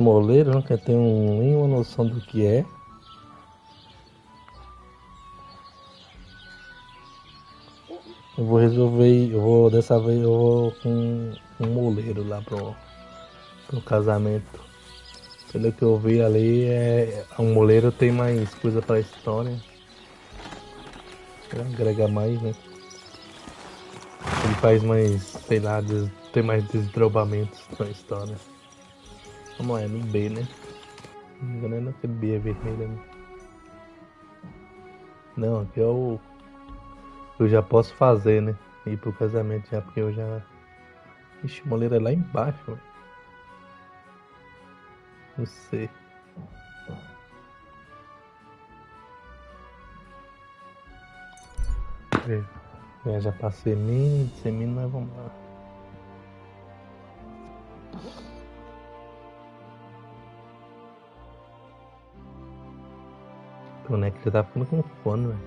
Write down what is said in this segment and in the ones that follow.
Moleiro não quer ter nenhuma noção do que é. Eu vou resolver, dessa vez eu vou com um moleiro lá pro casamento. Pelo que eu vi ali, um moleiro tem mais coisa pra história. Ele agrega mais, né? Ele faz mais, sei lá, tem mais desdobramentos na história. Vamos lá, é no B, né? Não me engano, é naquele B vermelho, né? Não, aqui é o. Eu já posso fazer, né? Ir pro casamento já, porque eu já. Ixi, o moleiro é lá embaixo, mano. Não sei. Já passei mini, semini, mas vamos lá. O boneco já tá ficando com fome, velho.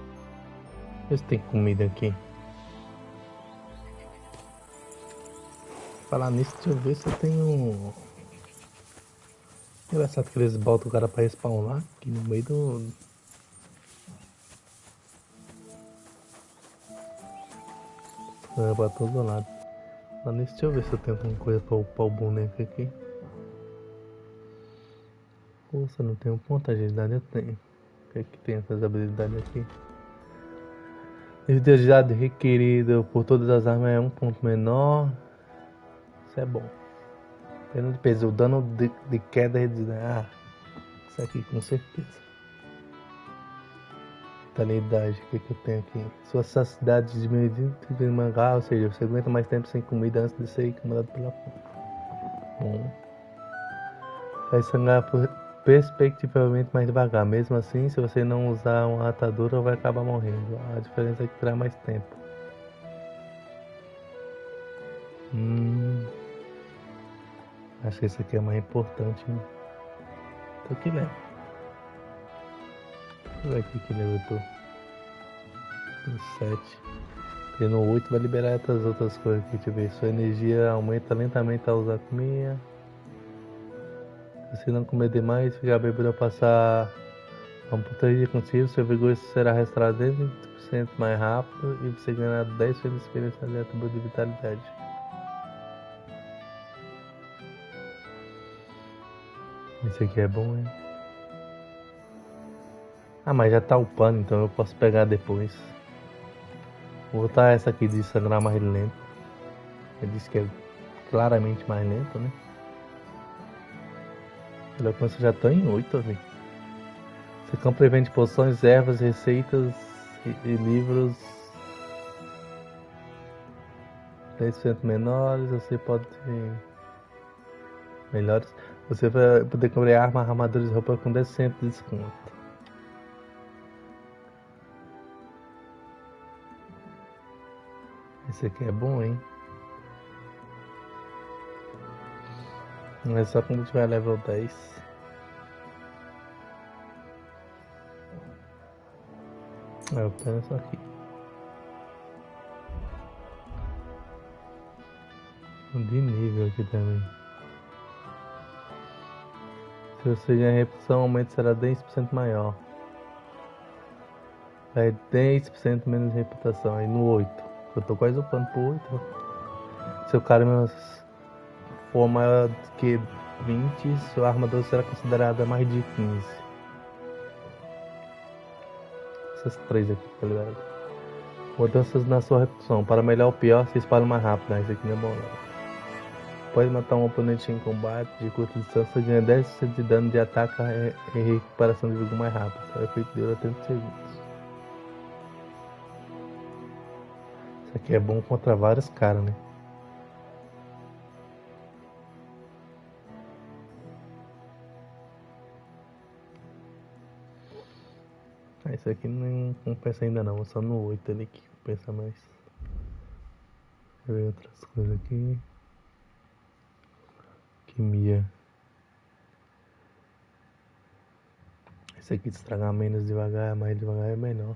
Vê se tem comida aqui. Falar nisso, deixa eu ver se eu tenho. Engraçado que eles botam o cara pra respawnar aqui no meio do. Pra todo lado. Falar nisso, deixa eu ver se eu tenho alguma coisa pra upar o boneco aqui. Poxa, não tenho ponta de agilidade, eu tenho. O que é que tem essas habilidades aqui? Nível de agilidade requerido por todas as armas é um ponto menor. Isso é bom. Pena de peso, o dano de queda reduzido. Ah, isso aqui com certeza. Vitalidade, o que eu tenho aqui? Sua saciedade diminuiu de mangá, ou seja, você aguenta mais tempo sem comida antes de ser incomodado pela fome. Bom. Vai sangrar perspectivamente mais devagar. Mesmo assim, se você não usar uma atadura, vai acabar morrendo. A diferença é que terá mais tempo. Acho que esse aqui é mais importante, né? Então que leva. Deixa eu ver aqui que level eu tô. No 7. Porque no 8 vai liberar essas outras coisas aqui. Deixa eu ver. Sua energia aumenta lentamente ao usar comida. Se não comer demais, ficar bêbado ao passar um por 3 dias consigo, seu vigor será restaurado 10% mais rápido e você ganhará 10% de experiência de atributo de vitalidade. Esse aqui é bom, hein? Ah, mas já tá upando, então eu posso pegar depois. Vou botar essa aqui de sangrar mais lento. Ele disse que é claramente mais lento, né? Ele alcança já tá em 8, velho. Você compra e vende poções, ervas, receitas e livros 10% menores. Você pode melhores. Você vai poder comprar armas, armaduras e roupa com 10% de desconto. Esse aqui é bom, hein? Mas só quando tiver level 10. Eu quero isso aqui. De nível aqui também. Se você ganhar reputação, o aumento será 10% maior. É 10% menos reputação. Aí no 8. Eu tô quase upando pro 8. Se o cara for maior que 20, sua armadura será considerada mais de 15. Essas três aqui, tá ligado? Mudanças na sua reputação. Para melhor ou pior, se espalha mais rápido. Isso aqui não é bom não. Pode matar um oponente em combate de curta distância, ganha 10% de dano de ataque e recuperação de vigor mais rápido. Seu efeito dura 30 segundos. Isso aqui é bom contra vários caras, né? Isso aqui não compensa ainda não, só no 8 ali que compensa mais. Deixa eu ver outras coisas aqui. Quimia. Esse aqui de estragar menos devagar, mais devagar é melhor.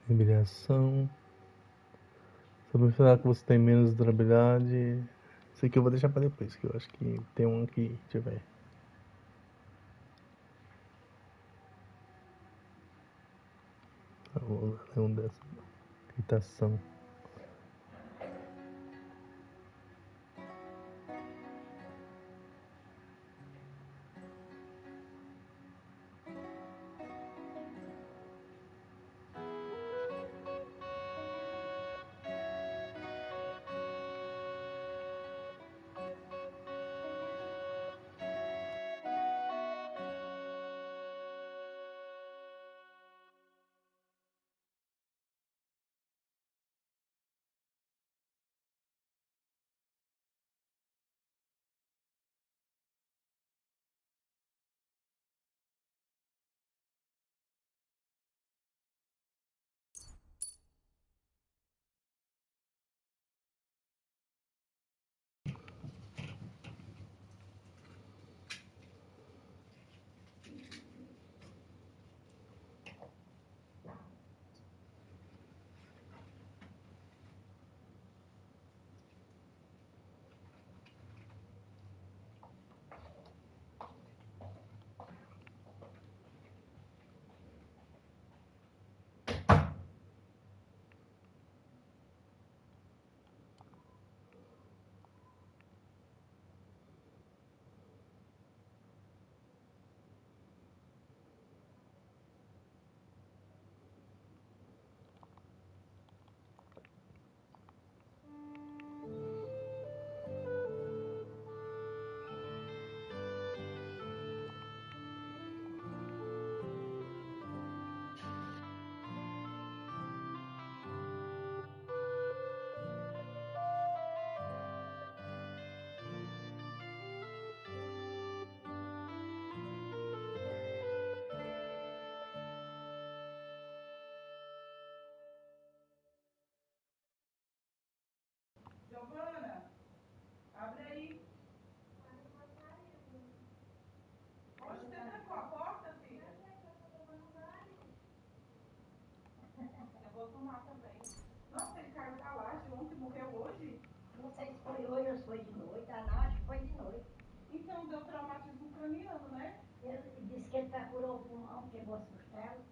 Limitação. Se eu falar que você tem menos durabilidade. Isso aqui eu vou deixar pra depois, que eu acho que tem um aqui, deixa eu ver. Vou ler um dessa. Limitação. Giovana, abre aí. Hoje você trancou a porta, filha? Eu vou tomar também. Nossa, ele caiu da laje ontem, morreu hoje? Não sei se foi hoje ou se foi de noite. Ah, não, acho que foi de noite. Então deu traumatismo craniano, né? Ele disse que ele perfurou o pulmão, quebrou as costelas.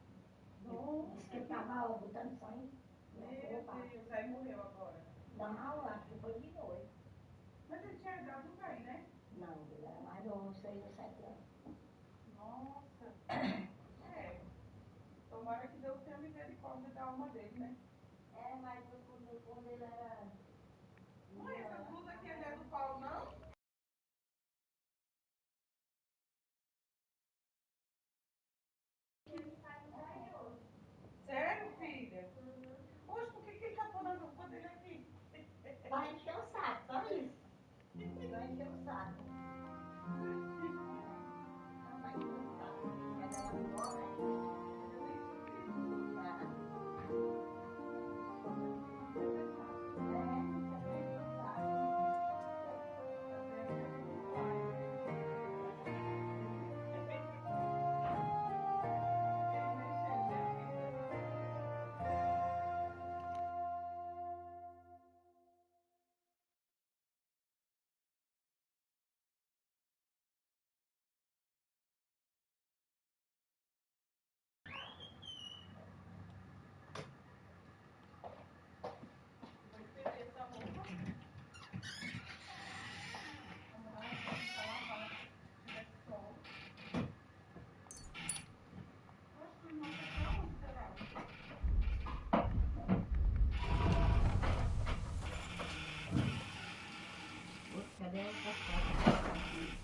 Disse que ele estava botando sangue. Meu Deus, aí morreu agora. Não, acho que foi de noite. Mas ele tinha idade bem, né? Não, ele era mais novo, 6 ou 7 anos. Nossa. É. Tomara que Deus tenha misericórdia da alma dele, né? É, mas quando ele era... Mãe, essa blusa aqui não é do Paulo, não? Sério, filha? Hoje, por que ele tá pondo a roupa dele aqui? Vai encher o saco, só isso. Vai encher o saco. Não, vai encher o saco. Vai dar uma dó, né? Tá. Cadê o pacote?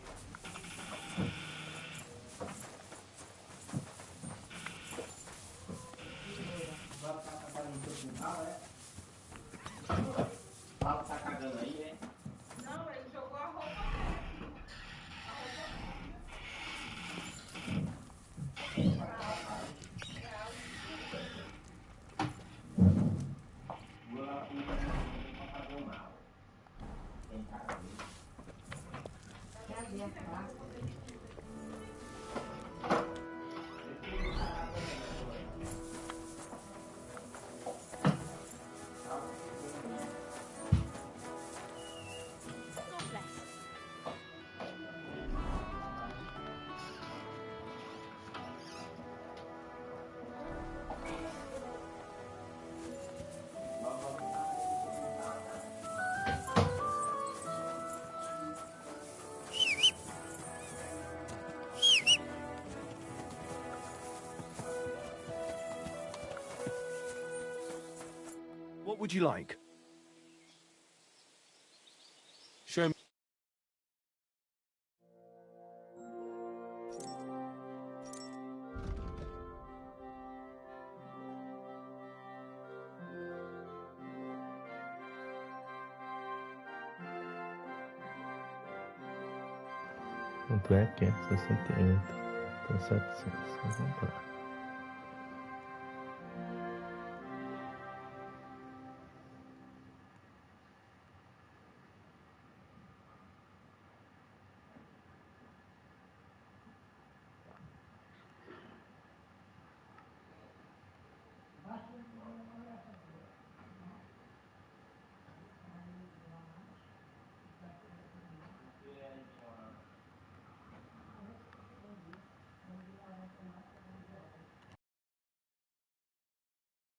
Paulo tá cagando aí, né? Não, ele jogou a roupa dele aqui. A roupa Vou lá pra fazer um mal. Tem cara aí. Cadê a faca? would you like? Show me. Quanto é que é? 68. Então 700. Vamos comprar.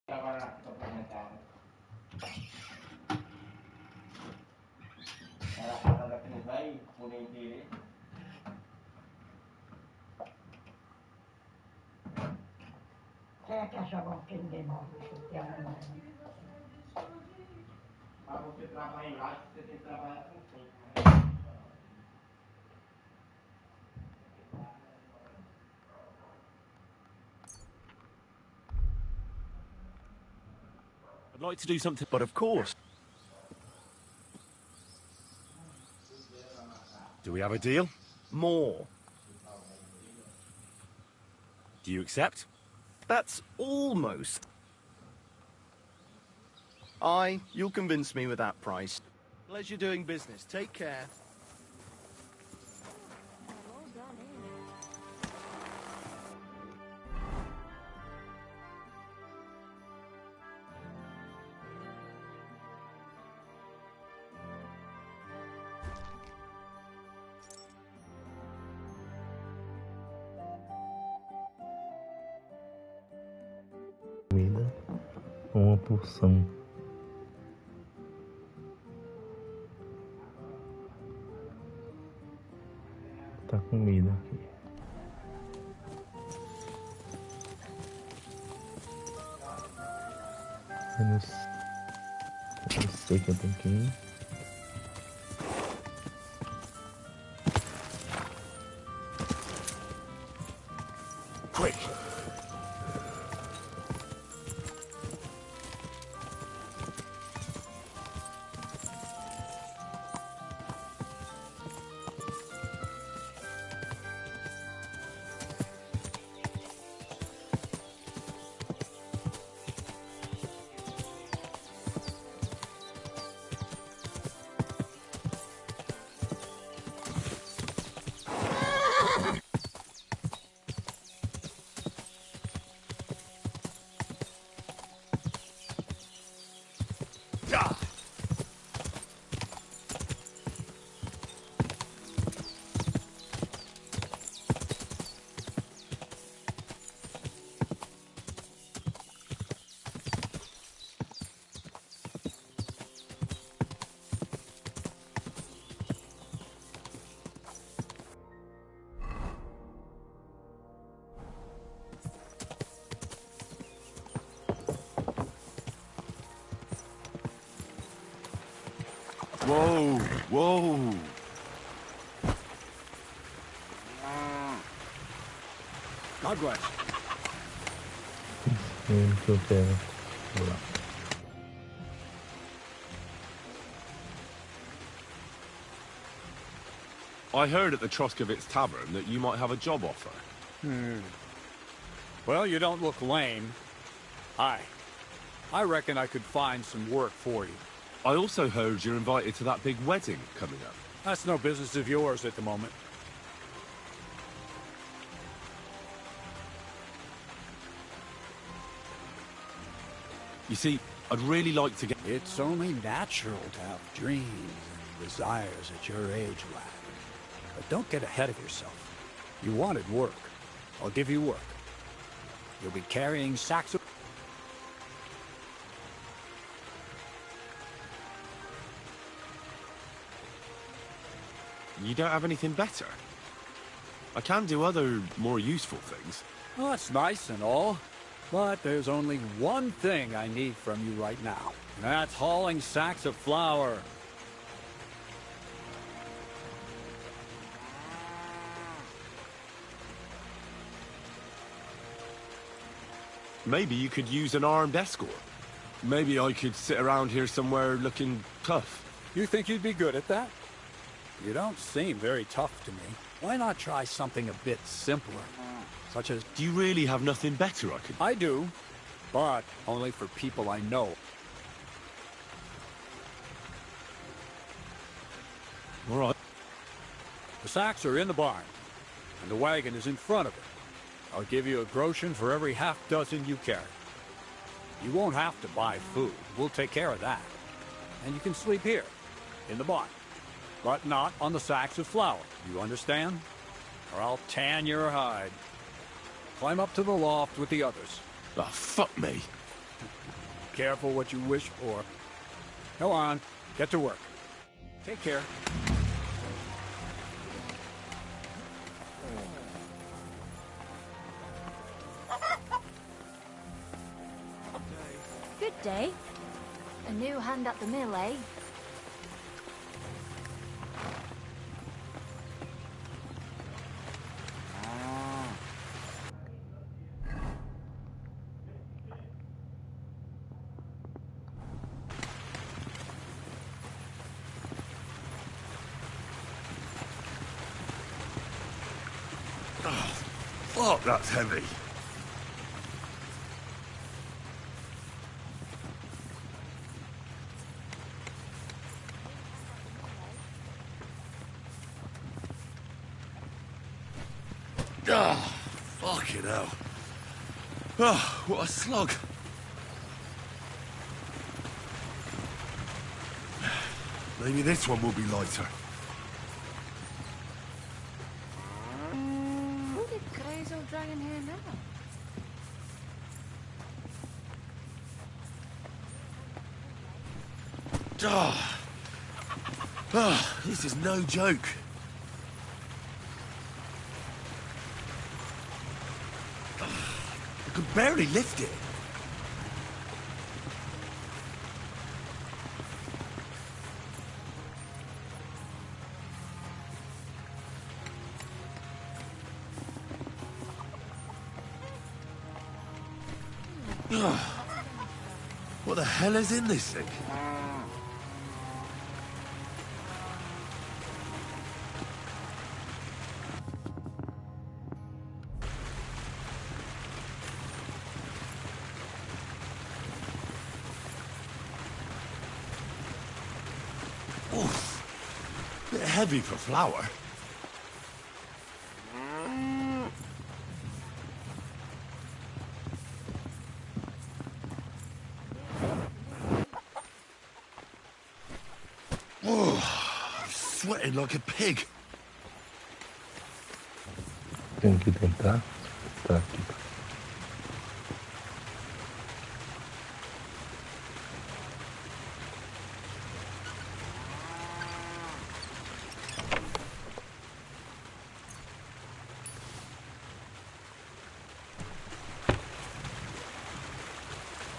Trabalhar com a plantada. Era a casa da Kreyzl e por inteiro. Será que achava um que ninguém morre? Porque ela não morre. Mas você trabalha em laje, você tem que trabalhar com tempo, né? I'd like to do something, but of course. Do we have a deal? More. Do you accept? That's almost. Aye, you'll convince me with that price. Pleasure doing business. Take care. Comida. Uma porção. Tá comida aqui. Eu não sei que eu tenho que ir. Quick. Whoa, whoa. God bless. Que eu quero. I heard at the Troskovitz Tavern that you might have a job offer. Well, you don't look lame. Hi. I reckon I could find some work for you. I also heard you're invited to that big wedding coming up. That's no business of yours at the moment. You see, I'd really like to get... It's only natural to have dreams and desires at your age, lad. But don't get ahead of yourself. You wanted work. I'll give you work. You'll be carrying sacks of... You don't have anything better? I can do other, more useful things. Well, that's nice and all. But there's only one thing I need from you right now. And that's hauling sacks of flour. Maybe you could use an armed escort. Maybe I could sit around here somewhere looking tough. You think you'd be good at that? You don't seem very tough to me. Why not try something a bit simpler? Such as... Do you really have nothing better I could... I do, but only for people I know. All right. The sacks are in the barn, and the wagon is in front of it. I'll give you a groschen for every half dozen you carry. You won't have to buy food. We'll take care of that. And you can sleep here, in the barn. But not on the sacks of flour. You understand? Or I'll tan your hide. Climb up to the loft with the others. Oh, fuck me. Careful what you wish for. Go on, get to work. Take care. Good day. A new hand at the mill, eh? Fuck, that's heavy. Fucking hell. Oh, what a slog. Maybe this one will be lighter. Who did Kreyzl drag in here now? This is no joke. I could barely lift it. What the hell is in this thing? Oof. Bit heavy for flour. I'm sweating like a pig. Tenho que tentar. Tá aqui.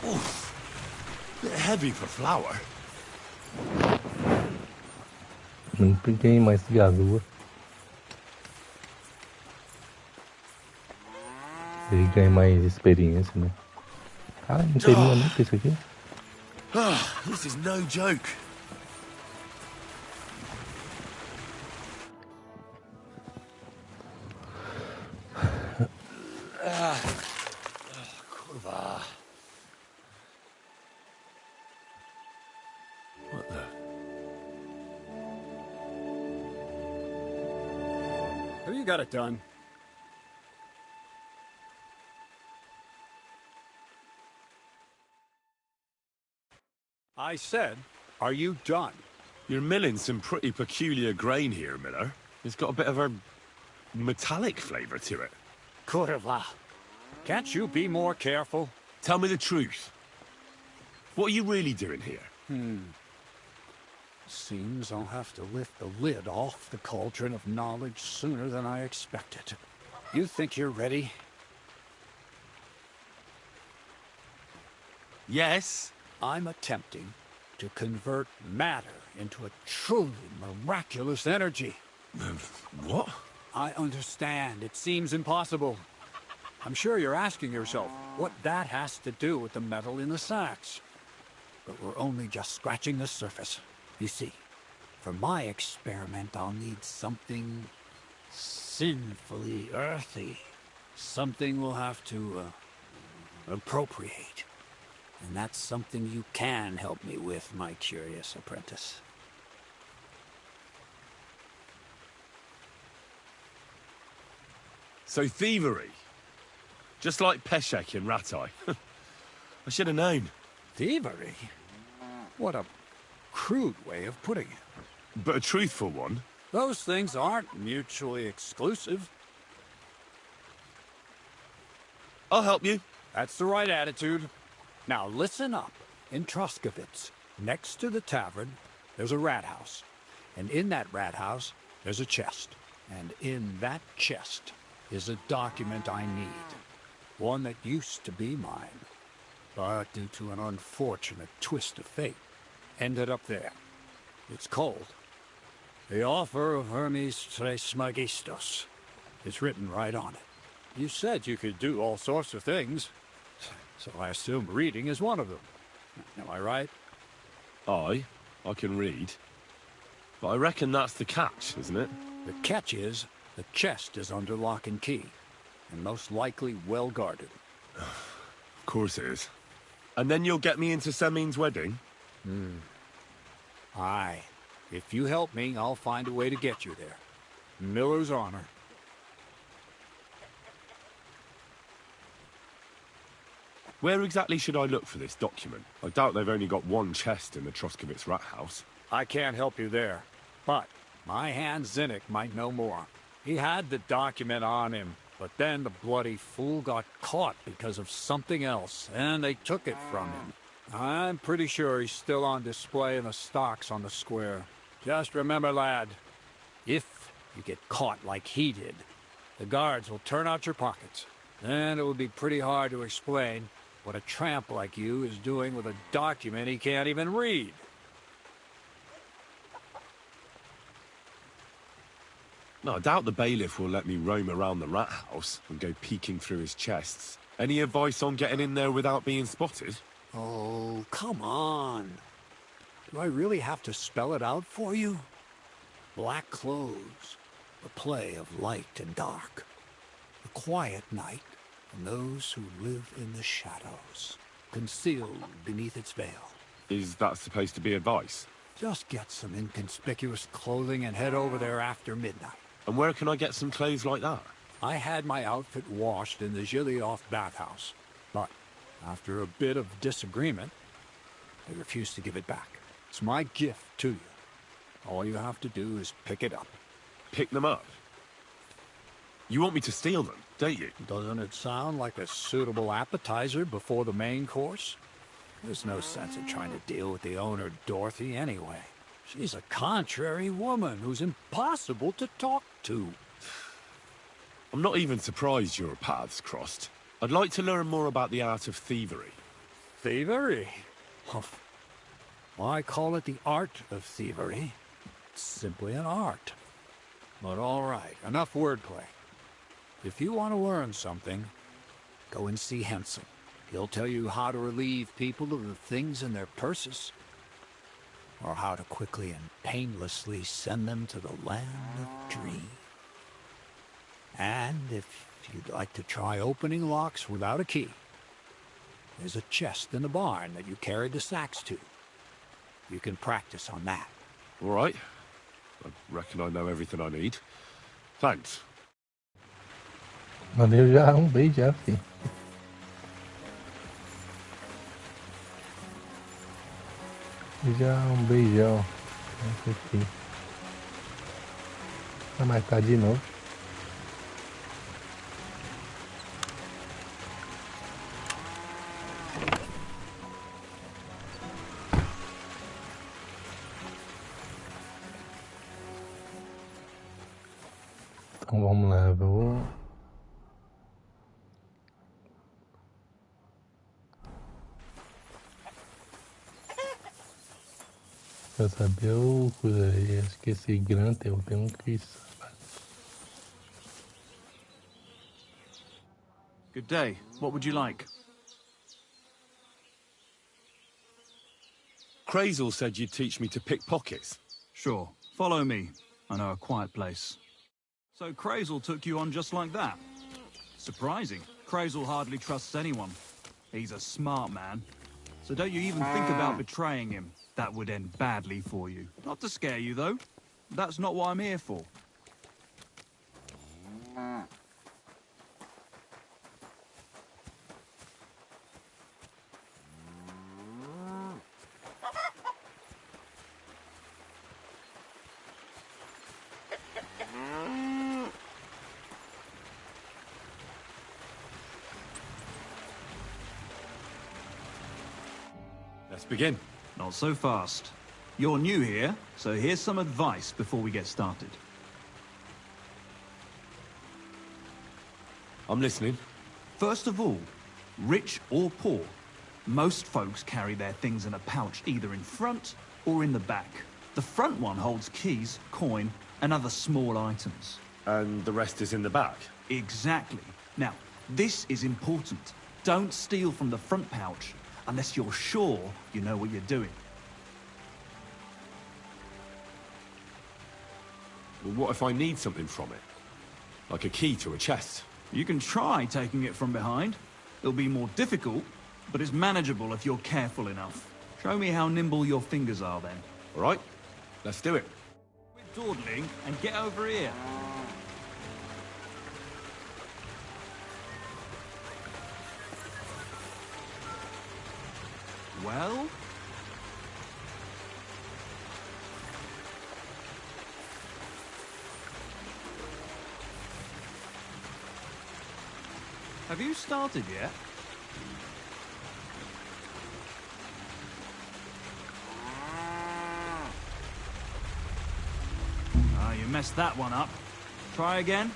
Oof. Bit heavy for flour. Não peguei mais garoa. Ele ganha mais experiência, né? Cara, não teria nem isso aqui. This is no joke. Kurwa. What the? Have you got it done? I said, are you done? You're milling some pretty peculiar grain here, Miller. It's got a bit of a metallic flavour to it. Kurwa. Can't you be more careful? Tell me the truth. What are you really doing here? Seems I'll have to lift the lid off the cauldron of knowledge sooner than I expected. You think you're ready? Yes? I'm attempting to convert matter into a truly miraculous energy. What? I understand. It seems impossible. I'm sure you're asking yourself what that has to do with the metal in the sacks. But we're only just scratching the surface. You see, for my experiment, I'll need something sinfully earthy. Something we'll have to appropriate. And that's something you can help me with, my curious apprentice. So thievery. Just like Peshek in Ratai. I should have known. Thievery? What a crude way of putting it. But a truthful one. Those things aren't mutually exclusive. I'll help you. That's the right attitude. Now listen up. In Troskovitz, next to the tavern, there's a rat house. And in that rat house, there's a chest. And in that chest is a document I need. One that used to be mine. But due to an unfortunate twist of fate, ended up there. It's called The Offer of Hermes Trismegistos. It's written right on it. You said you could do all sorts of things, so I assume reading is one of them. Am I right? I can read. But I reckon that's the catch, isn't it? The catch is, the chest is under lock and key, and most likely well guarded. Of course it is. And then you'll get me into Semin's wedding? Aye. If you help me, I'll find a way to get you there. Miller's honor. Where exactly should I look for this document? I doubt they've only got one chest in the Troskovitz rat house. I can't help you there, but my hand Zinnik might know more. He had the document on him, but then the bloody fool got caught because of something else, and they took it from him. I'm pretty sure he's still on display in the stocks on the square. Just remember, lad, if you get caught like he did, the guards will turn out your pockets. Then it will be pretty hard to explain what a tramp like you is doing with a document he can't even read. No, I doubt the bailiff will let me roam around the rat house and go peeking through his chests. Any advice on getting in there without being spotted? Oh, come on. Do I really have to spell it out for you? Black clothes, the play of light and dark, the quiet night, and those who live in the shadows, concealed beneath its veil. Is that supposed to be advice? Just get some inconspicuous clothing and head over there after midnight. And where can I get some clothes like that? I had my outfit washed in the Gilioff bathhouse, but after a bit of disagreement, they refused to give it back. It's my gift to you. All you have to do is pick it up. Pick them up? You want me to steal them, don't you? Doesn't it sound like a suitable appetizer before the main course? There's no sense in trying to deal with the owner, Dorothy, anyway. She's a contrary woman who's impossible to talk to. I'm not even surprised your paths crossed. I'd like to learn more about the art of thievery. Thievery? Well, I call it the art of thievery. It's simply an art. But all right, enough wordplay. If you want to learn something, go and see Hensel. He'll tell you how to relieve people of the things in their purses, or how to quickly and painlessly send them to the land of dreams. And if you'd like to try opening locks without a key, there's a chest in the barn that you carried the sacks to. You can practice on that. All right. I reckon I know everything I need. Thanks. Valeu já, beijo já, filho. Já beijão. Aqui. Vai marcar de novo. Então vamos lá, eu vou. pra saber ou acho que esse Grant eu tenho que saber. Good day. What would you like? Kreyzl said you'd teach me to pick pockets. Sure. Follow me. I know a quiet place. So Kreyzl took you on just like that? Surprising. Kreyzl hardly trusts anyone. He's a smart man. So don't you even think about betraying him. That would end badly for you. Not to scare you, though. That's not what I'm here for. Let's begin. Not so fast. You're new here, so here's some advice before we get started. I'm listening. First of all, rich or poor, most folks carry their things in a pouch either in front or in the back. The front one holds keys, coin, and other small items. And the rest is in the back? Exactly. Now, this is important. Don't steal from the front pouch unless you're sure you know what you're doing. Well, what if I need something from it? Like a key to a chest? You can try taking it from behind. It'll be more difficult, but it's manageable if you're careful enough. Show me how nimble your fingers are then. All right, let's do it. Quit dawdling and get over here. Well? Have you started yet? Ah, you messed that one up. Try again.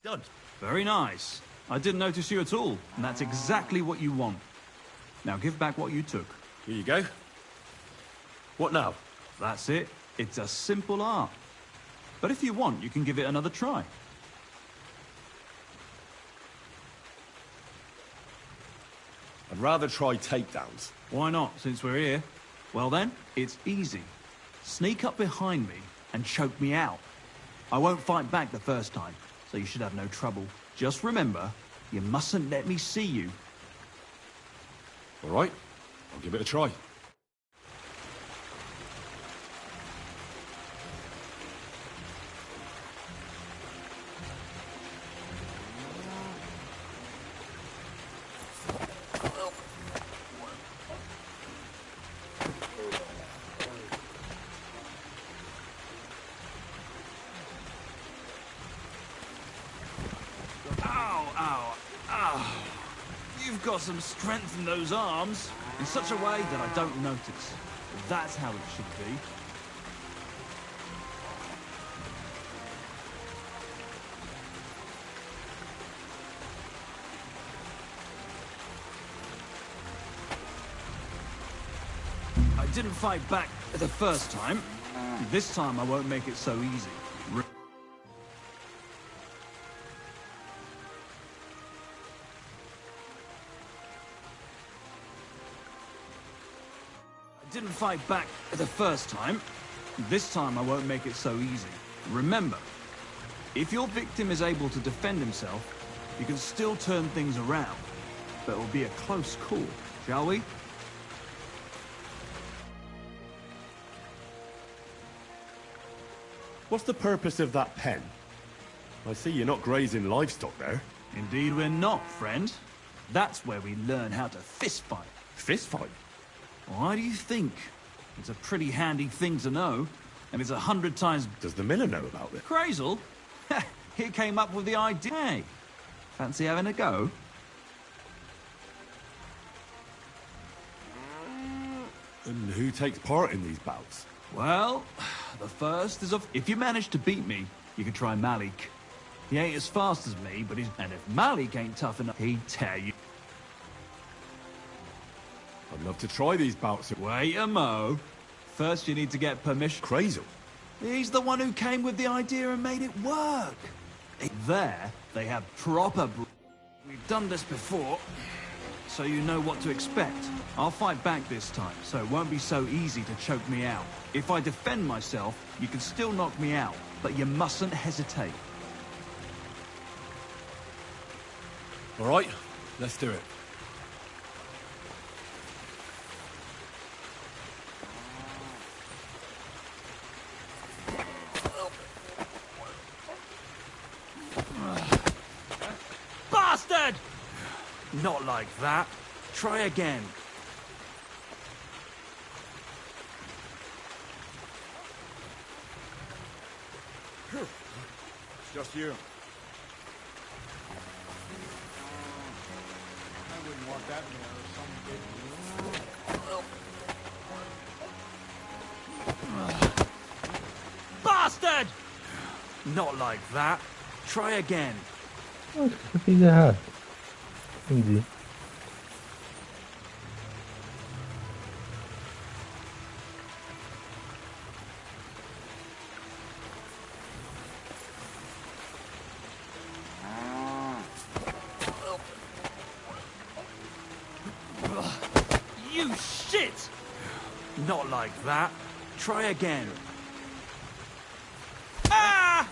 Done. Very nice. I didn't notice you at all, and that's exactly what you want. Now give back what you took. Here you go. What now? That's it. It's a simple art. But if you want, you can give it another try. I'd rather try takedowns. Why not, since we're here? Well then, it's easy. Sneak up behind me and choke me out. I won't fight back the first time, so you should have no trouble. Just remember, you mustn't let me see you. All right, I'll give it a try. You've got some strength in those arms, in such a way that I don't notice. That's how it should be. I didn't fight back the first time. This time I won't make it so easy. I didn't fight back the first time. This time I won't make it so easy. Remember, if your victim is able to defend himself, you can still turn things around. But it will be a close call, shall we? What's the purpose of that pen? I see you're not grazing livestock there. Indeed we're not, friend. That's where we learn how to fist fight. Fist fight? Why do you think? It's a pretty handy thing to know, and it's 100 times... Does the miller know about it? Kreyzl? He came up with the idea. Hey, fancy having a go? And who takes part in these bouts? Well, the first is if you manage to beat me, you can try Malik. He ain't as fast as me, but he's... And if Malik ain't tough enough, he'd tear you. I'd love to try these bouts. Wait a mo. First you need to get permission. Kreyzl? He's the one who came with the idea and made it work. There, they have proper... We've done this before, so you know what to expect. I'll fight back this time, so it won't be so easy to choke me out. If I defend myself, you can still knock me out, but you mustn't hesitate. All right, let's do it. Bastard! Not like that. Try again. It's just you. I wouldn't want that Bastard! Not like that. Try again. Acho que eu fiz errado. Entendi. You shit! Not like that. Try again. Ah!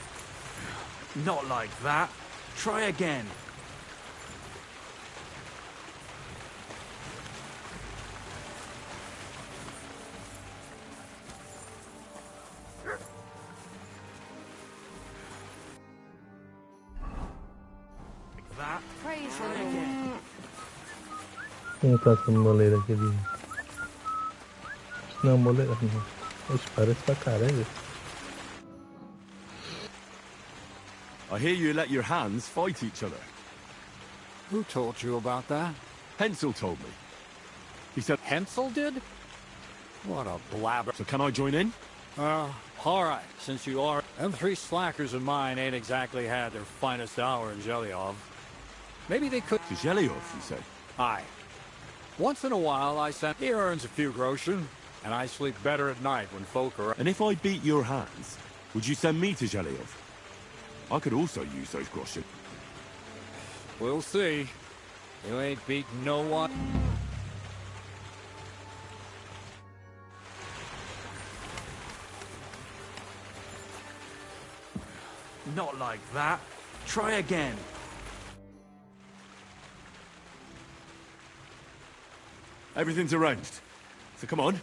Not like that. Try again. Like that. Try again. Vamos passar no moleiro aqui de... Não, moleiro não. Oxe, parece pra caralho. I hear you let your hands fight each other. Who told you about that? Hensel told me. He said... Hensel did? What a blabber. So can I join in? All right, since you are... Them three slackers of mine ain't exactly had their finest hour in Zhelyov. Maybe they could... To Zhelyov, you say? Aye. Once in a while, I send... He earns a few groschen, and I sleep better at night when folk are... And if I beat your hands, would you send me to Zhelyov? I could also use those groschen. We'll see. You ain't beating no one. Not like that. Try again. Everything's arranged. So come on,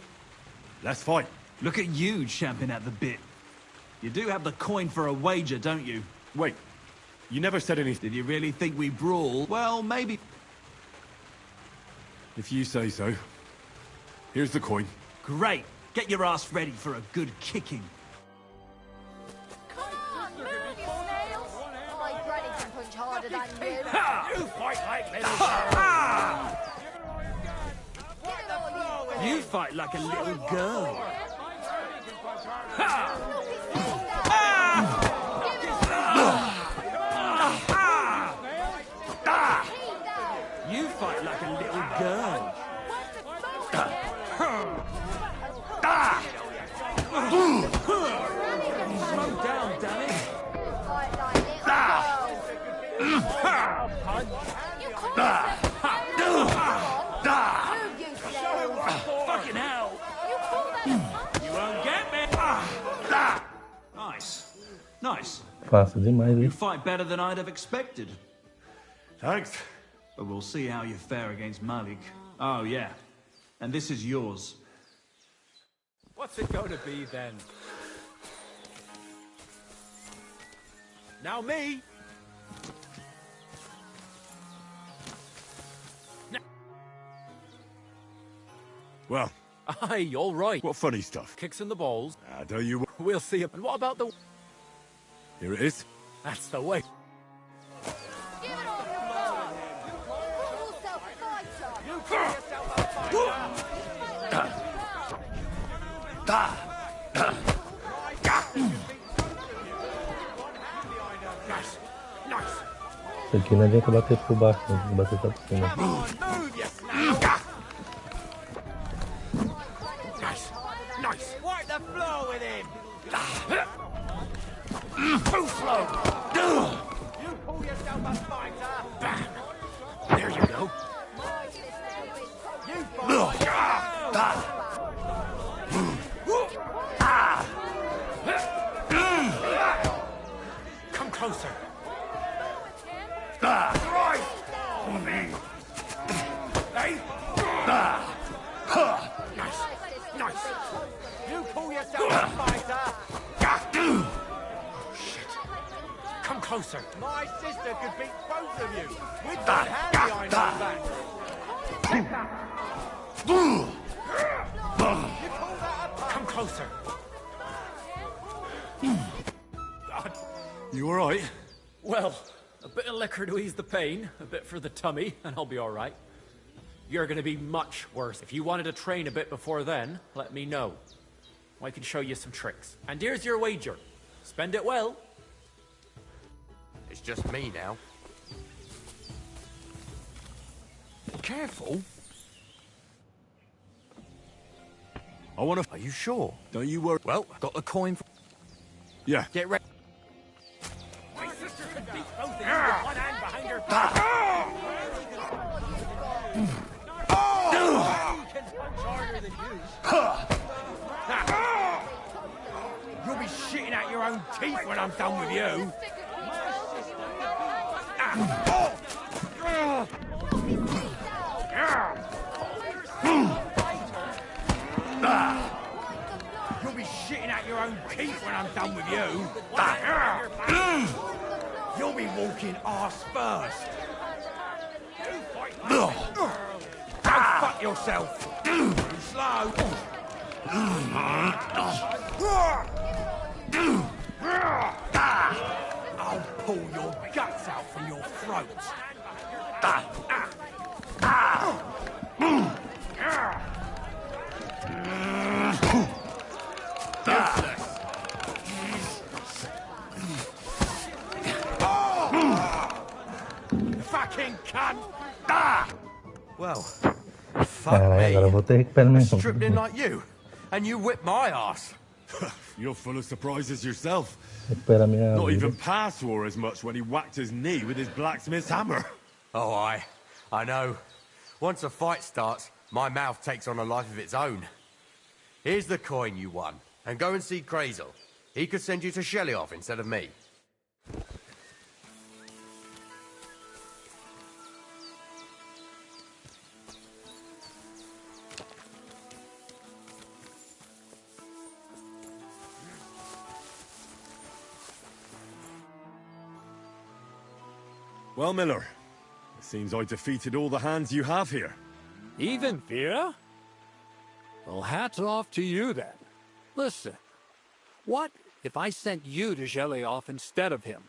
let's fight. Look at you champing at the bit. You do have the coin for a wager, don't you? Wait, you never said anything. Did you really think we brawl? Well, maybe... If you say so. Here's the coin. Great. Get your ass ready for a good kicking. Come on, move your snails! My granny can punch harder than you. You fight like little You fight like a little girl. You fight like a little girl. Fucking hell! You won't get me! Nice. Nice. Fácil demais, You hein? fight better than I'd have expected. Thanks. But we'll see how you fare against Malik. Oh, yeah. And this is yours. What's it going to be then? Now me! Well, Aye, all right. what funny stuff? Kicks in the balls. Don't you... We'll see. And what about the... Here it is. That's the way. Give it all you got. Call yourself a fighter. You call yourself a fighter. Nice. Nice. Isso aqui não adianta bater por baixo, não. Tem que bater só por cima. Come on, move, you snail. Nice. Nice. Wipe the floor with him. Too slow. You call yourself a fighter. There you go. You fight like yourself. Come closer. Right. Hey. Nice. Nice. You call yourself a fighter. Come closer. My sister could beat both of you. With one hand behind her back. You call that a punch? Come closer. You all right? Well, a bit of liquor to ease the pain, a bit for the tummy, and I'll be all right. You're going to be much worse. If you wanted to train a bit before then, let me know. I can show you some tricks. And here's your wager. Spend it well. It's just me now. Careful. I want to... Are you sure? Don't you worry. Well, got the coin. Yeah. Get ready. My sister could beat both of you with one hand behind her back. He can punch harder than you. You'll be shitting out your own teeth when I'm done with you. You'll be shitting out your own teeth when I'm done with you. You'll be walking arse first. Go fuck yourself. Slow. I'll pull your guts out from your throat. Fucking cunt! Well, fuck Caralho, agora eu me. vou ter que recuperar minha Stripped in like you, and you whipped my ass. You're full of surprises yourself. Recuperar minha Not vida. even Pa swore as much when he whacked his knee with his blacksmith's hammer. Oh, I know. Once a fight starts, my mouth takes on a life of its own. Here's the coin you won, and go and see Kreyzl. He could send you to Shelioff instead of me. Well, Miller, it seems I defeated all the hands you have here. Even, Vera? Well, hats off to you, then. Listen, what if I sent you to Shelioff instead of him?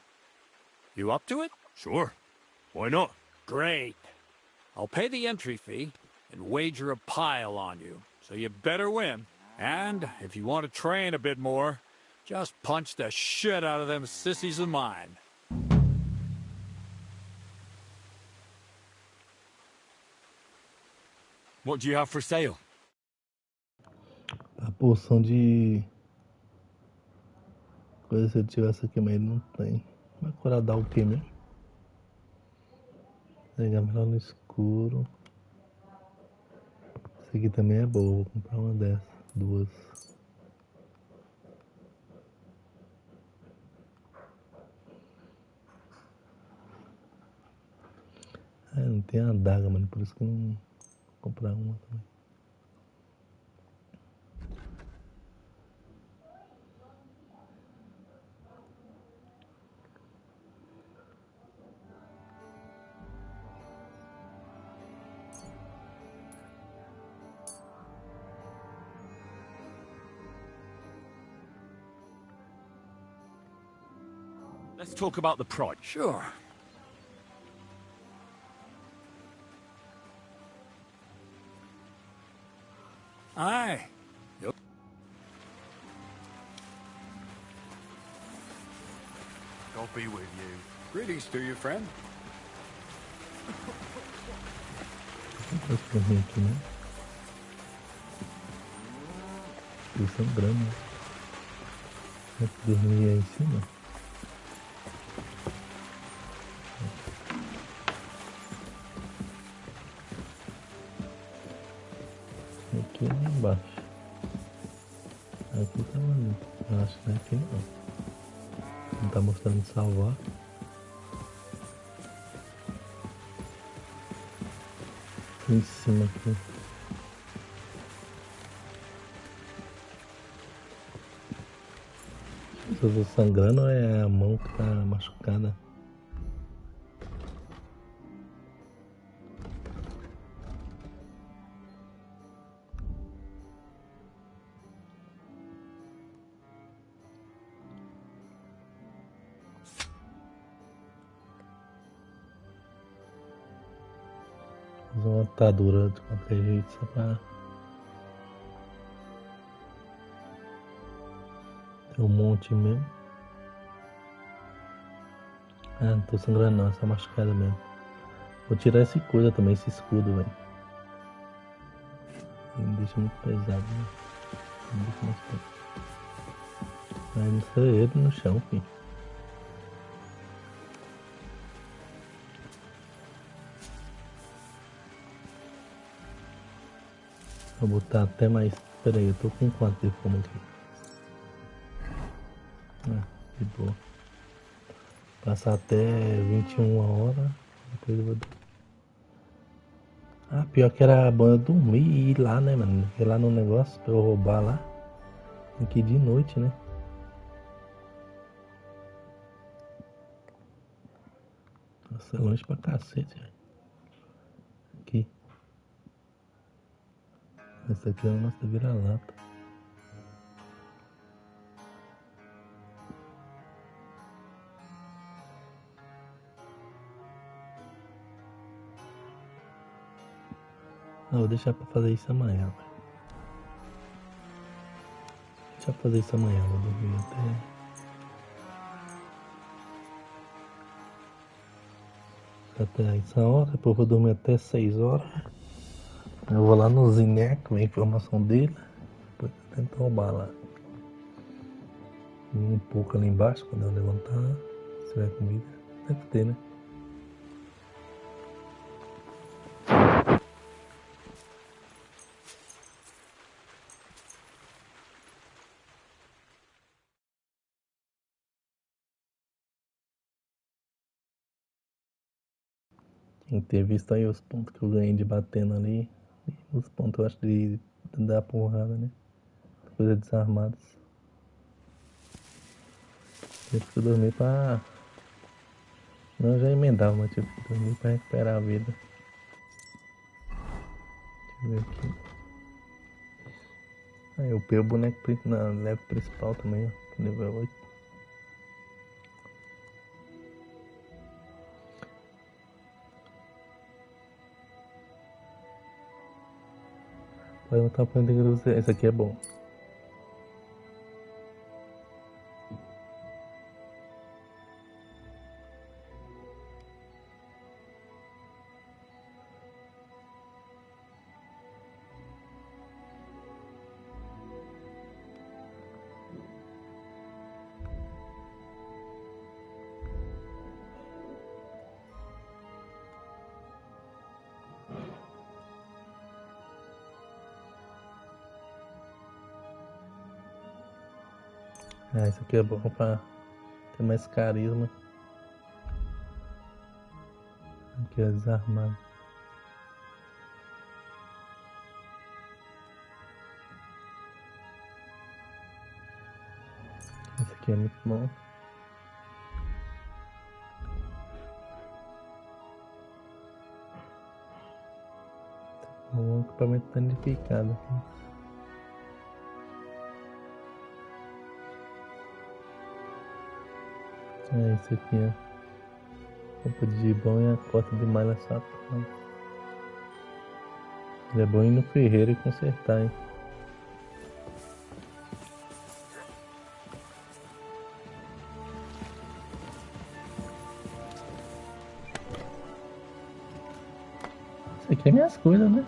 You up to it? Sure. Why not? Great. I'll pay the entry fee and wager a pile on you, so you better win. And if you want to train a bit more, just punch the shit out of them sissies of mine. What do you have for sale? A porção de coisa se eu tivesse aqui, mas não tem. Vai curar dar o que mesmo? Pegar melhor no escuro. Essa aqui também é boa, vou comprar uma dessas, duas. Ah, não tem adaga, mano, por isso que eu não vou comprar uma também. Let's talk about the price. Sure. Aye. God be with you. Greetings to you, friend. Esse caminho aqui, né? Eles são gramas. Vai dormir aí em cima? Aqui lá embaixo. Aqui tá ali. Eu acho que não é aqui não. Não tá mostrando salvar. Em cima aqui. Se eu tô sangrando ou é a mão que tá machucada? Fazer uma atadura de qualquer jeito só pra ter um monte mesmo. Ah, não tô sangrando não, essa machucada mesmo. Vou tirar esse coisa também, esse escudo, velho. Ele me deixa muito pesado, né? Me deixa mais pesado. Aí não sou ele no chão, filho. Vou botar até mais. Pera aí, eu tô com quanto de fome aqui? Ah, de boa. Passar até 21 horas. Depois eu vou. Ah, pior que era bom eu dormir e ir lá, né, mano? Ir lá no negócio pra eu roubar lá. Tem que ir de noite, né? Nossa, é longe pra cacete, velho. Aqui. Essa aqui é a nossa vira-lata. Não, vou deixar pra fazer isso amanhã, velho. Deixa eu fazer isso amanhã, vou dormir até essa hora, depois eu vou dormir até 6 horas. Eu vou lá no Zineco, ver a informação dele, depois eu tento roubar lá. Um pouco ali embaixo, quando eu levantar, se tiver comida, deve ter, né? Tem que ter visto aí os pontos que eu ganhei de batendo ali. E os pontos eu acho de dar porrada, né? Coisas desarmadas. Eu fui dormir pra. Não, eu já emendava, mas eu fui dormir pra recuperar a vida. Deixa eu ver aqui. Aí eu peguei o boneco na leve principal também, ó. Nível 8. Vai botar pra onde esse aqui é bom. Ah, isso aqui é bom pra ter mais carisma. Aqui é desarmado. Esse aqui é muito bom. Um equipamento danificado aqui. É isso aqui, ó. Roupa de gibão e a cota de malha sapato. Ele é bom ir no ferreiro e consertar, hein? Isso aqui é minhas coisas, né?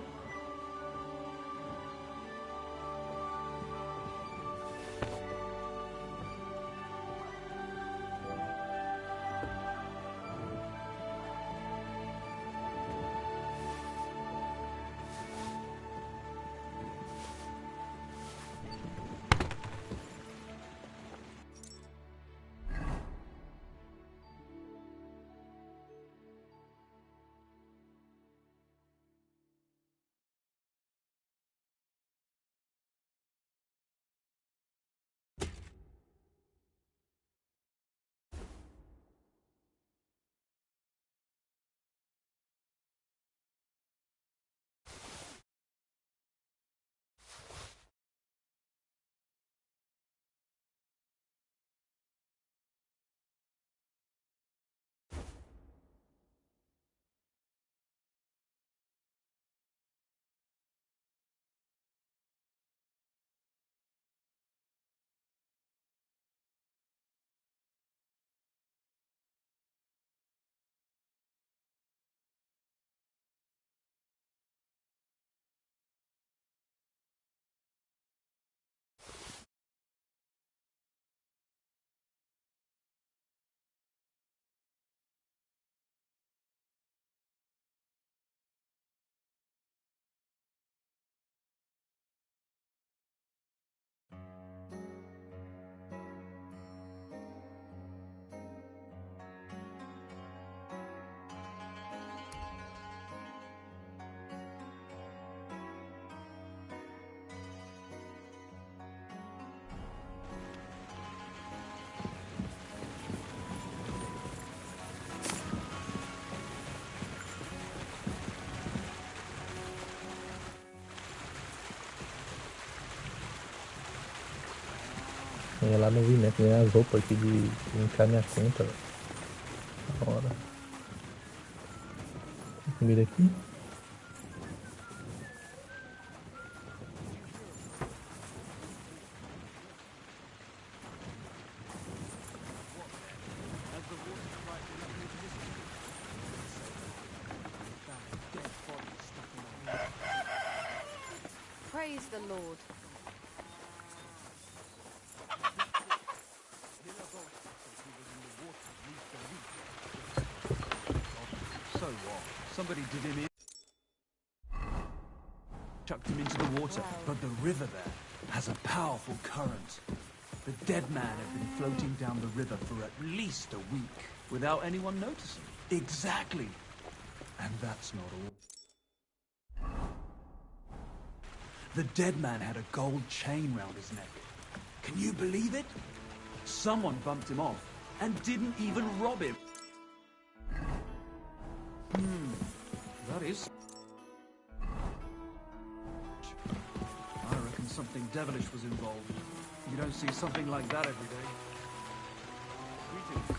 Eu lá no vi, né? Tem as roupas aqui de limpar minha conta, velho. Da hora. Tem comida aqui? Praise the Lord. So what? Somebody did him in. Chucked him into the water. But the river there has a powerful current. The dead man had been floating down the river for at least a week without anyone noticing. Exactly. And that's not all. The dead man had a gold chain round his neck. Can you believe it? Someone bumped him off and didn't even rob him. That is... I reckon something devilish was involved. You don't see something like that every day. Greetings.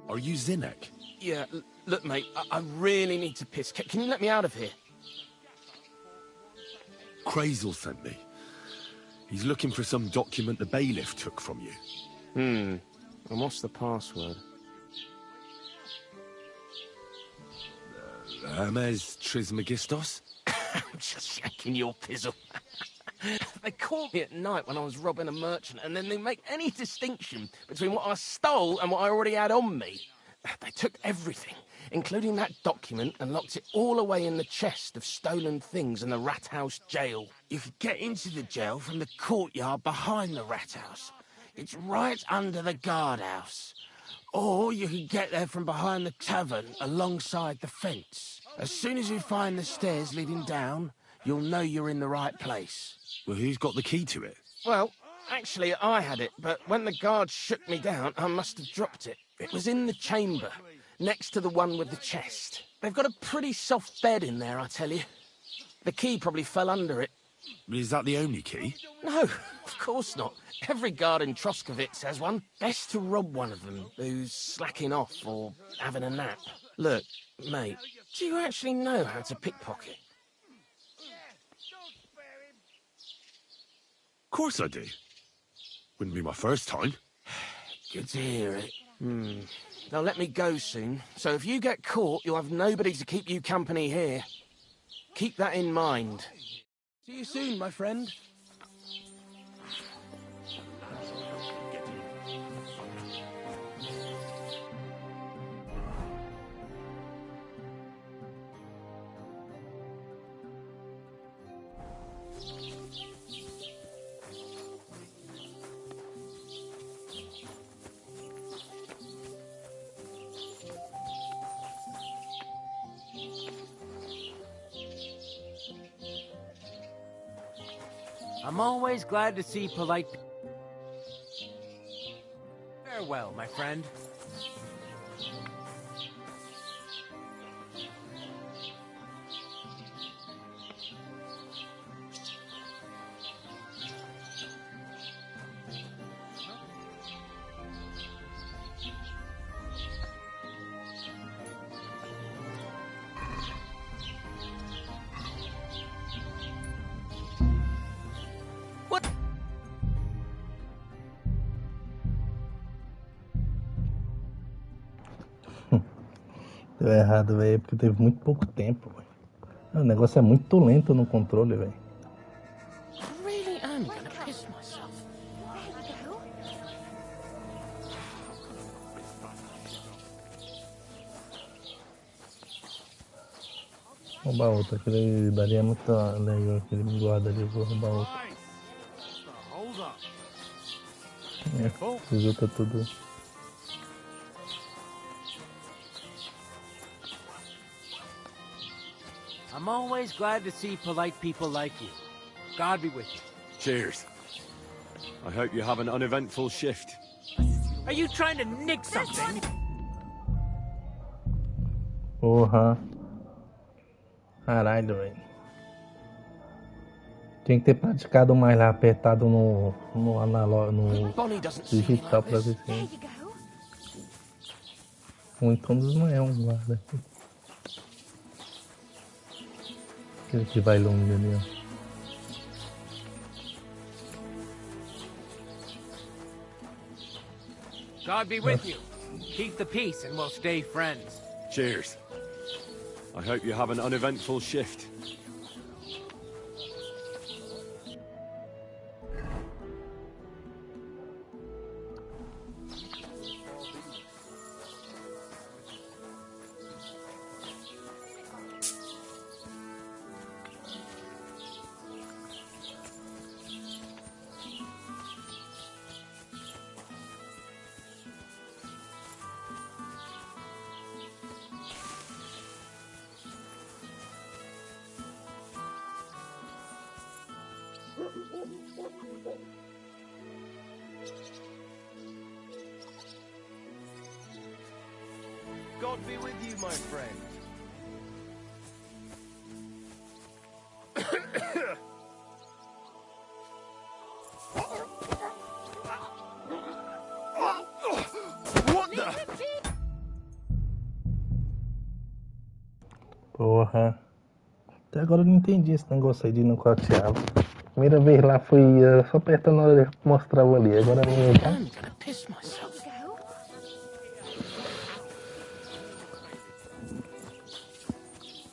Are you Zinnek? Yeah, look, mate, I really need to piss. Can you let me out of here? Kreyzl sent me. He's looking for some document the bailiff took from you. And what's the password? Hermes Trismegistos? I'm just shaking your pizzle. They caught me at night when I was robbing a merchant, and then they make any distinction between what I stole and what I already had on me. They took everything, including that document, and locked it all away in the chest of stolen things in the rat house jail. You could get into the jail from the courtyard behind the rat house. It's right under the guardhouse. Or you could get there from behind the tavern alongside the fence. As soon as you find the stairs leading down, you'll know you're in the right place. Well, who's got the key to it? Well, actually, I had it, but when the guards shook me down, I must have dropped it. It was in the chamber, next to the one with the chest. They've got a pretty soft bed in there, I tell you. The key probably fell under it. Is that the only key? No, of course not. Every guard in Troskovitz has one. Best to rob one of them who's slacking off or having a nap. Look, mate, do you actually know how to pickpocket? Of course I do. Wouldn't be my first time. Good to hear it. They'll let me go soon, so if you get caught, you'll have nobody to keep you company here. Keep that in mind. See you soon, my friend. I'm always glad to see polite... Farewell, my friend. Deu errado, velho, porque teve muito pouco tempo, velho. O negócio é muito lento no controle, velho. I really am gonna piss myself. There you go. Roubar outro, aquele daria muito legal, aquele me guarda ali, eu vou roubar outro. Os outros tudo. I'm always glad to see polite people like you. God be with you. Cheers. I hope you have an uneventful shift. Are you trying to nick something? Porra. Caralho, velho. Tinha que ter praticado mais lá, apertado no analógico, no digital pra ver se... Ou então não é um guarda. Aquele que vai longe ali, ó. God be with you. Keep the peace and we'll stay friends. Cheers. I hope you have an uneventful shift. God be with you, my friend. What the? Porra. Até agora eu não entendi esse negócio aí de nocauteá-lo. Primeira vez lá foi só apertando na hora que mostrava ali. Agora não tá. I'm gonna piss myself.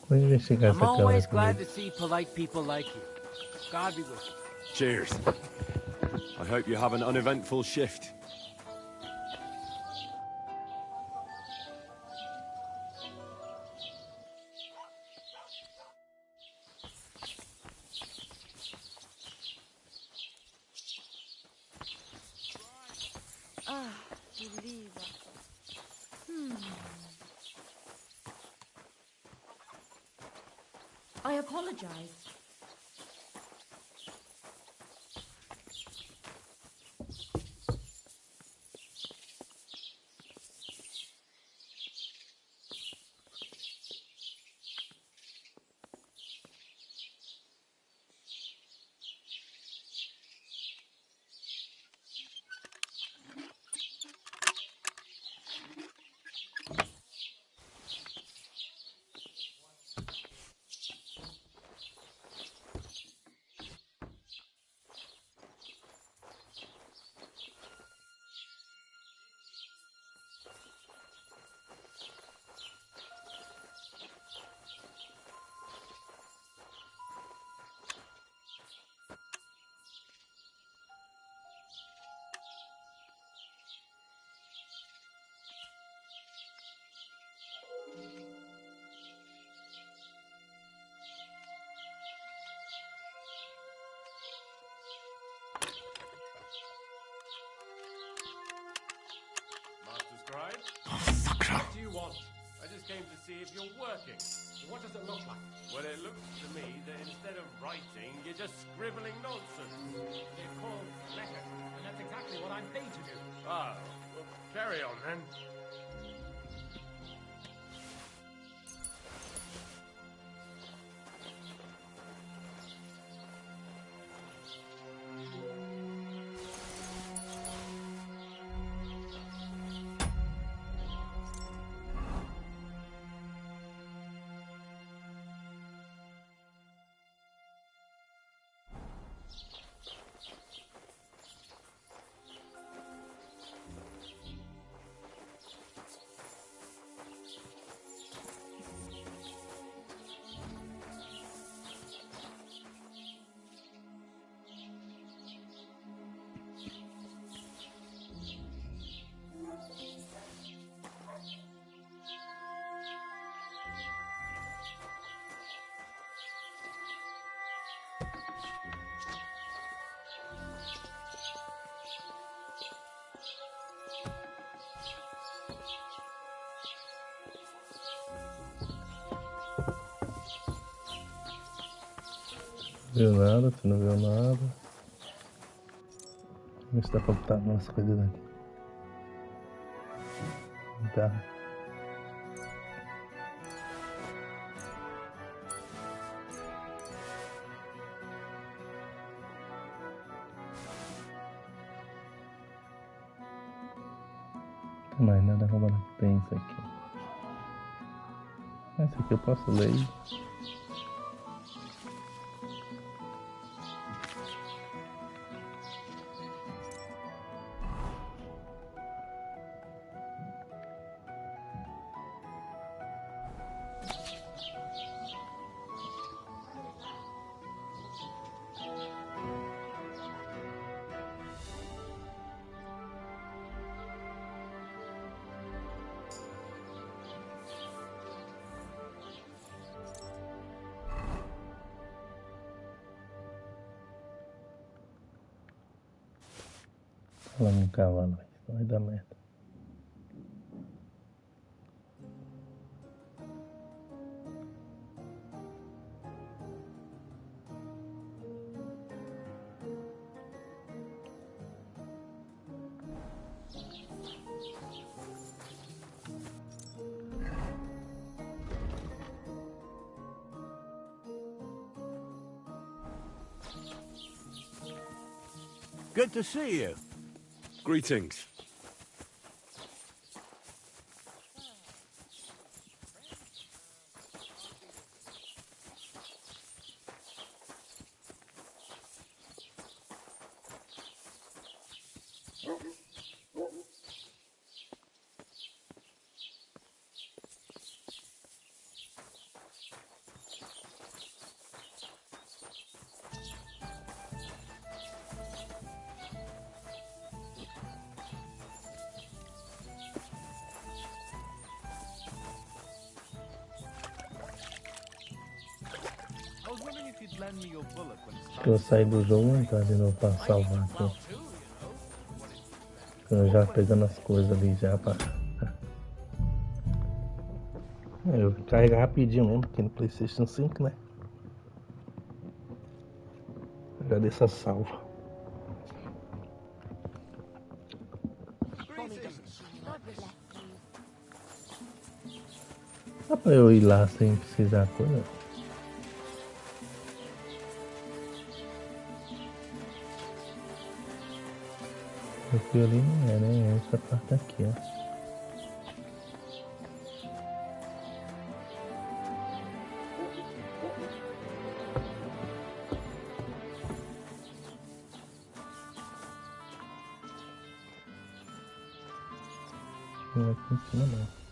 Vou investigar I'm essa câmera always primeiro. glad to see polite people like you. God be with you. Cheers. I hope you have an uneventful shift. Ah, believer. I apologize. Master Scribe? Oh, fuck her. What do you want? I just came to see if you're working. What does it look like? Well, it looks to me that instead of writing, you're just scribbling nonsense. They're called letters, and that's exactly what I'm paid to do. Oh, well, carry on then. Viu nada, tu não viu nada. Não está pra botar umas coisas aqui. Tá. Não tem mais nada roubado que tem isso aqui. Esse aqui eu posso ler. Fala no cavalo, vai dar merda. Good to see you. Greetings. Acho que eu saí do jogo e vou entrar de novo pra salvar aqui. Eu já pegando as coisas ali já pra... Eu vou carregar rapidinho mesmo aqui no PlayStation 5, né? Já dessa salva. Dá pra eu ir lá sem precisar coisa? Aqui ali não é, né? É essa parte aqui, ó. Não é aqui em cima não.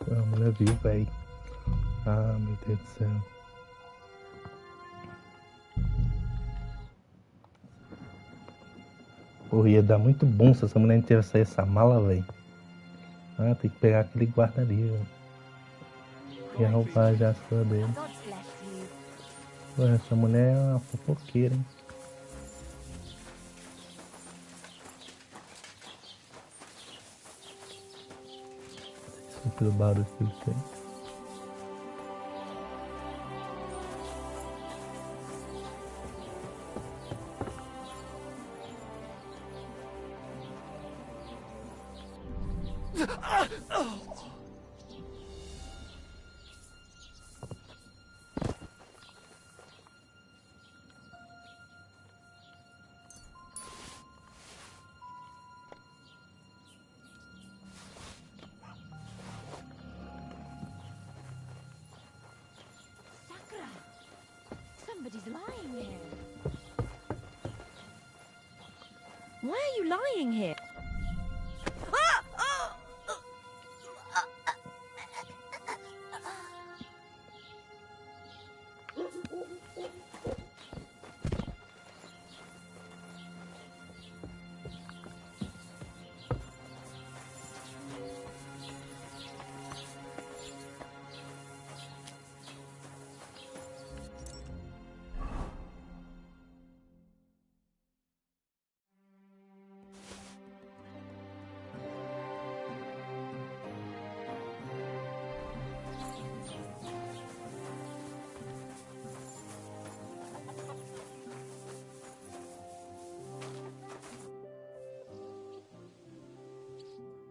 A mulher viu, velho. Ah, meu Deus do céu. Porra, ia dar muito bom se essa mulher não tivesse saído essa mala, velho. Ah, tem que pegar aquele guarda ali, velho. Ia roubar já as coisas dele. Pô, essa mulher é uma fofoqueira, hein. Pelo barulho que ele tem. Somebody's lying here. Why are you lying here?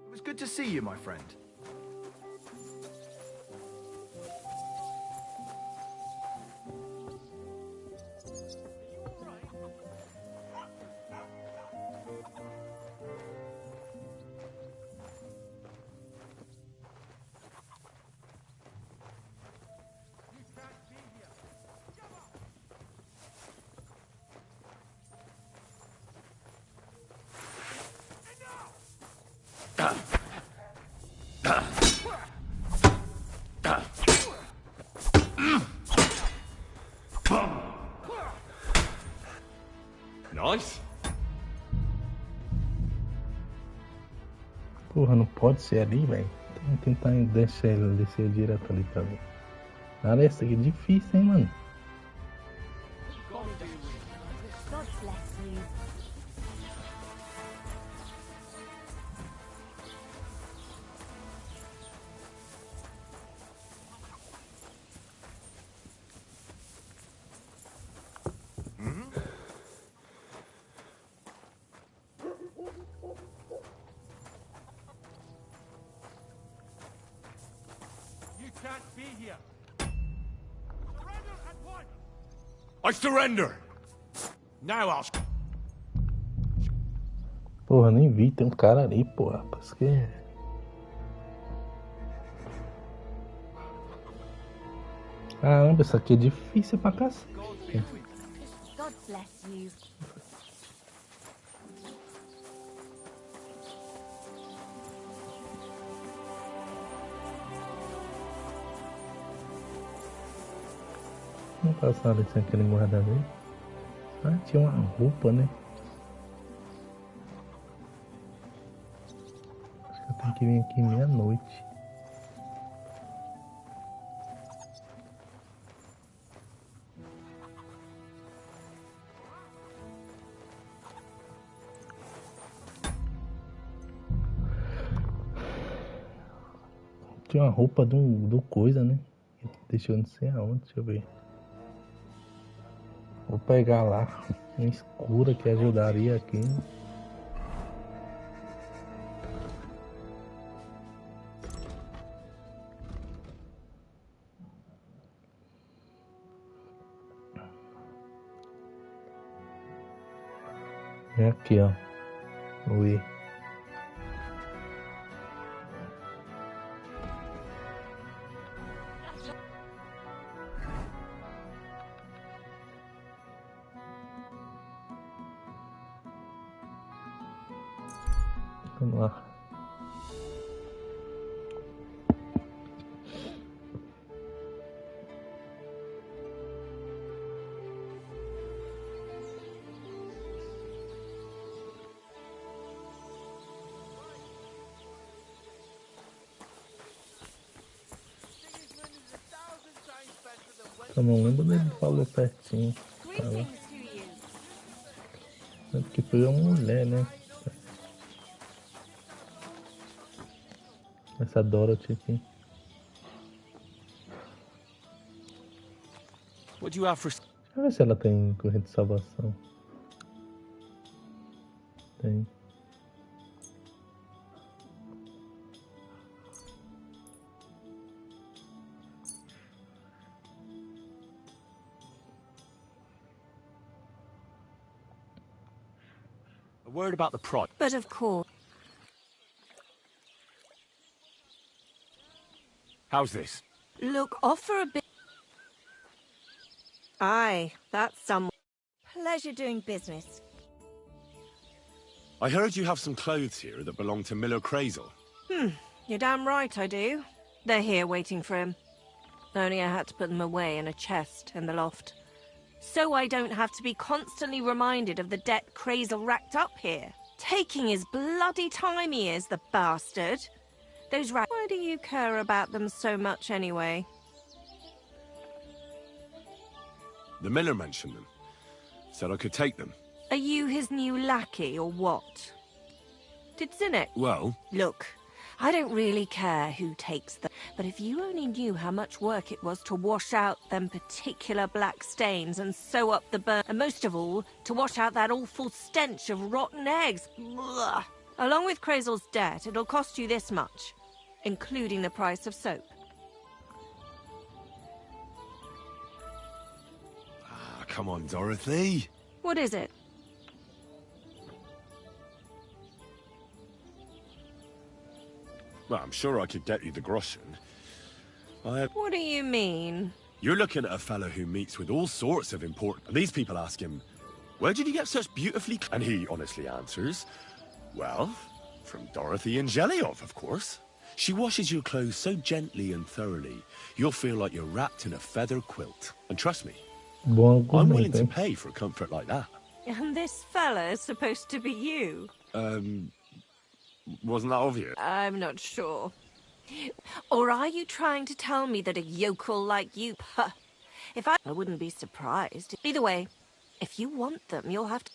It was good to see you, my friend. Nice. Porra, não pode ser ali, velho. Vamos tentar deixar ele descer direto ali pra ver. Cara, essa aqui é difícil, hein, mano. God bless you. I surrender. Now I'll... Porra, nem vi, tem um cara ali, porra. Parece que... Caramba, isso aqui é difícil pra cacete. God bless you. Não passaram sem aquele guarda-ver. Ah, tinha uma roupa, né? Acho que eu tenho que vir aqui meia-noite. Tinha uma roupa do coisa, né? Deixou não sei aonde, deixa eu ver. Vou pegar lá, uma escura que ajudaria aqui. É aqui, ó. Oi. Vamos lá. Eu não lembro dele falou pertinho. Tá lá. É porque foi uma mulher, né? Essa Dorothy aqui. What do you have for... Deixa eu ver se ela tem corrente de salvação. Tem. A word about the prod. But of course. How's this? Look, offer a bit. Aye, that's some. Pleasure doing business. I heard you have some clothes here that belong to Miller Kreyzl. You're damn right I do. They're here waiting for him. Only I had to put them away in a chest in the loft. So I don't have to be constantly reminded of the debt Kreyzl racked up here. Taking his bloody time he is, the bastard. Those rats. Why do you care about them so much anyway? The Miller mentioned them. Said I could take them. Are you his new lackey or what? Did Zinnik? Well... Look, I don't really care who takes them, but if you only knew how much work it was to wash out them particular black stains and sew up the burn, and most of all, to wash out that awful stench of rotten eggs. Blah. Along with Kreyzl's debt, it'll cost you this much, including the price of soap. Ah, come on, Dorothy. What is it? Well, I'm sure I could get you the groschen. What do you mean? You're looking at a fellow who meets with all sorts of important... These people ask him, where did you get such beautifully... And he honestly answers, well, from Dorothy and Jeliov, of course. She washes your clothes so gently and thoroughly, you'll feel like you're wrapped in a feather quilt. And trust me, I'm willing to pay for a comfort like that. And this fella's supposed to be you? Wasn't that obvious? I'm not sure. Or are you trying to tell me that a yokel like you... If I wouldn't be surprised. Either way, if you want them, you'll have to...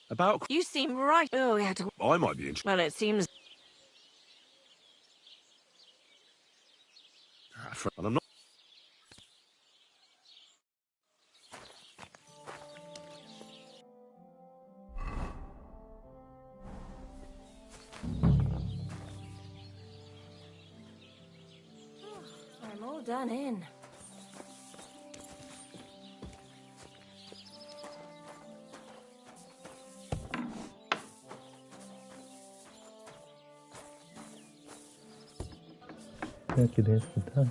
About... You seem right. Oh, we had to... I might be interested. Well, it seems... And I'm not... I'm all done in. Aqui dentro que tá.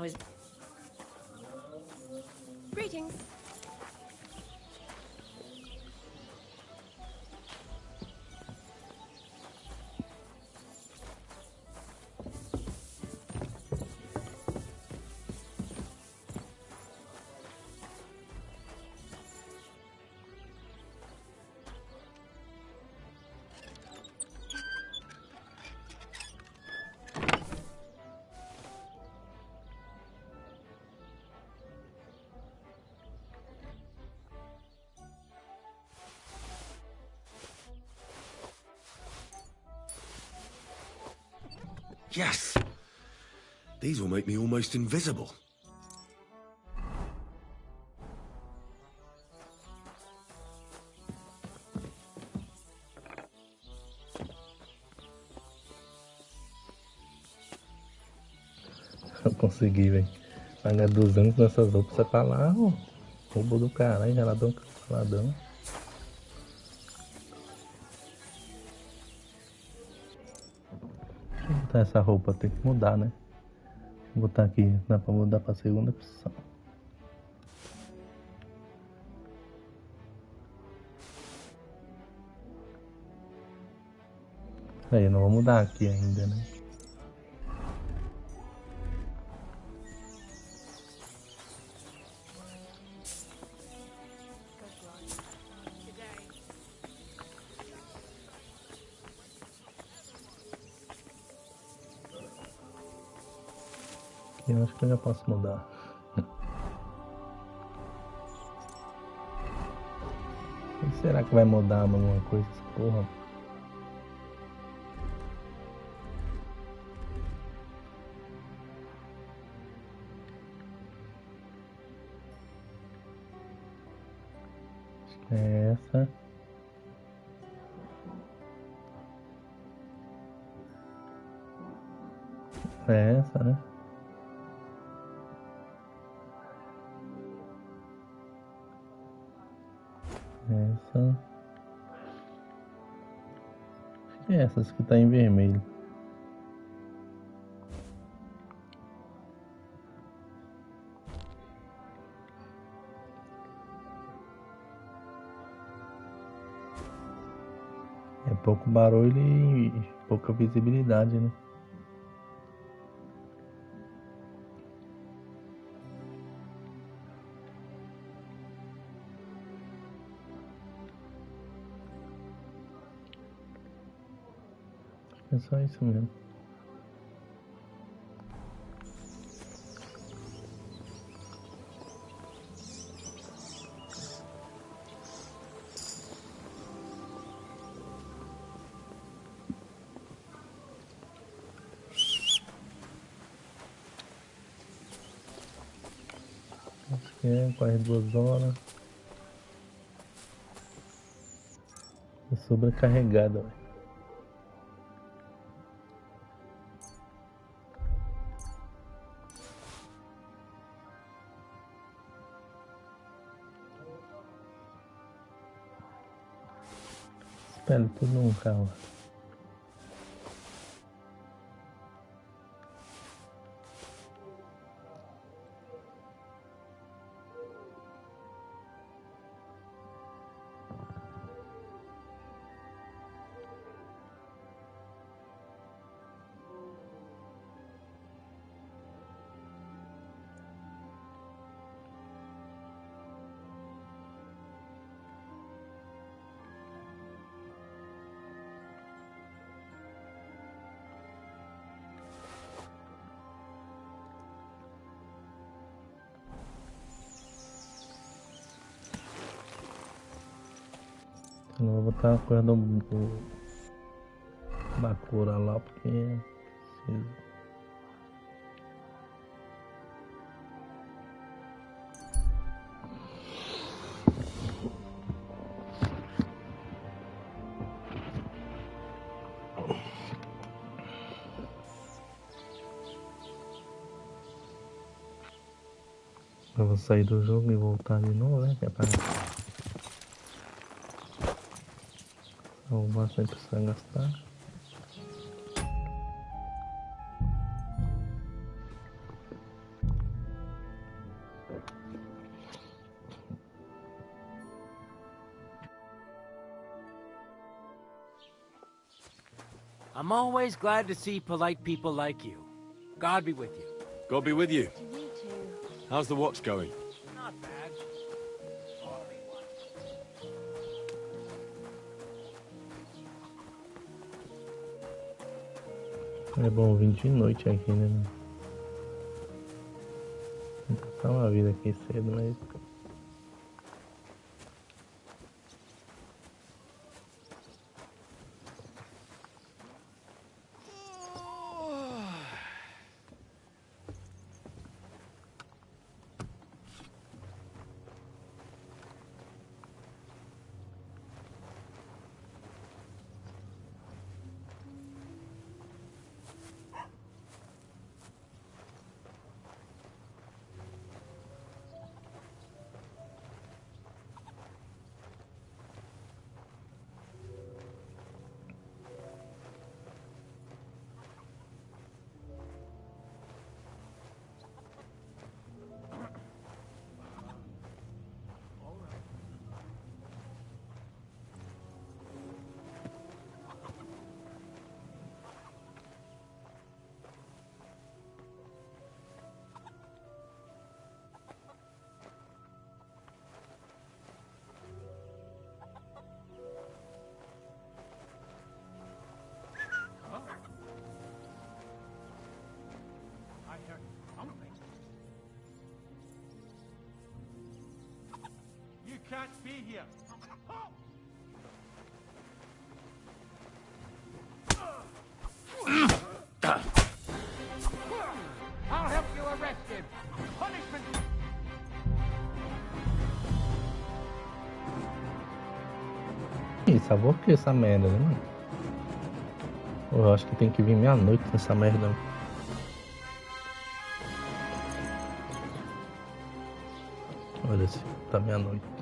was... Greetings. Yes! These will make me almost invisible. Eu consegui, velho. Pagar 200 nessas roupas, você tá lá, ó. Roubo do caralho, jaladão, jaladão. Deixa eu botar essa roupa, tem que mudar, né? Vou botar aqui, dá pra mudar pra segunda opção. Aí, não vou mudar aqui ainda, né? Eu acho que eu já posso mudar. E será que vai mudar alguma coisa essa porra? Acho que é essa. É essa, né? Essa. Acho que é essas que tá em vermelho. É pouco barulho e pouca visibilidade, né? É só isso mesmo. Acho que é quase 2 horas. Tô sobrecarregada, velho. Espelho tudo num carro. Eu não vou botar a coisa da cor lá porque precisa. Eu vou sair do jogo e voltar de novo, né? Que é pra salvar sem precisar gastar. I'm always glad to see polite people like you. God be with you. God be with you. You too. How's the watch going? Not bad. É bom vir de noite aqui, né, mano? Tentar passar uma vida aqui cedo, mas... You can't be here. I'll help you arrest him. Punishment. Ih, salvou o que essa merda, né, mano? Eu acho que tem que vir meia-noite nessa merda. Olha se tá meia-noite.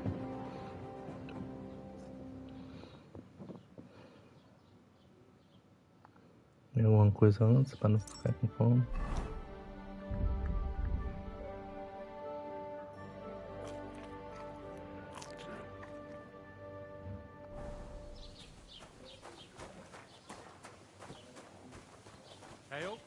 Alguma coisa antes pra não ficar com fome. Hail.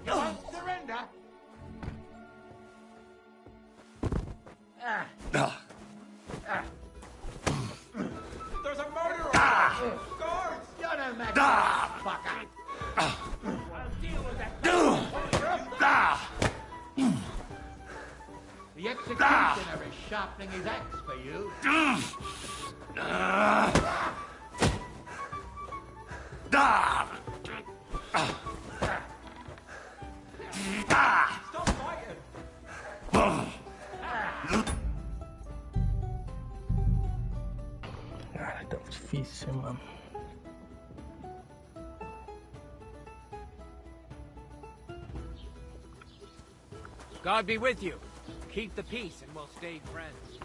You won't surrender? There's a murderer! Guards! You're no match for that fucker! I'll deal with that. The executioner is sharpening his axe for you. Stop fighting! Cara, tá difícil, mano. God be with you. Keep the peace and we'll stay friends.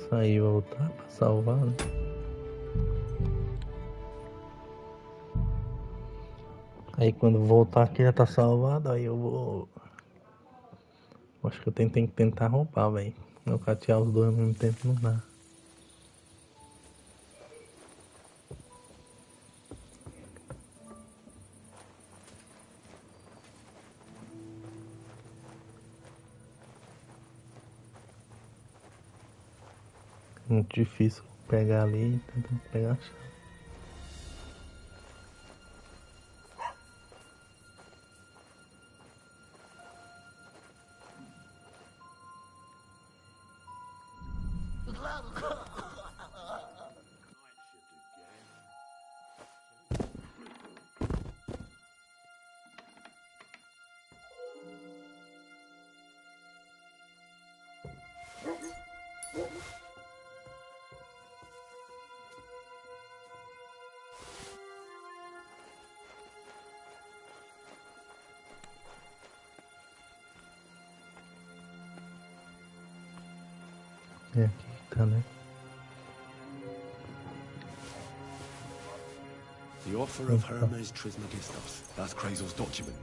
Sair e voltar pra salvar, né? Aí quando voltar aqui já tá salvado, aí eu vou... Acho que eu tenho que tentar roubar, velho. Eu catear os dois ao mesmo tempo não dá. Muito difícil pegar ali e tentar pegar a chave. É aqui que tá, né? The offer of Hermes Trismegistos. That's Kreyzl's document.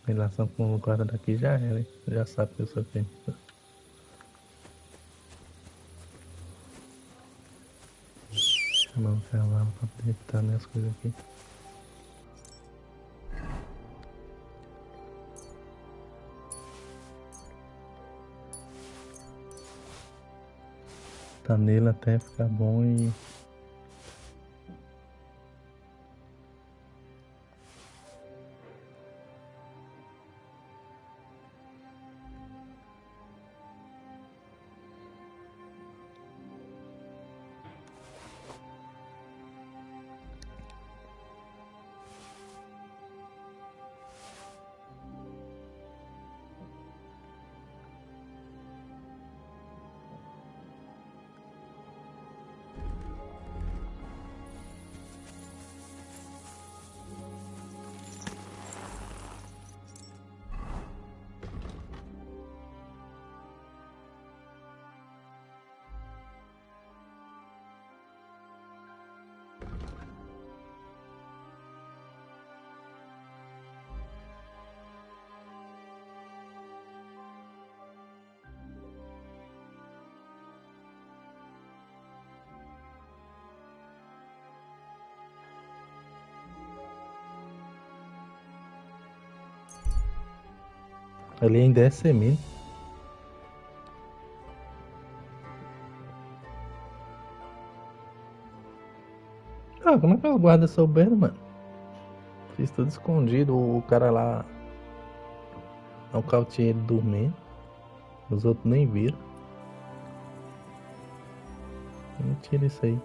Em relação com o guarda daqui já era, hein? Já sabe que eu sou quem. Chamar um cavalo pra poder evitar minhas coisas aqui. Tá nele até ficar bom e... Ali ainda é semente. Ah, como é que os guardas souberam, mano? Fiz tudo escondido, o cara lá nocauteei ele dormindo. Os outros nem viram. Mentira isso aí.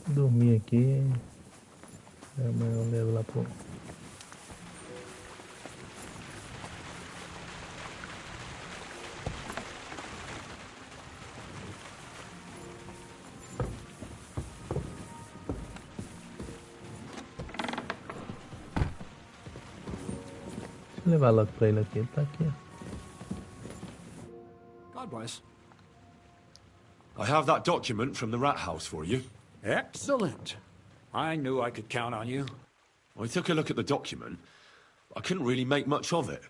Dormir aqui. Amanhã eu levo lá pro... Deixa eu levar logo pra ele aqui. Ele tá aqui, ó. God bless. I have that document from the rat house for you. Excellent. I knew I could count on you. I took a look at the document. I couldn't really make much of it.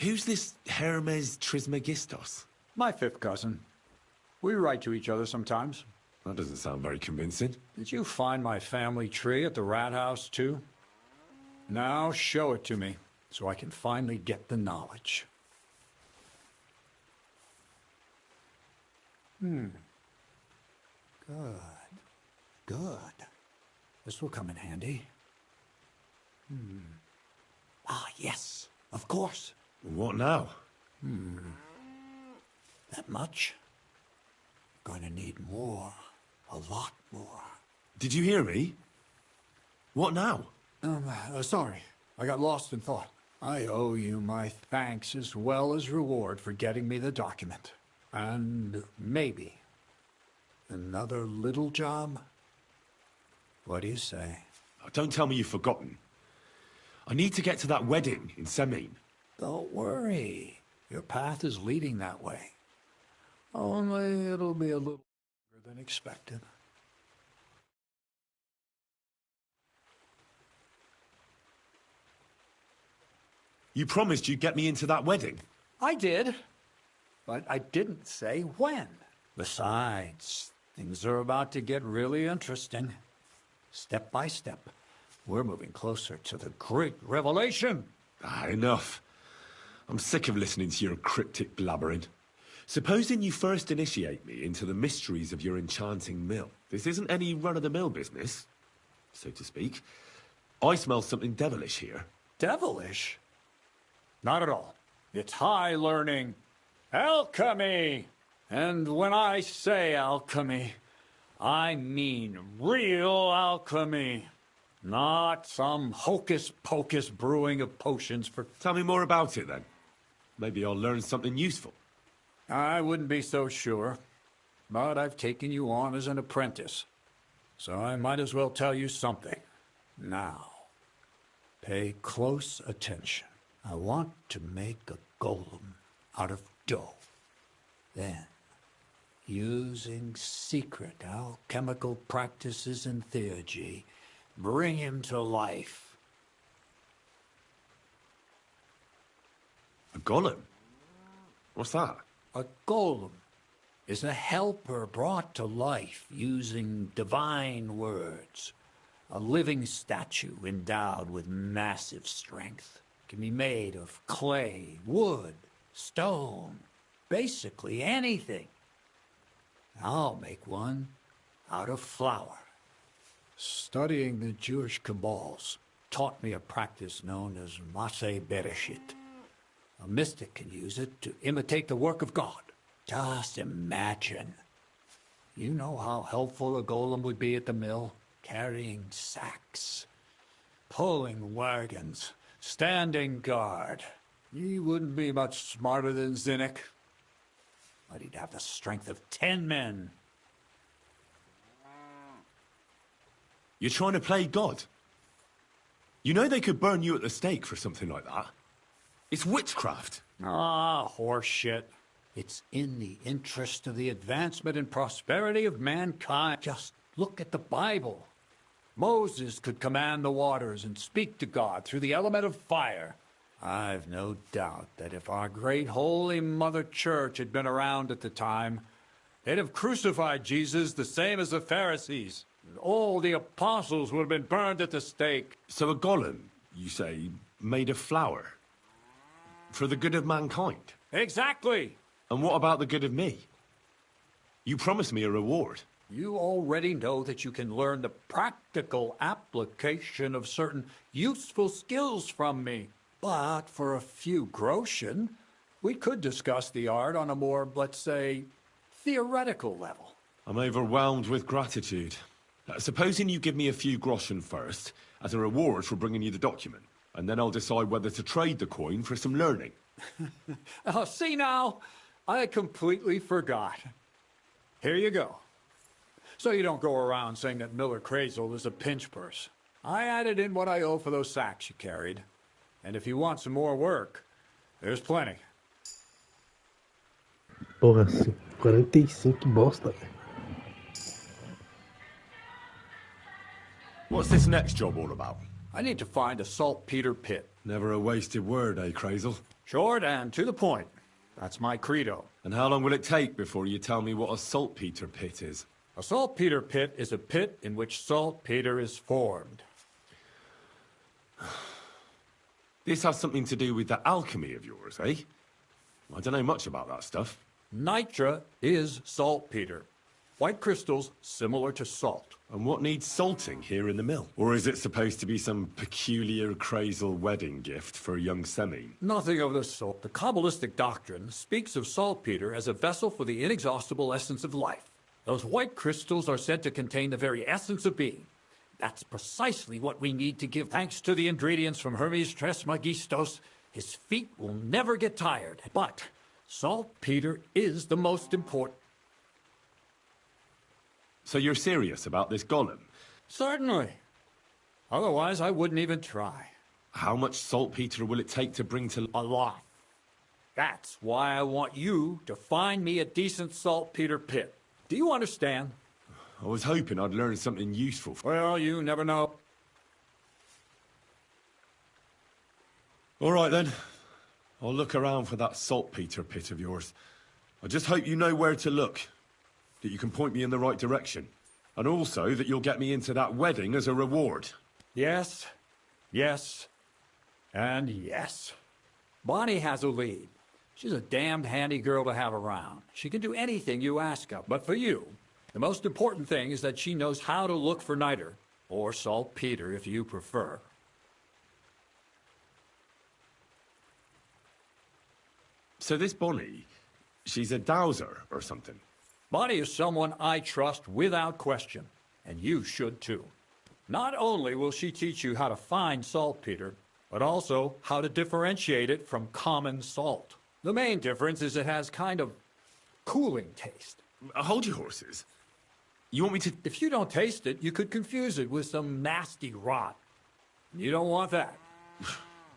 Who's this Hermes Trismegistos? My fifth cousin. We write to each other sometimes. That doesn't sound very convincing. Did you find my family tree at the rat house, too? Now show it to me, so I can finally get the knowledge. Good. Good. This will come in handy. Ah, yes, of course. What now? That much? Gonna need more. A lot more. Did you hear me? What now? Sorry. I got lost in thought. I owe you my thanks as well as reward for getting me the document. And maybe another little job? What do you say? Don't tell me you've forgotten. I need to get to that wedding in Semin. Don't worry. Your path is leading that way. Only it'll be a little longer than expected. You promised you'd get me into that wedding. I did, but I didn't say when. Besides, things are about to get really interesting. Step by step, we're moving closer to the great revelation. Enough. I'm sick of listening to your cryptic blabbering. Supposing you first initiate me into the mysteries of your enchanting mill. This isn't any run-of-the-mill business, so to speak. I smell something devilish here. Devilish? Not at all. It's high learning. Alchemy! And when I say alchemy, I mean real alchemy. Not some hocus-pocus brewing of potions for... Tell me more about it, then. Maybe I'll learn something useful. I wouldn't be so sure. But I've taken you on as an apprentice. So I might as well tell you something. Now, pay close attention. I want to make a golem out of dough. Then, using secret alchemical practices and theurgy, bring him to life. A golem? What's that? A golem is a helper brought to life using divine words. A living statue endowed with massive strength. Can be made of clay, wood, stone, basically anything. I'll make one out of flour. Studying the Jewish Kabbals taught me a practice known as Maseh Bereshit. A mystic can use it to imitate the work of God. Just imagine. You know how helpful a golem would be at the mill? Carrying sacks, pulling wagons, standing guard. He wouldn't be much smarter than Zinnik, but he'd have the strength of 10 men. You're trying to play God? You know they could burn you at the stake for something like that. It's witchcraft. Ah, horseshit. It's in the interest of the advancement and prosperity of mankind. Just look at the Bible. Moses could command the waters and speak to God through the element of fire. I've no doubt that if our great holy Mother Church had been around at the time, they'd have crucified Jesus the same as the Pharisees. And all the apostles would have been burned at the stake. So a golem, you say, made of flour? For the good of mankind? Exactly! And what about the good of me? You promised me a reward. You already know that you can learn the practical application of certain useful skills from me. But for a few groschen, we could discuss the art on a more, let's say, theoretical level. I'm overwhelmed with gratitude. Supposing you give me a few groschen first, as a reward for bringing you the document, and then I'll decide whether to trade the coin for some learning. Oh, see now, I completely forgot. Here you go. So you don't go around saying that Miller Kreyzl is a pinch purse. I added in what I owe for those sacks you carried. And if you want some more work, there's plenty. Porra, 45, que bosta, velho. What's this next job all about? I need to find a saltpeter pit. Never a wasted word, eh, Kreyzl? Short and to the point. That's my credo. And how long will it take before you tell me what a saltpeter pit is? A saltpeter pit is a pit in which saltpeter is formed. This has something to do with that alchemy of yours, eh? I don't know much about that stuff. Nitra is saltpeter. White crystals similar to salt. And what needs salting here in the mill? Or is it supposed to be some peculiar Kreyzl wedding gift for a young Semi? Nothing of the sort. The Kabbalistic doctrine speaks of saltpeter as a vessel for the inexhaustible essence of life. Those white crystals are said to contain the very essence of being. That's precisely what we need to give thanks to the ingredients from Hermes Trismegistos. His feet will never get tired. But saltpeter is the most important. So you're serious about this golem? Certainly. Otherwise, I wouldn't even try. How much saltpeter will it take to bring to... A lot. That's why I want you to find me a decent saltpeter pit. Do you understand? I was hoping I'd learn something useful. Well, you never know. All right, then. I'll look around for that saltpeter pit of yours. I just hope you know where to look. That you can point me in the right direction. And also that you'll get me into that wedding as a reward. Yes, yes, and yes. Bonnie has a lead. She's a damned handy girl to have around. She can do anything you ask of. But for you, the most important thing is that she knows how to look for niter, or saltpeter if you prefer. So this Bonnie, she's a dowser or something? Bonnie is someone I trust without question, and you should too. Not only will she teach you how to find saltpeter, but also how to differentiate it from common salt. The main difference is it has kind of cooling taste. Hold your horses. You want me to... If you don't taste it, you could confuse it with some nasty rot. You don't want that.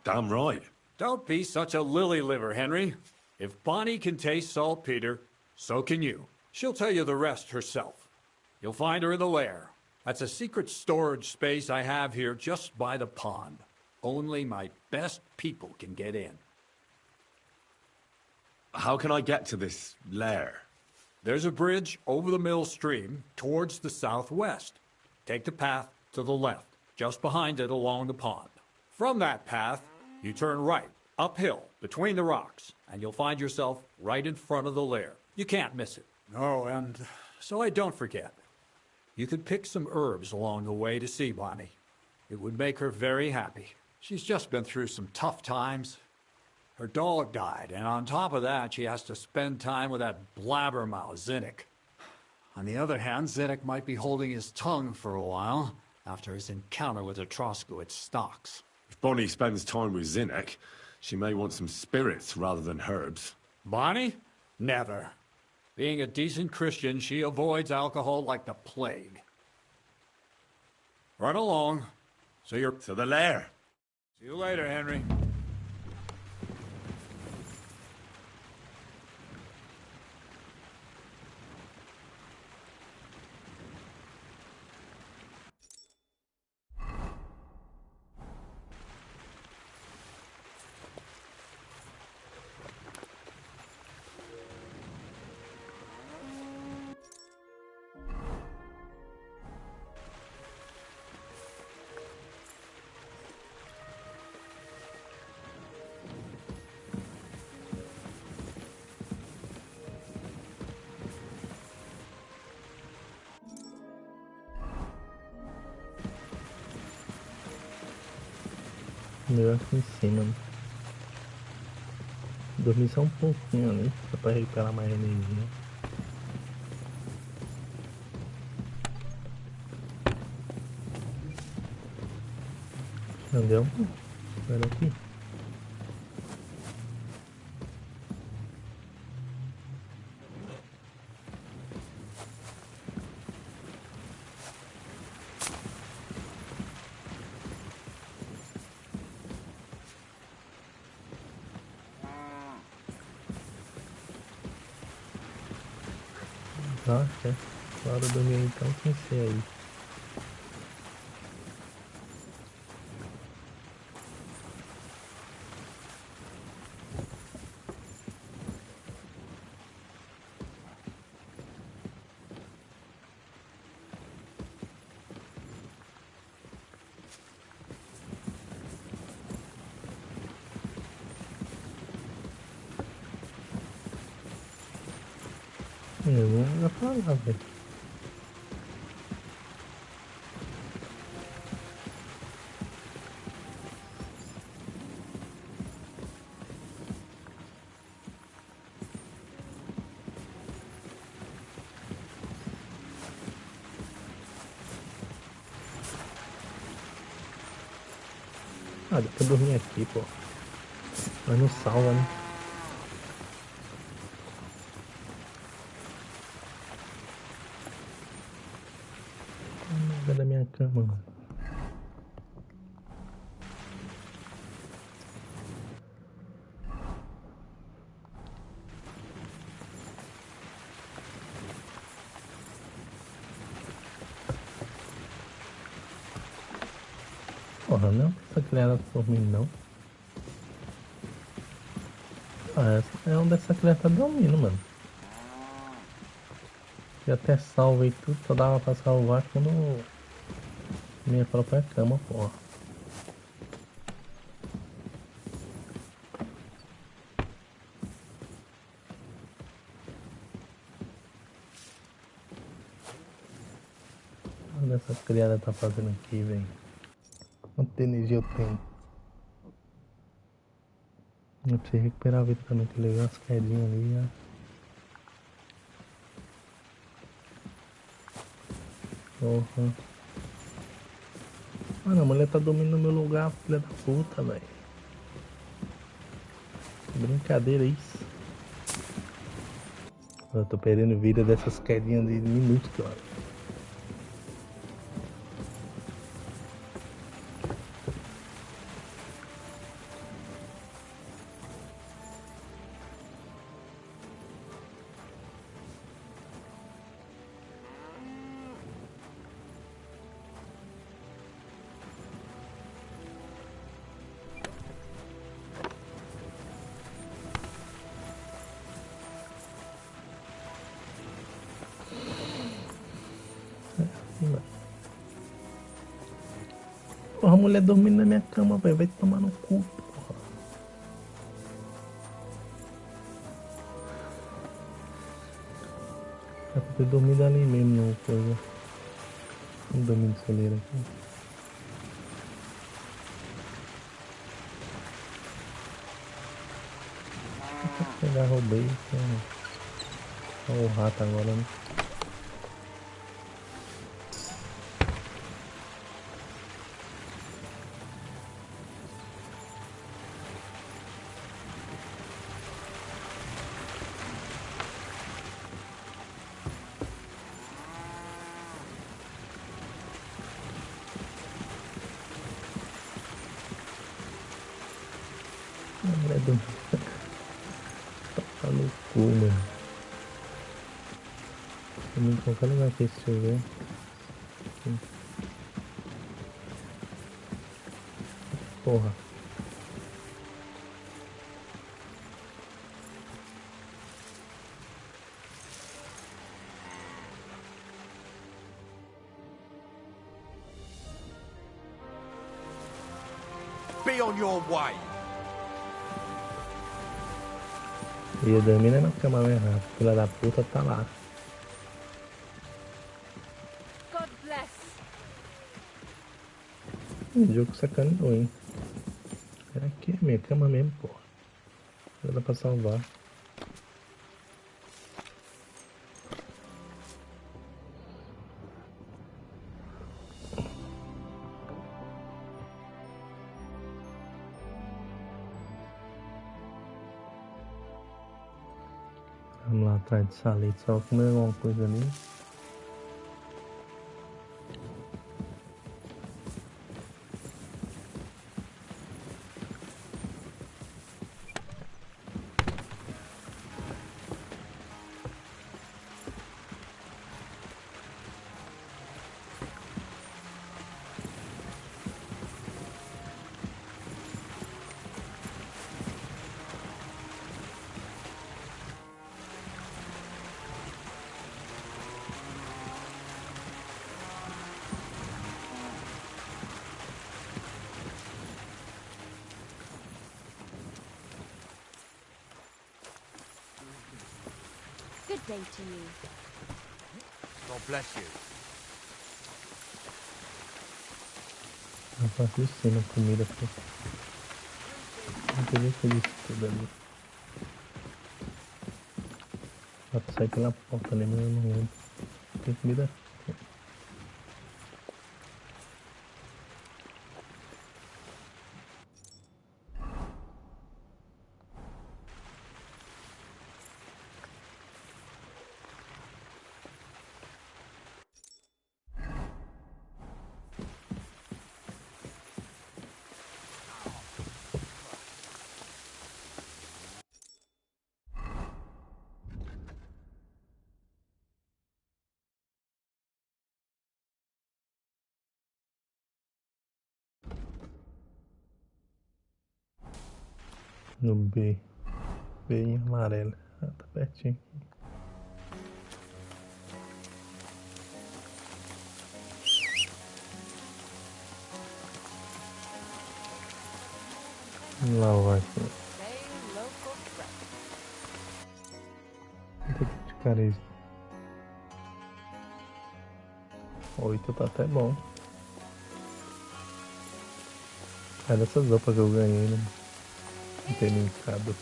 Damn right. Don't be such a lily liver, Henry. If Bonnie can taste saltpeter, so can you. She'll tell you the rest herself. You'll find her in the lair. That's a secret storage space I have here just by the pond. Only my best people can get in. How can I get to this lair? There's a bridge over the mill stream towards the southwest. Take the path to the left, just behind it along the pond. From that path, you turn right, uphill, between the rocks, and you'll find yourself right in front of the lair. You can't miss it. Oh, and so I don't forget. You could pick some herbs along the way to see Bonnie. It would make her very happy. She's just been through some tough times. Her dog died, and on top of that, she has to spend time with that blabbermouth, Zinnik. On the other hand, Zinnik might be holding his tongue for a while after his encounter with the Troskowitz stocks. If Bonnie spends time with Zinnik, she may want some spirits rather than herbs. Bonnie? Never. Being a decent Christian, she avoids alcohol like the plague. Run along. So you're... To the lair. See you later, Henry. Melhor aqui em cima, né? Dormir só um pouquinho ali, só pra recuperar mais energia. Não deu? Sai daqui. Nossa, na hora de dormir então tem que ser aí. Eu vou falar, velho. Ah, dá pra dormir aqui, pô. Mas não salva, né? Da minha cama, mano. Porra, não essa criança dormindo, não. Ah, essa é onde essa criança tá dormindo, mano. E até salva e tudo, só dava pra salvar quando minha própria cama, porra. Olha essa criada tá fazendo aqui, velho. Quanta energia eu tenho. Eu preciso recuperar a vida também, que eu levei umas quedinhas ali, ó. Porra. Mano, a mulher tá dormindo no meu lugar, filha da puta, velho. Brincadeira isso. Eu tô perdendo vida dessas quedinhas de minutos, cara. Porra, a mulher dormindo na minha cama, velho. Vai tomar no cu, porra. Dá pra ter dormido ali mesmo, não, coisa. Vamos dormir no celeiro aqui. Já roubei, olha o rato agora, né? Tá no cu, mano. Em qualquer lugar que estiver. Porra. Be on your way. Ia dormir na cama mais rápido. Filha da puta tá lá. God bless. O jogo sacaneou, hein? É aqui, é minha cama mesmo, porra. Já dá pra salvar. Vamos lá atrás de salete, só comer alguma coisa ali. Good day to you. God bless you. Eu faço isso sim na comida, pô. Não teria que fazer isso tudo ali. Dá pra sair pela porta ali, mas eu não lembro. Tem comida? No B. B em amarelo. Ah, tá pertinho. Lá vai aqui. Quanto de Kreyzl? 8 tá até bom. É dessas roupas que eu ganhei, né? Não tem linkado.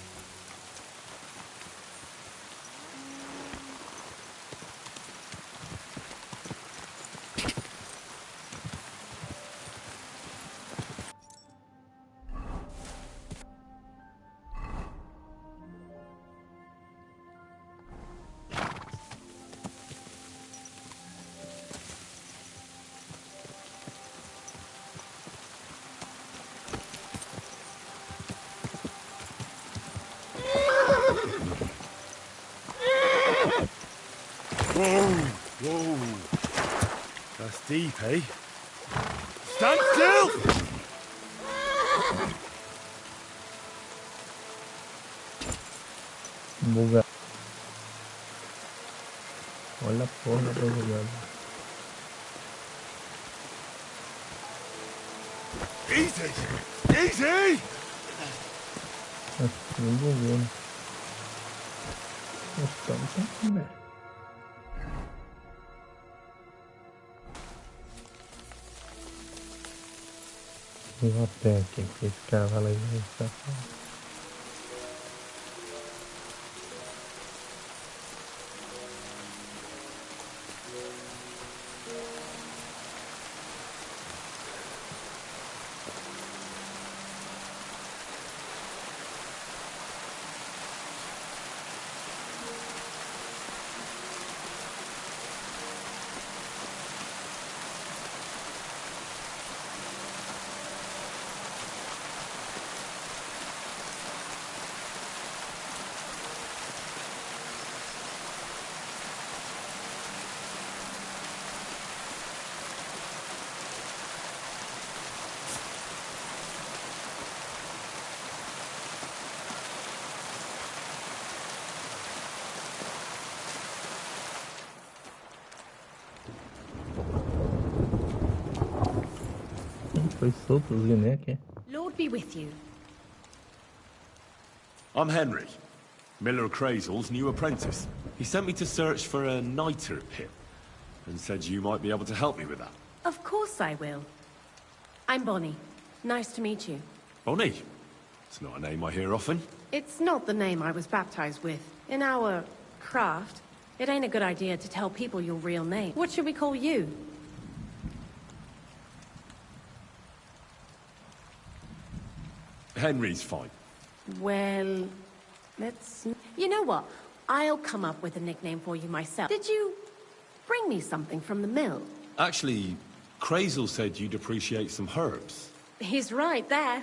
Whoa. That's deep, eh? Stand still! Buga. Olha a porra da jogada. Easy! Easy! Não bugou, né? Estamos aqui, né? Vou a pé aqui, porque esse cavalo aí vai ficar. Foi solto os guiné aqui. Lord be with you. I'm Henry, Miller Kreyzl's new apprentice. He sent me to search for a niter pip and said you might be able to help me with that. Of course I will. I'm Bonnie. Nice to meet you. Bonnie? It's not a name I hear often. It's not the name I was baptized with. In our craft, it ain't a good idea to tell people your real name. What should we call you? Henry's fine. Well, let's... You know what? I'll come up with a nickname for you myself. Did you bring me something from the mill? Actually, Kreyzl said you'd appreciate some herbs. He's right there.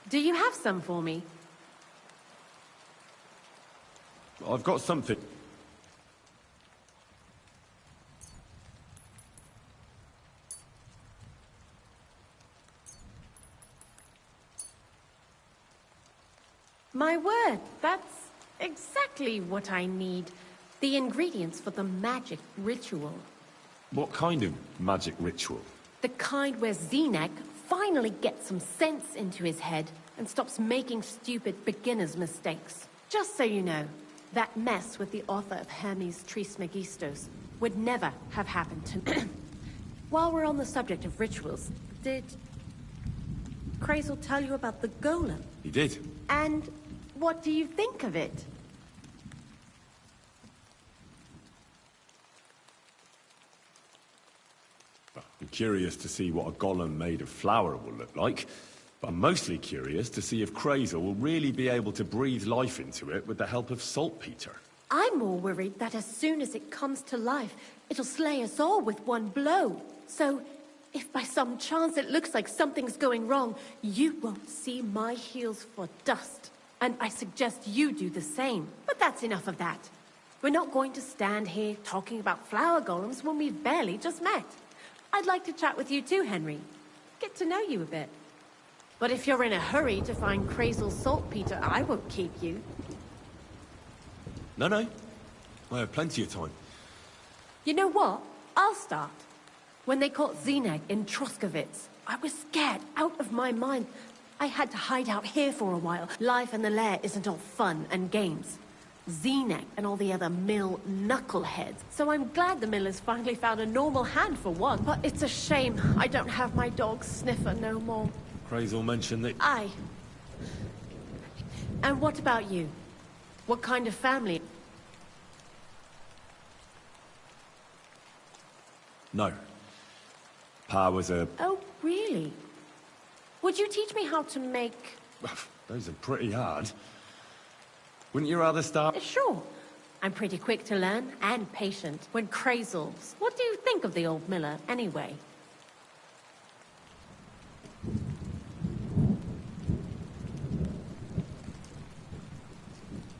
Do you have some for me? I've got something. My word, that's exactly what I need. The ingredients for the magic ritual. What kind of magic ritual? The kind where Zenek finally gets some sense into his head and stops making stupid beginner's mistakes. Just so you know, that mess with the author of Hermes Trismegistos would never have happened to me. While we're on the subject of rituals, did Kreyzl tell you about the golem? He did. And what do you think of it? I'm curious to see what a golem made of flour will look like, but I'm mostly curious to see if Kreyzl will really be able to breathe life into it with the help of saltpeter. I'm more worried that as soon as it comes to life, it'll slay us all with one blow. So, if by some chance it looks like something's going wrong, you won't see my heels for dust. And I suggest you do the same. But that's enough of that. We're not going to stand here talking about flower golems when we've barely just met. I'd like to chat with you too, Henry. Get to know you a bit. But if you're in a hurry to find Kreyzl's saltpeter, I won't keep you. No, no. I have plenty of time. You know what? I'll start. When they caught Zdenek in Troskovitz, I was scared out of my mind. I had to hide out here for a while. Life in the lair isn't all fun and games. Zdenek and all the other mill knuckleheads. So I'm glad the millers finally found a normal hand for one. But it's a shame I don't have my dog Sniffer no more. Kreyzl mentioned that... Aye. And what about you? What kind of family? No. Pa was a... Oh, really? Would you teach me how to make... Those are pretty hard. Wouldn't you rather start... Sure. I'm pretty quick to learn and patient. When Kreyzl's... What do you think of the old miller, anyway?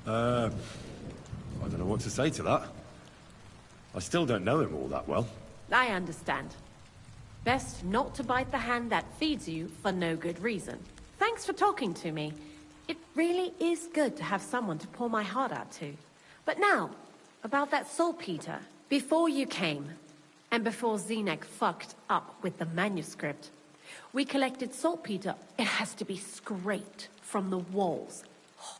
I don't know what to say to that. I still don't know him all that well. I understand. Best not to bite the hand that feeds you for no good reason. Thanks for talking to me. It really is good to have someone to pour my heart out to. But now, about that saltpeter. Before you came, and before Zdenek fucked up with the manuscript, we collected saltpeter. It has to be scraped from the walls.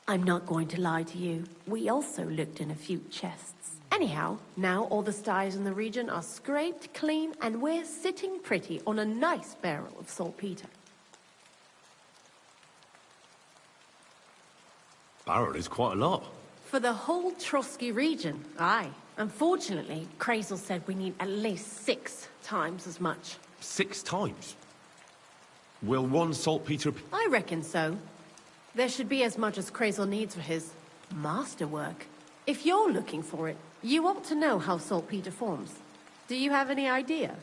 I'm not going to lie to you. We also looked in a few chests. Anyhow, now all the styes in the region are scraped clean, and we're sitting pretty on a nice barrel of saltpeter. Barrel is quite a lot. For the whole Trotsky region, aye. Unfortunately, Kreyzl said we need at least 6 times as much. 6 times? Will one saltpeter... I reckon so. There should be as much as Kreyzl needs for his masterwork. If you're looking for it, you ought to know how saltpeter forms. Do you have any idea?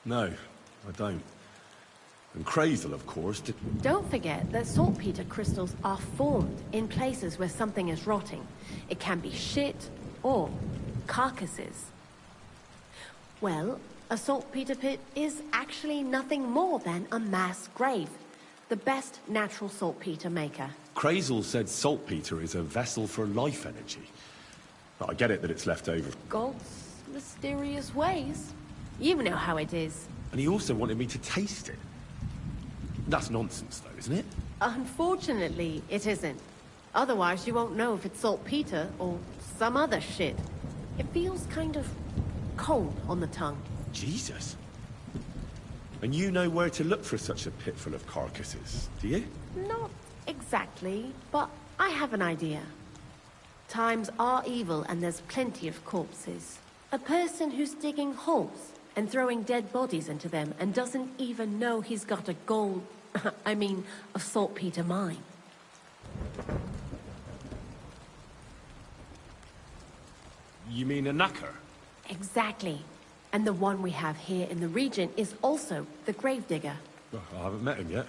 No, I don't. And Kreyzl, of course, did... Don't forget that saltpeter crystals are formed in places where something is rotting. It can be shit or carcasses. Well, a saltpeter pit is actually nothing more than a mass grave. The best natural saltpeter maker. Kreyzl said saltpeter is a vessel for life energy. But I get it that it's left over. God's mysterious ways. You know how it is. And he also wanted me to taste it. That's nonsense, though, isn't it? Unfortunately, it isn't. Otherwise, you won't know if it's saltpeter or some other shit. It feels kind of cold on the tongue. Jesus. And you know where to look for such a pit full of carcasses, do you? Not exactly, but I have an idea. Times are evil and there's plenty of corpses. A person who's digging holes and throwing dead bodies into them and doesn't even know he's got a gold... a saltpeter mine. You mean a knacker? Exactly. And the one we have here in the region is also the gravedigger. Well, I haven't met him yet.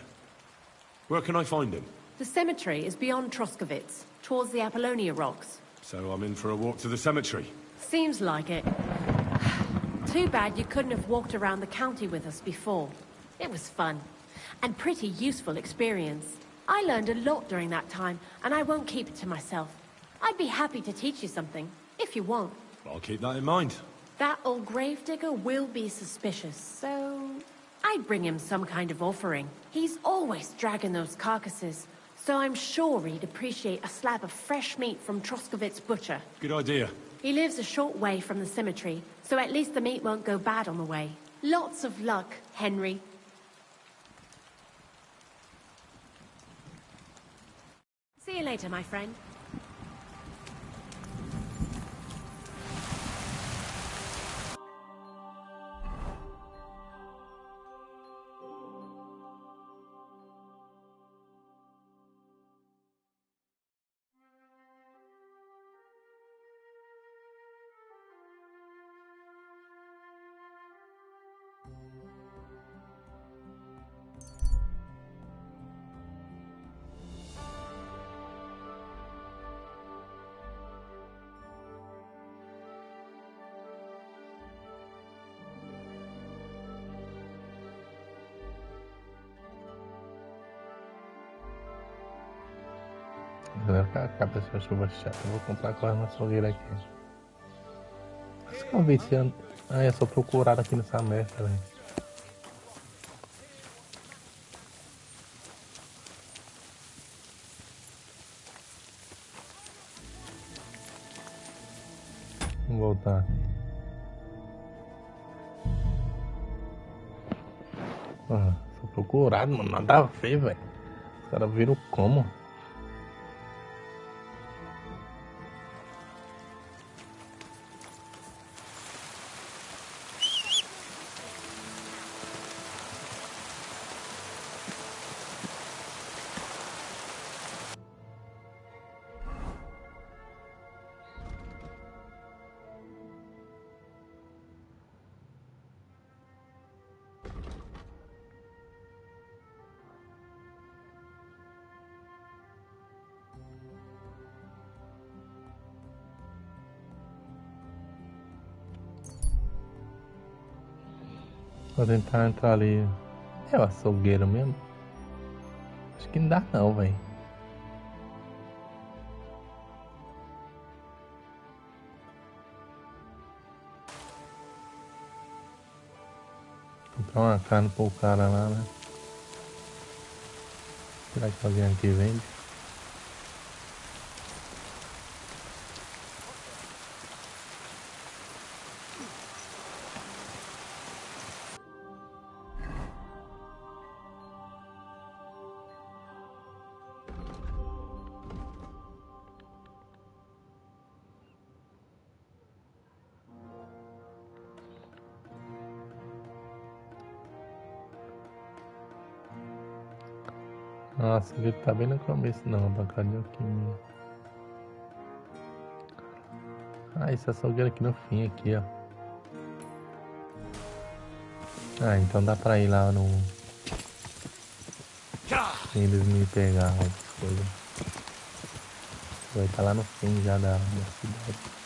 Where can I find him? The cemetery is beyond Troskovitz, towards the Apollonia rocks. So I'm in for a walk to the cemetery. Seems like it. Too bad you couldn't have walked around the county with us before. It was fun. And pretty useful experience. I learned a lot during that time, and I won't keep it to myself. I'd be happy to teach you something, if you want. I'll keep that in mind. That old gravedigger will be suspicious, so... I'd bring him some kind of offering. He's always dragging those carcasses, so I'm sure he'd appreciate a slab of fresh meat from Troskovitz butcher. Good idea. He lives a short way from the cemetery, so at least the meat won't go bad on the way. Lots of luck, Henry. See you later, my friend. Galera, com a cabeça da chuva chata. Eu vou comprar com a açougueira aqui. Os convites já... Ah, é só procurar aqui nessa merda, velho. Vamos voltar. Ah, só procurado, mano. Nada a ver, velho. Os caras viram como? Vou tentar entrar ali. É o açougueiro mesmo? Acho que não dá não, velho. Comprar uma carne pro cara lá, né? Será que alguém aqui vende? Nossa, ele tá bem no começo não, bancadinho aqui. Ah, esse açougueiro aqui no fim, aqui, ó. Ah, então dá pra ir lá no... Sem eles me pegar, as coisas. Vai estar lá no fim já da cidade.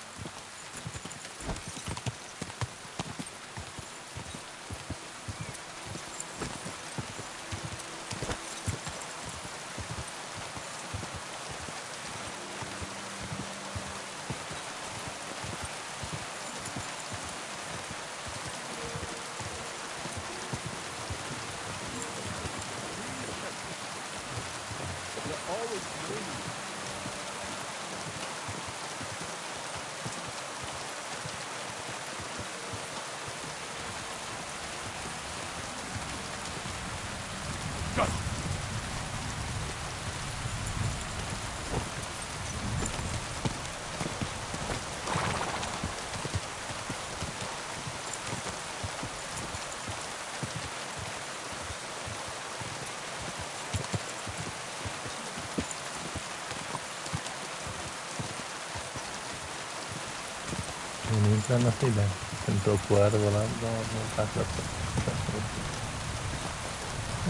Nem entrar na cidade. Se não procura, vou lá não tá pra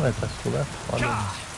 ué, essa chuva é foda, mano.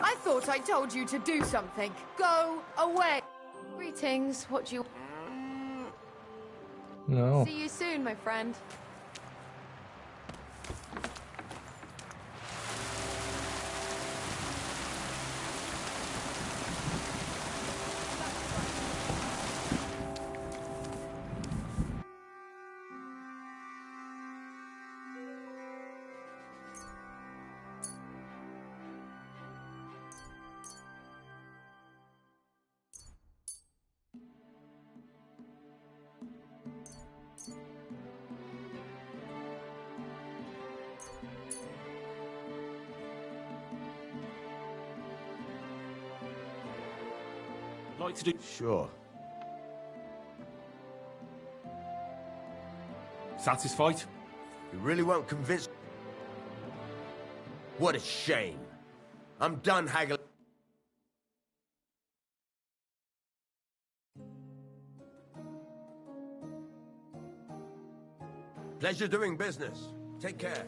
I thought I told you to do something. Go away. Greetings, what do you... No. See you soon, my friend. Like to do... Sure. Satisfied? You really won't convince... What a shame. I'm done haggling. Pleasure doing business. Take care.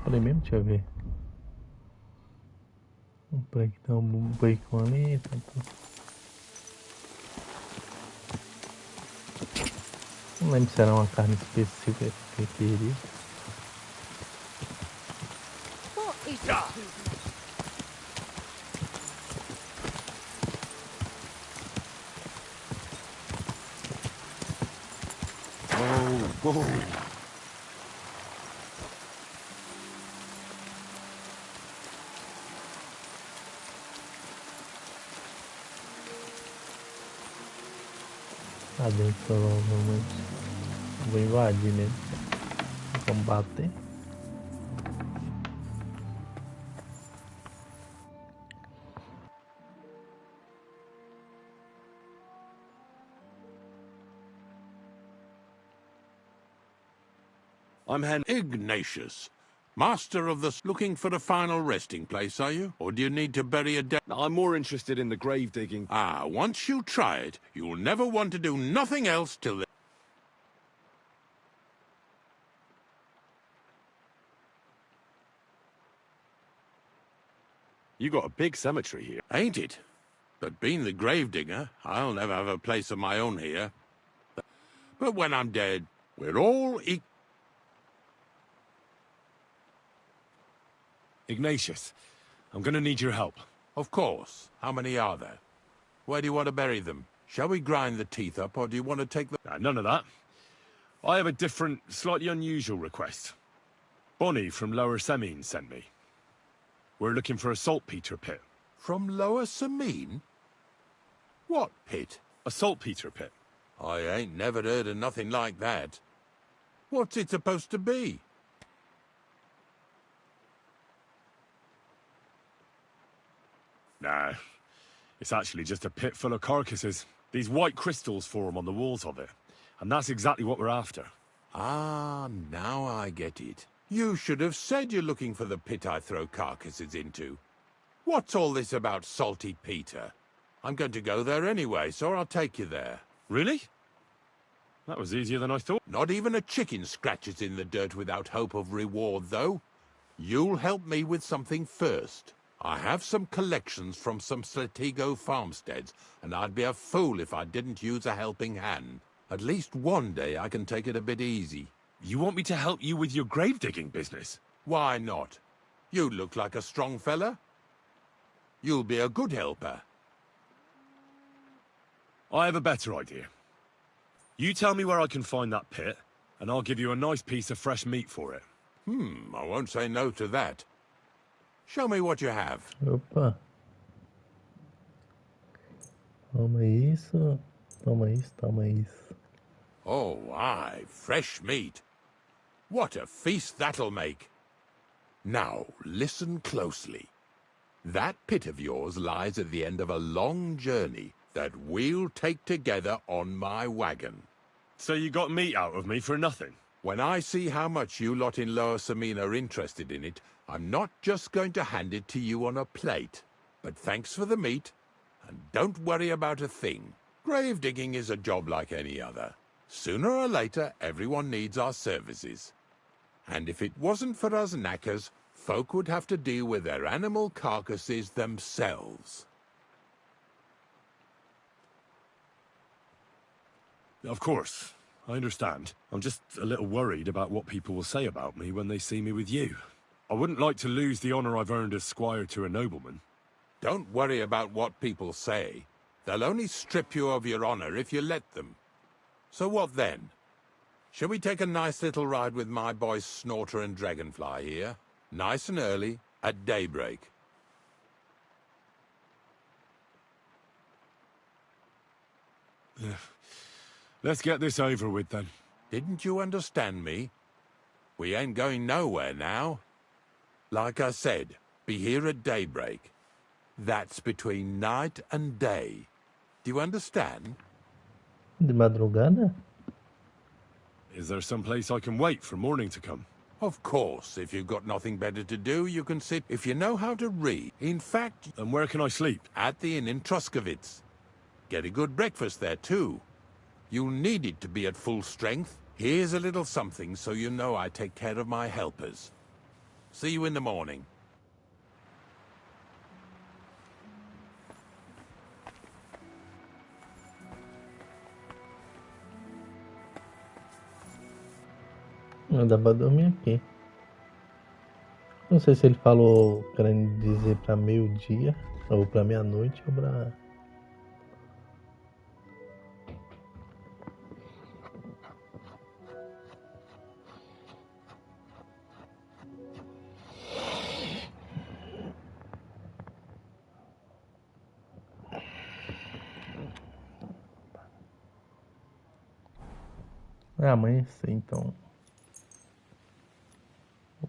Falei mesmo, deixa eu ver. Por aqui tá um bacon ali. Tá. Não lembro se era uma carne específica que eu queria. Oh. Tá dentro, provavelmente. Vou invadir mesmo. Vamos bater. I'm Ignatius, master of the... Looking for a final resting place, are you? Or do you need to bury a dead... I'm more interested in the grave digging. Ah, once you try it, you'll never want to do nothing else till the... You got a big cemetery here. Ain't it? But being the gravedigger, I'll never have a place of my own here. But when I'm dead, we're all Ignatius, I'm gonna need your help. Of course. How many are there? Where do you want to bury them? Shall we grind the teeth up, or do you want to take the... None of that. I have a different, slightly unusual request. Bonnie from Lower Semine sent me. We're looking for a saltpeter pit. From Lower Semine? What pit? A saltpeter pit. I ain't never heard of nothing like that. What's it supposed to be? Nah, it's actually just a pit full of carcasses. These white crystals form on the walls of it. And that's exactly what we're after. Ah, now I get it. You should have said you're looking for the pit I throw carcasses into. What's all this about Salty Peter? I'm going to go there anyway, so I'll take you there. Really? That was easier than I thought. Not even a chicken scratches in the dirt without hope of reward, though. You'll help me with something first. I have some collections from some Slatigo farmsteads, and I'd be a fool if I didn't use a helping hand. At least one day I can take it a bit easy. You want me to help you with your grave-digging business? Why not? You look like a strong fella. You'll be a good helper. I have a better idea. You tell me where I can find that pit, and I'll give you a nice piece of fresh meat for it. I won't say no to that. Show me what you have. Opa. Toma isso. Toma isso, toma isso. Oh, aye, fresh meat. What a feast that'll make. Now, listen closely. That pit of yours lies at the end of a long journey that we'll take together on my wagon. So you got meat out of me for nothing? When I see how much you lot in Lower Semine are interested in it, I'm not just going to hand it to you on a plate. But thanks for the meat, and don't worry about a thing. Grave digging is a job like any other. Sooner or later, everyone needs our services. And if it wasn't for us knackers, folk would have to deal with their animal carcasses themselves. Of course, I understand. I'm just a little worried about what people will say about me when they see me with you. I wouldn't like to lose the honor I've earned as squire to a nobleman. Don't worry about what people say. They'll only strip you of your honor if you let them. So what then? Shall we take a nice little ride with my boys Snorter and Dragonfly here? Nice and early, at daybreak. Let's get this over with, then. Didn't you understand me? We ain't going nowhere now. Like I said, be here at daybreak. That's between night and day. Do you understand? De madrugada? Is there some place I can wait for morning to come? Of course, if you've got nothing better to do, you can sit if you know how to read. In fact... And where can I sleep? At the inn in Truskowitz. Get a good breakfast there, too. You'll need it to be at full strength. Here's a little something so you know I take care of my helpers. See you in the morning. Não dá pra dormir aqui. Não sei se ele falou querendo dizer pra meio-dia, ou pra meia-noite, ou pra... É amanhecer, então.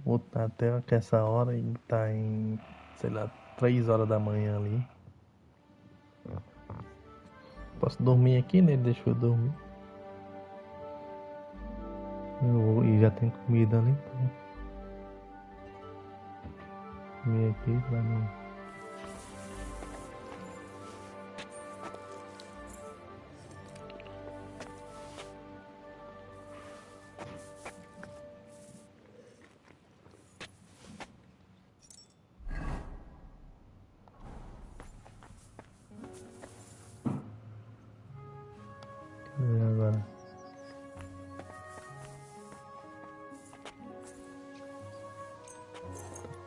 Vou botar até que essa hora e tá em, sei lá, 3 horas da manhã ali. Posso dormir aqui, né? Deixa eu dormir. E já tem comida ali, então. Comer aqui pra mim. Agora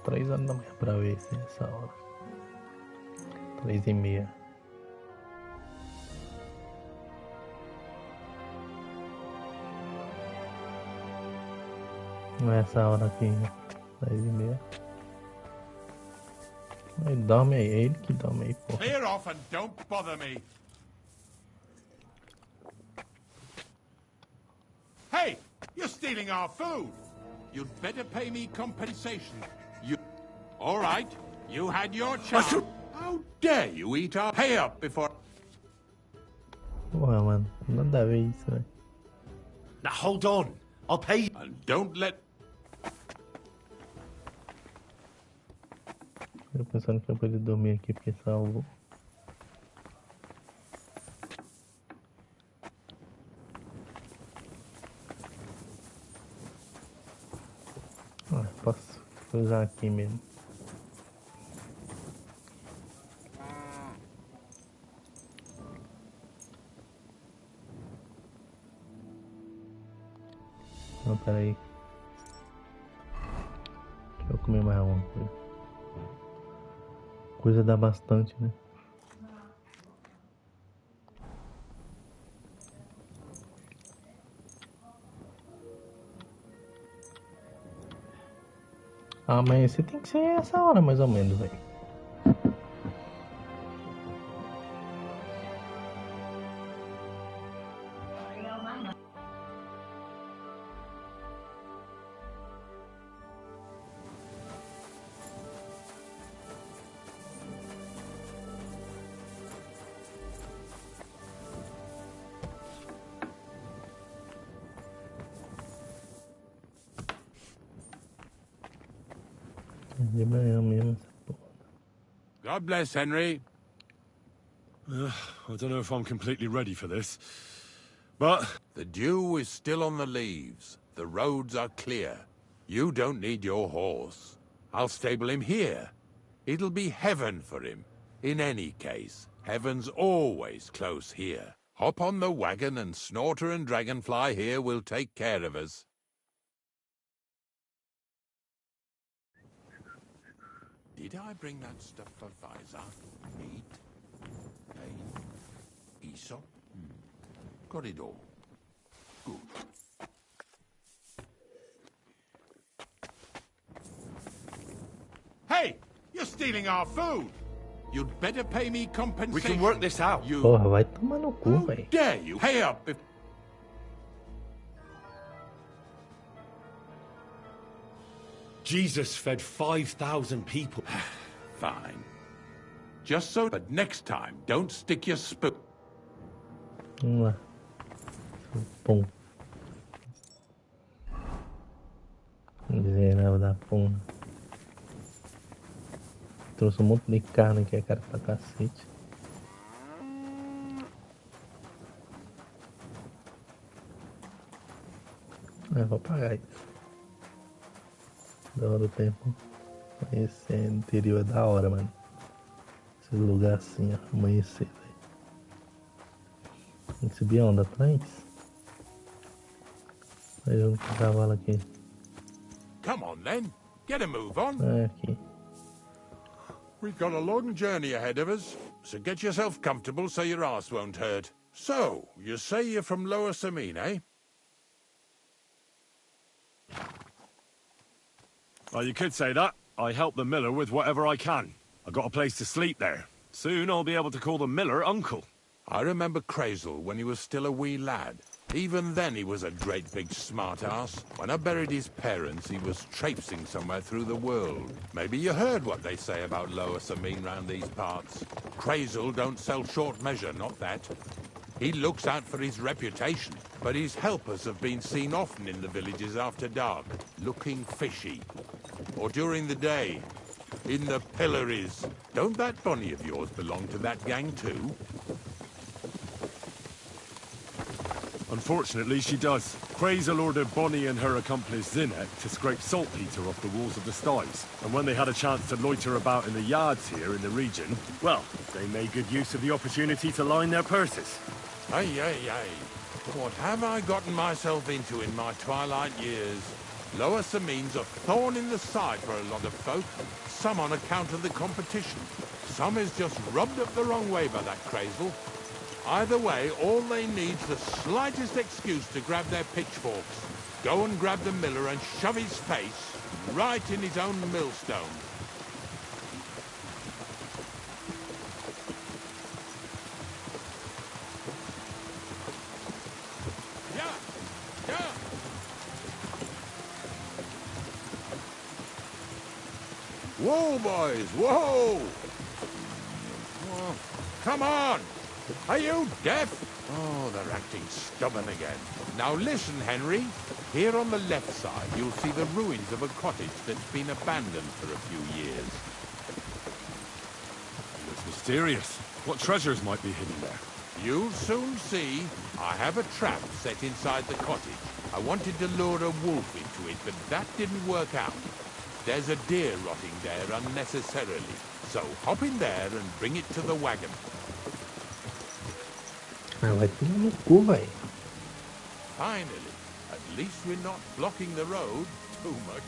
3 horas da manhã pra ver se é essa hora. 3h30. Não é essa hora aqui, né? 10h30. Ele dorme aí, ele que dorme aí, porra. Clear off and don't bother me. Hey, you're stealing our food. You'd better pay me compensation. You... All right, you had your chance. How dare you eat our... Pay up before... Porra, mano, nada a ver isso, velho. Now hold on, I'll pay you. And don't let... Eu pensando que eu podia dormir aqui porque salvou. Posso usar aqui mesmo. Não, peraí. Deixa eu comer mais alguma coisa. Coisa dá bastante, né? Amanhecer tem que ser essa hora mais ou menos, velho. De manhã mesmo essa porra. God bless, Henry. I don't know if I'm completely ready for this, but... The dew is still on the leaves. The roads are clear. You don't need your horse. I'll stable him here. It'll be heaven for him. In any case, heaven's always close here. Hop on the wagon and Snorter and Dragonfly here will take care of us. Did I bring that stuff for Fazer? Meat? Hay? Aesop? Got it all. Good. stealing our food. You'd better pay me compensation. We can work this out. You Porra, vai tomar no cu, velho. dare you pay up if... Jesus fed 5,000 people. Fine. Just so, but next time, don't stick your spoon. Vamos lá. Pum. Miserável da porra. Trouxe um monte de carne que é cara pra cacete. Vou pagar isso. Da hora o tempo. Conhecer o interior é da hora, mano. Esse lugar assim, ó, amanhecer, velho. Tem que subir a onda atrás. Aí eu vou cavalo aqui. Come on then, get a move on. Aqui. We've got a long journey ahead of us, so get yourself comfortable so your ass won't hurt. So, you say you're from Lower Samine, eh? Well, you could say that. I help the miller with whatever I can. I got a place to sleep there. Soon I'll be able to call the miller uncle. I remember Kreyzl when he was still a wee lad. Even then he was a great big smart-ass. When I buried his parents, he was traipsing somewhere through the world. Maybe you heard what they say about Lower Samine round these parts. Kreyzl don't sell short measure, not that. He looks out for his reputation, but his helpers have been seen often in the villages after dark, looking fishy. Or during the day, in the pillories. Don't that Bonnie of yours belong to that gang too? Unfortunately, she does. Kreyzl ordered Bonnie and her accomplice Zinek to scrape saltpeter off the walls of the sties. And when they had a chance to loiter about in the yards here in the region, well, they made good use of the opportunity to line their purses. Ay, ay, ay. What have I gotten myself into in my twilight years? Lower Samine's a thorn in the side for a lot of folk. Some on account of the competition. Some is just rubbed up the wrong way by that Kreyzl. Either way, all they need's the slightest excuse to grab their pitchforks. Go and grab the miller and shove his face right in his own millstone. Whoa, boys, whoa! Oh, come on! Are you deaf? Oh, they're acting stubborn again. Now listen, Henry. Here on the left side, you'll see the ruins of a cottage that's been abandoned for a few years. It's mysterious. What treasures might be hidden there? You'll soon see. I have a trap set inside the cottage. I wanted to lure a wolf into it, but that didn't work out. There's a deer rotting there unnecessarily. So hop in there and bring it to the wagon. Vai tomar no cu, véi. Finally, at least we're not blocking the road too much.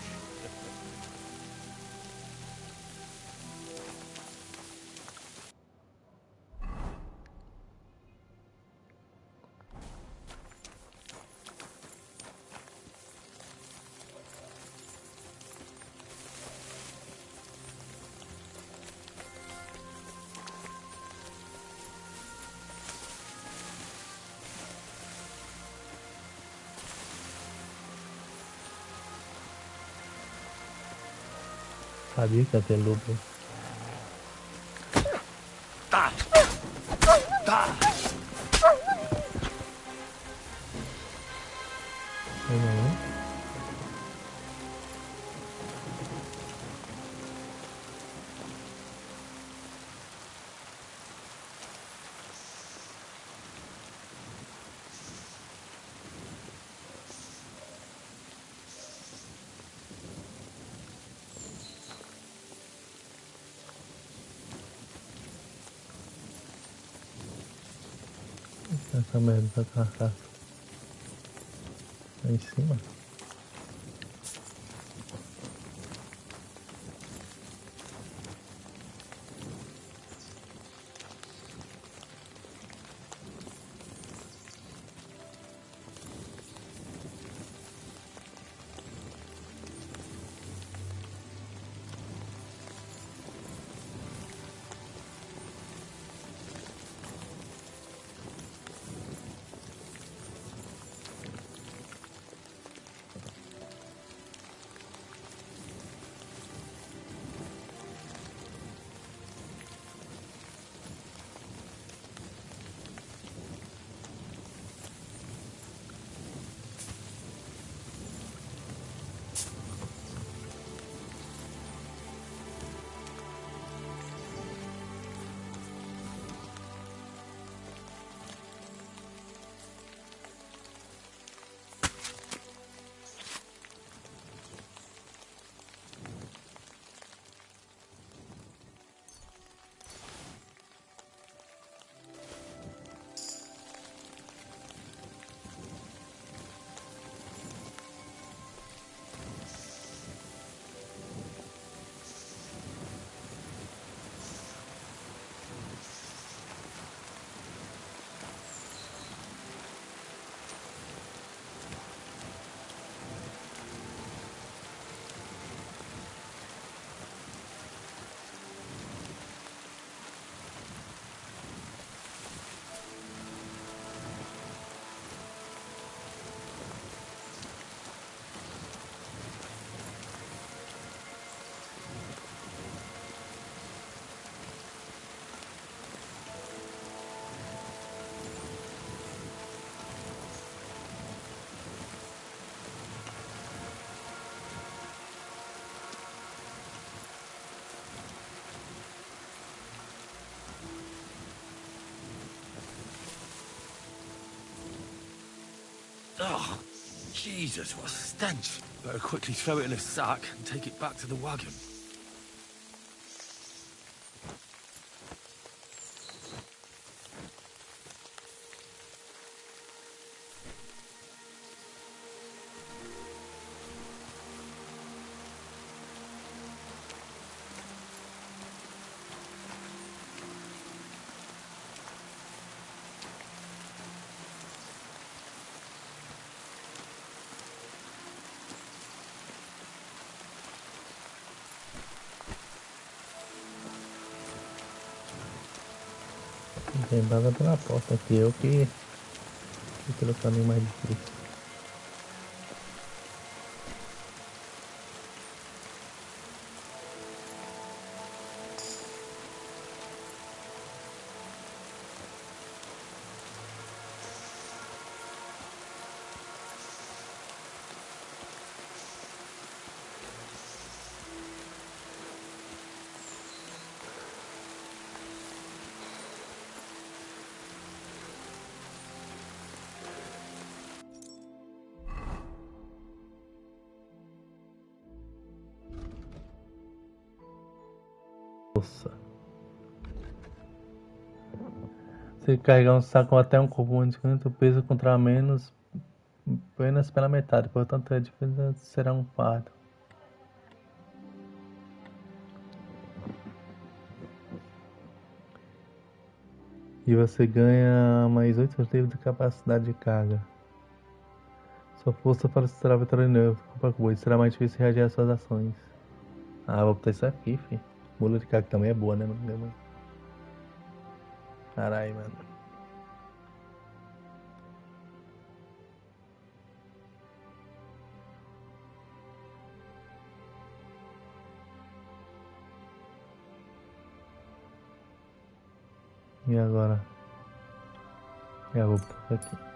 Sabia que ia ter lobo. Tá! Tá! Essa merda tá carcaça. Aí em cima. Oh, Jesus, what a stench. Better quickly throw it in a sack and take it back to the wagon. Tem vaga pela porta aqui, eu que pelo caminho mais difícil. Nossa. Se carregar um saco até um corpo de o peso contra menos apenas pela metade, portanto a diferença será um fardo. E você ganha mais 8 livros de capacidade de carga. Sua força para se travar novo, será mais difícil reagir às suas ações. Ah, vou botar isso aqui, filho. Mula de carga também é boa, né, mano? Caralho, mano. E agora? Vou botar aqui.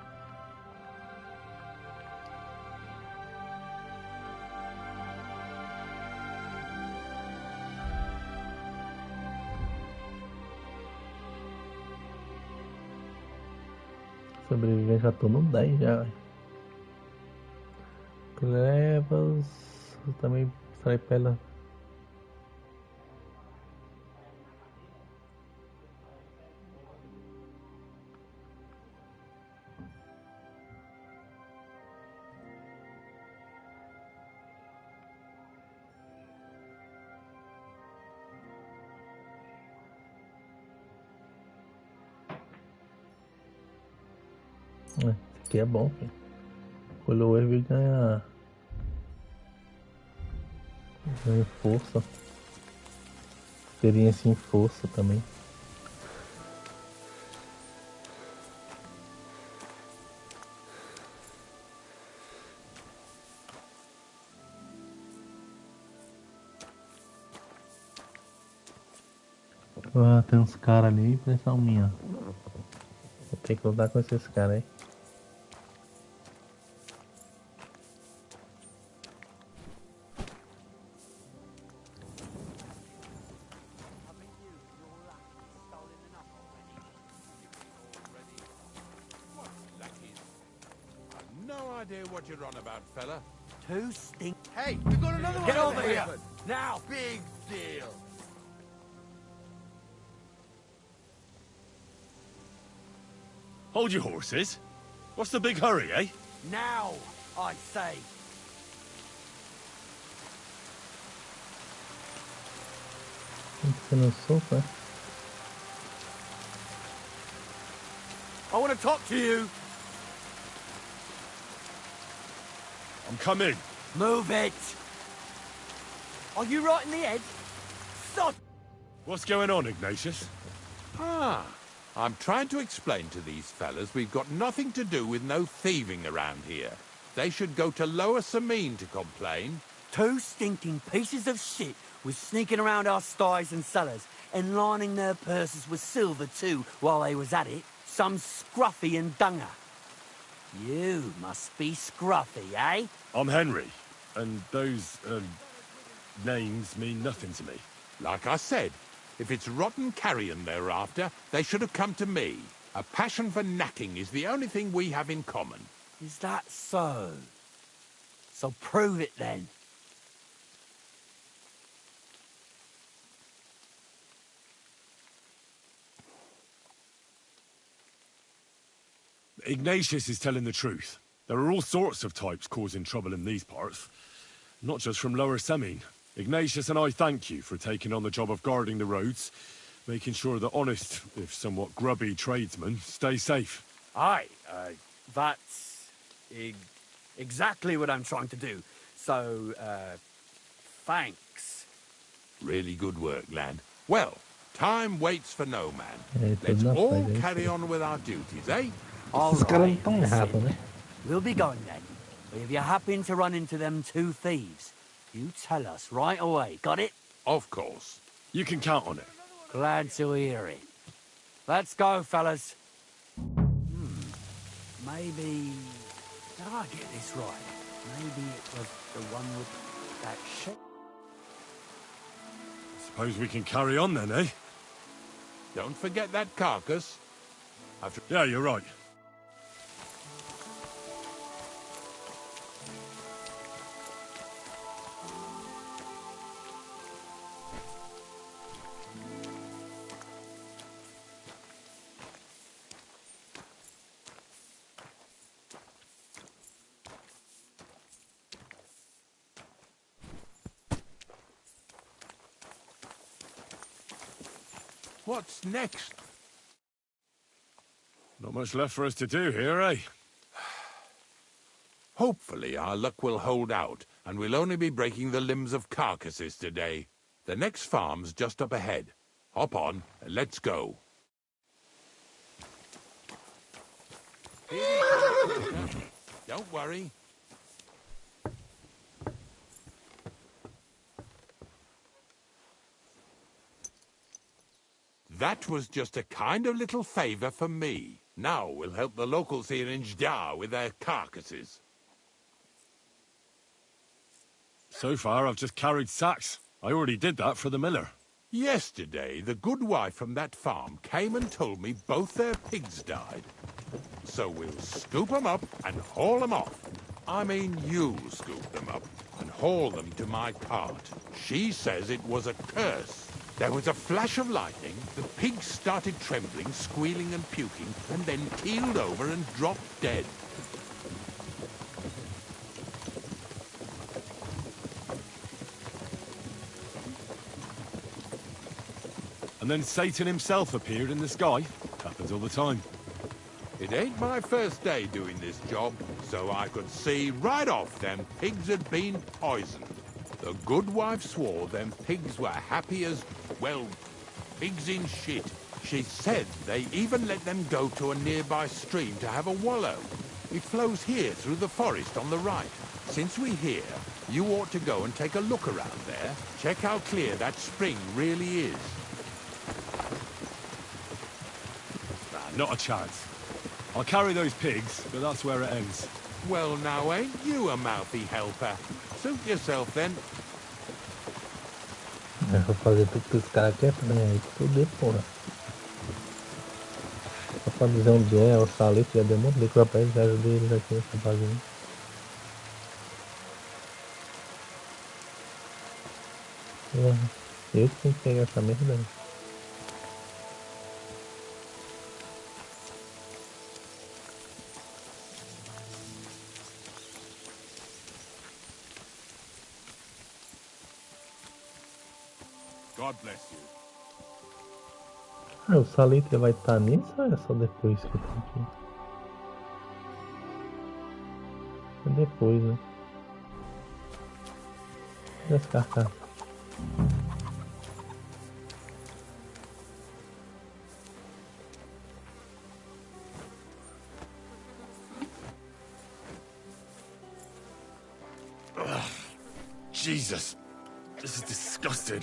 Sobrevivente, já tô no 10 já. Kreyzl também sai pela. Esse aqui é bom, filho. O Moleiro ganha força. Experiência em força também. Ah, tem uns caras ali, impressão minha. Vou ter que lutar com esses caras aí. What you're on about, fella? Two stink. Hey, we got another one. Get over here David. now. Big deal. Hold your horses. What's the big hurry, eh? Now, I say. Você não sopa? I want to talk to you. I'm coming. Move it. Are you right in the head? Stop. What's going on, Ignatius? Ah, I'm trying to explain to these fellas we've got nothing to do with no thieving around here. They should go to Lower Samine to complain. Two stinking pieces of shit was sneaking around our sties and cellars and lining their purses with silver too while they was at it. Some scruffy and dunger. You must be scruffy, eh? I'm Henry, and those, names mean nothing to me. Like I said, if it's rotten carrion they're after, they should have come to me. A passion for knacking is the only thing we have in common. Is that so? So prove it then. Ignatius is telling the truth. There are all sorts of types causing trouble in these parts. Not just from Lower Semine. Ignatius and I thank you for taking on the job of guarding the roads, making sure that honest, if somewhat grubby tradesmen stay safe. Aye, that's exactly what I'm trying to do. So, thanks. Really good work, lad. Well, time waits for no man. É, Let's tudo na all paz, é carry isso. on with our duties, eh? All Esses caras não right, estão errados, né? we'll be going then. But if you happen to run into them two thieves, you tell us right away, got it? Of course. You can count on it. Glad to hear it. Let's go, fellas. Maybe... Did I get this right? Maybe it was the one with that shape. Suppose we can carry on then, eh? Don't forget that carcass. Yeah, you're right. What's next? Not much left for us to do here, eh? Hopefully our luck will hold out, and we'll only be breaking the limbs of carcasses today. The next farm's just up ahead. Hop on, and let's go. Don't worry. That was just a kind of little favor for me. Now we'll help the locals here in Jdar with their carcasses. So far, I've just carried sacks. I already did that for the miller. Yesterday, the good wife from that farm came and told me both their pigs died. So we'll scoop them up and haul them off. I mean, you scoop them up and haul them to my cart. She says it was a curse. There was a flash of lightning, the pigs started trembling, squealing and puking, and then keeled over and dropped dead. And then Satan himself appeared in the sky. Happens all the time. It ain't my first day doing this job, so I could see right off them pigs had been poisoned. The good wife swore them pigs were happy as, well, pigs in shit. She said they even let them go to a nearby stream to have a wallow. It flows here through the forest on the right. Since we're here, you ought to go and take a look around there. Check how clear that spring really is. Not a chance. I'll carry those pigs, but that's where it ends. Well, now, ain't you a mouthy helper? Suit yourself, then. Eu vou fazer tudo que os caras querem também, aí tudo porra. Só pra dizer onde é, o Salito já deu muito líquido pra eles, já ajudei eles aqui nessa bagunça. Eu que tenho que pegar essa merda. God bless you. Ah, o Salitre vai estar nisso ou é só depois que eu tenho aqui? É depois, né? Descartar. Jesus, this is disgusting.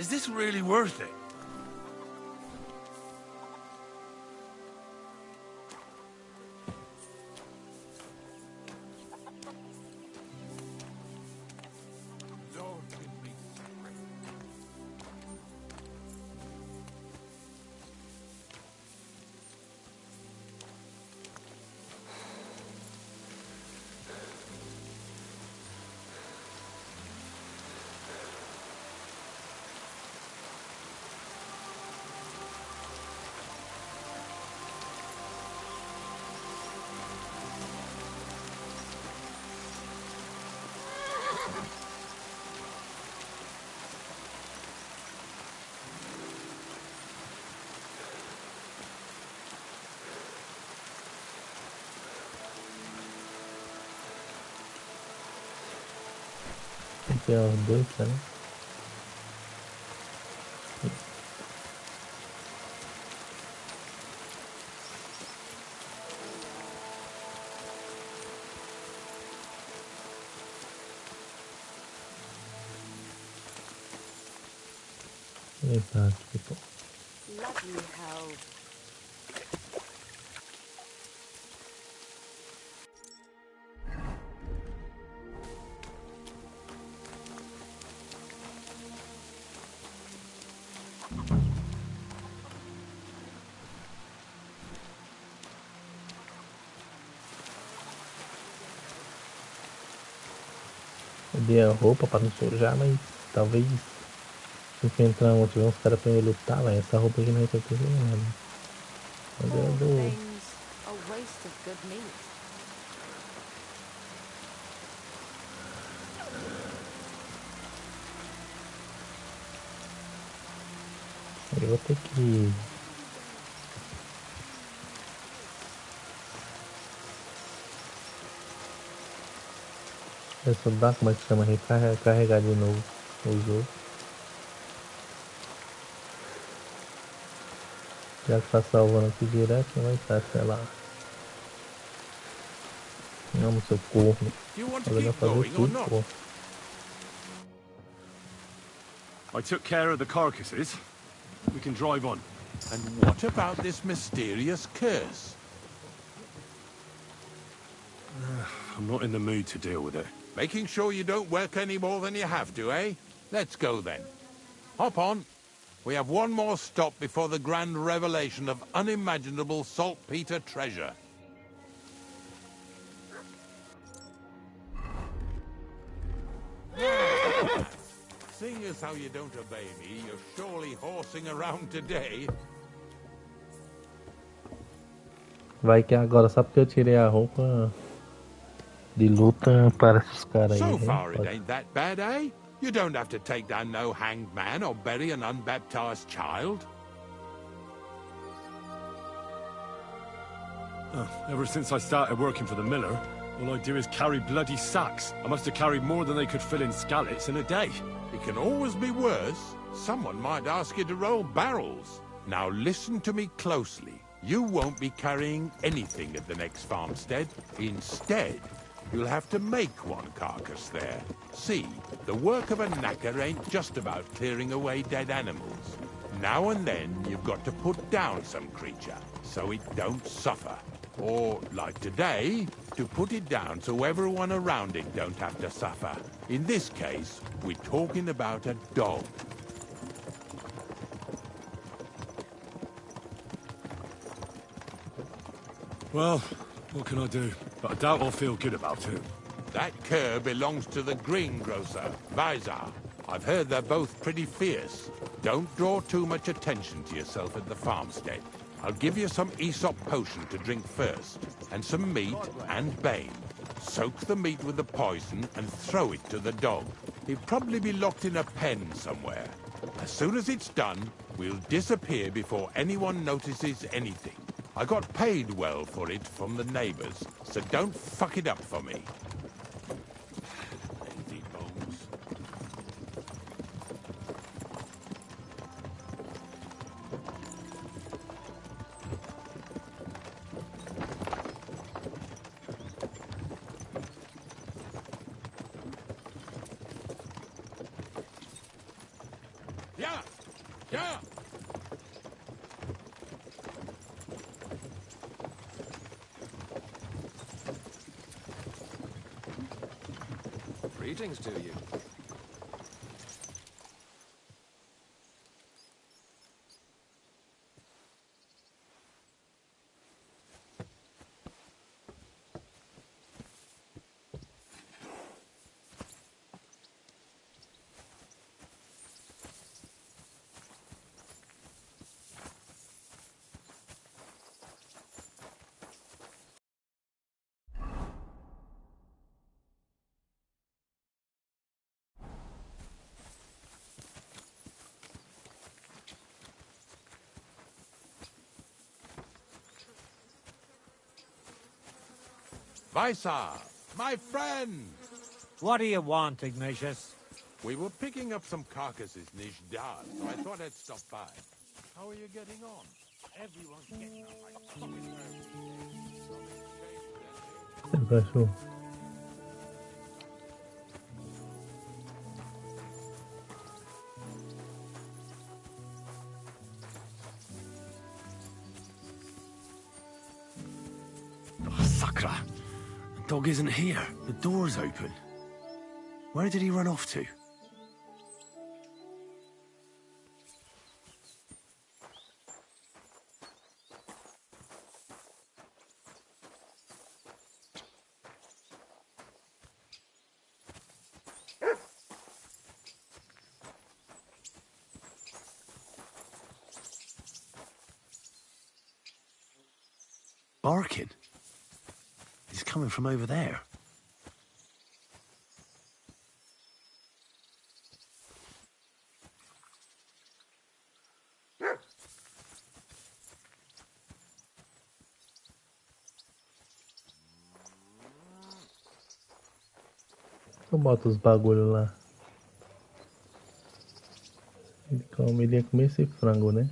Is this really worth it? Aqui é os dois, tá, né? Eita, tipo. Bloody hell. Eu dei a roupa pra não sujar, mas talvez se você entrar onde tiver uns caras pra eu lutar, velho, essa roupa aqui não vai ter que fazer nada. Mas eu dou. Things a waste of good meat. Eu vou ter que. Só dá, como é que chama? Recarregar de novo o jogo. Já que tá salvando aqui direto, não vai estar, sei lá. Não, seu corno. Agora vai fazer tudo, pô. I took care of the carcasses. We can drive on. And what about this mysterious curse? I'm not in the mood to deal with it. Making sure you don't work any more than you have to, eh? Let's go then. Hop on. We have one more stop before the grand revelation of unimaginable saltpeter treasure. Seeing as how you don't obey me, you're surely horsing around today. Vai que agora, só porque eu tirei a roupa de luta para esses caras aí. So far it ain't that bad, eh? You don't have to take down no hanged man or bury an unbaptized child. Ever since I started working for the miller, all I do is carry bloody sacks. I must have carried more than they could fill in skallets in a day. It can always be worse. Someone might ask you to roll barrels. Now listen to me closely. You won't be carrying anything at the next farmstead. Instead, you'll have to make one carcass there. See, the work of a knacker ain't just about clearing away dead animals. Now and then, you've got to put down some creature, so it don't suffer. Or, like today, to put it down so everyone around it don't have to suffer. In this case, we're talking about a dog. Well, what can I do? But I doubt I'll feel good about it. That cur belongs to the greengrocer, Fazer. I've heard they're both pretty fierce. Don't draw too much attention to yourself at the farmstead. I'll give you some Aesop potion to drink first, and some meat and bane. Soak the meat with the poison and throw it to the dog. He'll probably be locked in a pen somewhere. As soon as it's done, we'll disappear before anyone notices anything. I got paid well for it from the neighbors, so don't fuck it up for me. Empty bones. Yeah. Yeah. Greetings to you. Fazer, my friend! What do you want, Ignatius? We were picking up some carcasses near Jdar, so I thought I'd stop by. How are you getting on? Everyone's getting on like a fucking El cachorro. Oh, Sakra! The dog isn't here. The door's open. Where did he run off to? Barking? He's coming from over there. Eu boto os bagulho lá. Ele ia comer esse frango, né?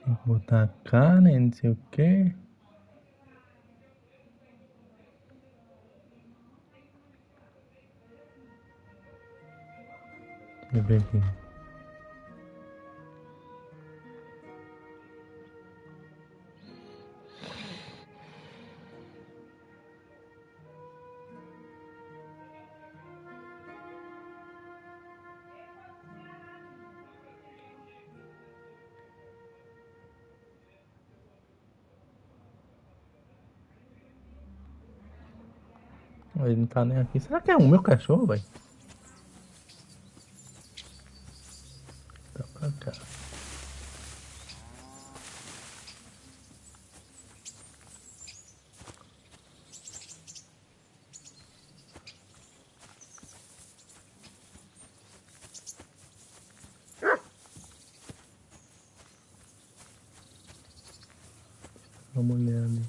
Tem que botar carne, não sei o que. Deixa eu ver aqui. Ele não tá nem aqui. Será que é o meu cachorro, velho? Tá pra cá. Dá uma olhada ali.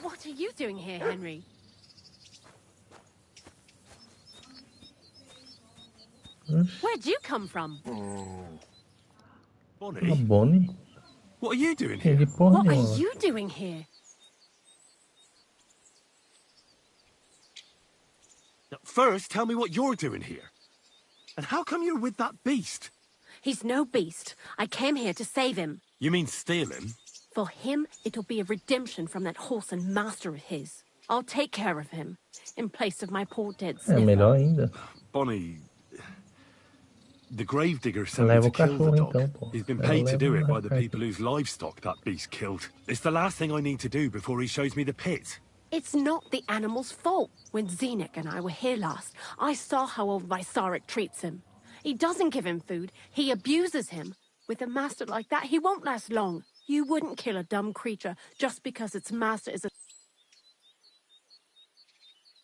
What are you doing here, Henry? Where'd you come from? Bonnie? Ah, Bonnie? What are you doing here? What are you doing here? Now, first, tell me what you're doing here. And how come you're with that beast? He's no beast. I came here to save him. You mean steal him? For him, it'll be a redemption from that horse and master of his. I'll take care of him, in place of my poor dead É sniffer. melhor ainda. Bonnie... The gravedigger sent me Leva to o kill the cachorro dog. então, pô. He's been Ela paid to leva do it o by the cachorro. people whose livestock that beast killed. It's the last thing I need to do before he shows me the pit. It's not the animal's fault. When Zenek and I were here last, I saw how old Visaric treats him. He doesn't give him food, he abuses him. With a master like that, he won't last long. You wouldn't kill a dumb creature just because its master is a...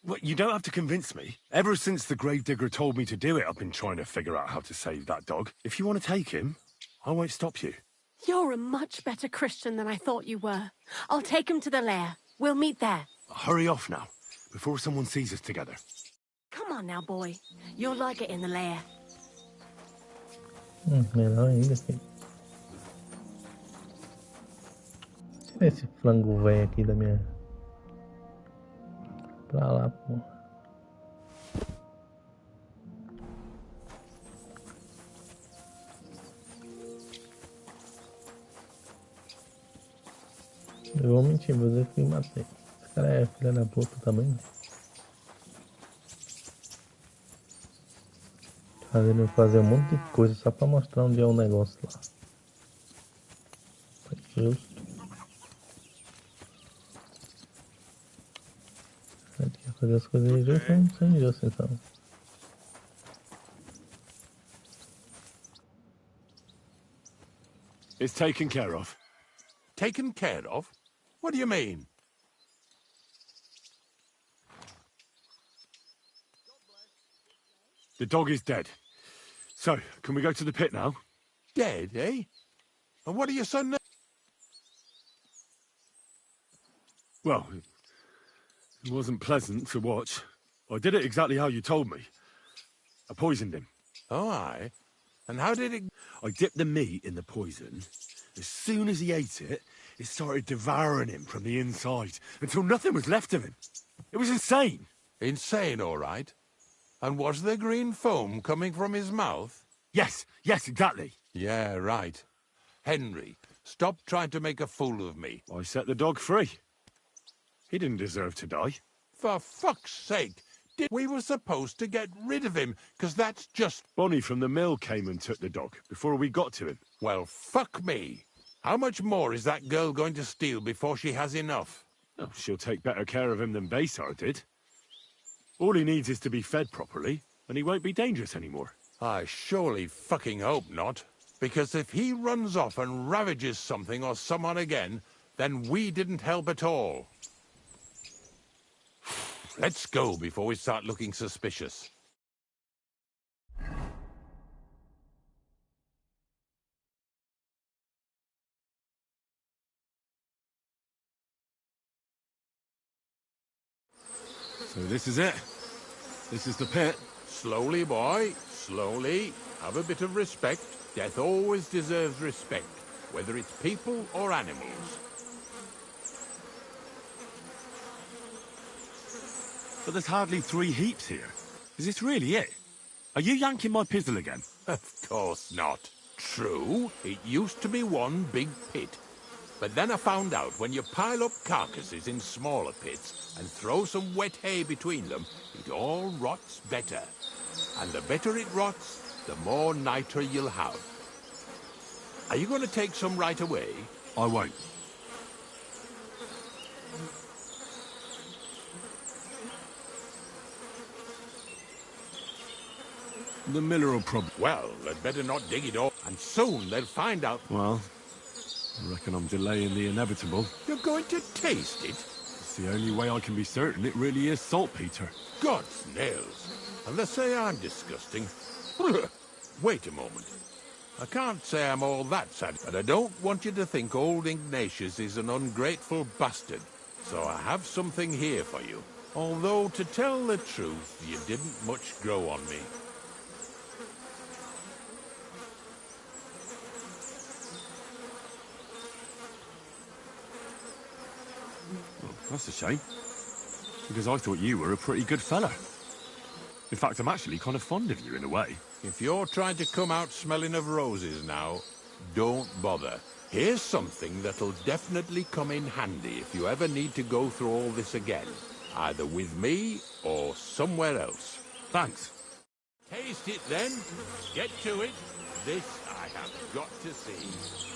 Well, you don't have to convince me. Ever since the gravedigger told me to do it, I've been trying to figure out how to save that dog. If you want to take him, I won't stop you. You're a much better Christian than I thought you were. I'll take him to the lair. We'll meet there. Hurry off now. before someone sees us together. Come on now, boy. You'll like it in the lair. Melhor ainda, filho. Tira esse frango velho aqui da minha... Pra lá, pô. Eu vou mentir, vou dizer que me matei. Esse cara é filha da puta também. Fazendo fazer um monte de coisa só pra mostrar onde é o negócio lá. Justo. Aqui, fazer as coisas justas, sem justo então. It's taken care of. Taken care of? What do you mean? The dog is dead. So, can we go to the pit now? Dead, eh? And what are your son? Well, it wasn't pleasant to watch. I did it exactly how you told me. I poisoned him. Oh, aye. And how did it... I dipped the meat in the poison. As soon as he ate it, it started devouring him from the inside, until nothing was left of him. It was insane. Insane, all right. And was there green foam coming from his mouth? Yes, exactly. Yeah, right. Henry, stop trying to make a fool of me. I set the dog free. He didn't deserve to die. For fuck's sake, we were supposed to get rid of him, because that's just... Bonnie from the mill came and took the dog before we got to him. Well, fuck me. How much more is that girl going to steal before she has enough? Oh, she'll take better care of him than Baysar did. All he needs is to be fed properly, and he won't be dangerous anymore. I surely fucking hope not. Because if he runs off and ravages something or someone again, then we didn't help at all. Let's go before we start looking suspicious. So this is it. This is the pit. Slowly, boy. Slowly. Have a bit of respect. Death always deserves respect, whether it's people or animals. But there's hardly 3 heaps here. Is this really it? Are you yanking my pizzle again? Of course not. True, it used to be one big pit. But then I found out when you pile up carcasses in smaller pits and throw some wet hay between them, it all rots better. And the better it rots, the more niter you'll have. Are you going to take some right away? I won't. The miller will probably... Well, they'd better not dig it up, and soon they'll find out... Well, I reckon I'm delaying the inevitable. You're going to taste it? It's the only way I can be certain it really is saltpeter. God's nails. And they say I'm disgusting. Wait a moment. I can't say I'm all that sad, but I don't want you to think old Ignatius is an ungrateful bastard. So I have something here for you. Although, to tell the truth, you didn't much grow on me. Well, that's a shame. Because I thought you were a pretty good fella. In fact, I'm actually kind of fond of you in a way. If you're trying to come out smelling of roses now, don't bother. Here's something that'll definitely come in handy if you ever need to go through all this again. Either with me or somewhere else. Thanks. Taste it then. Get to it. This I have got to see.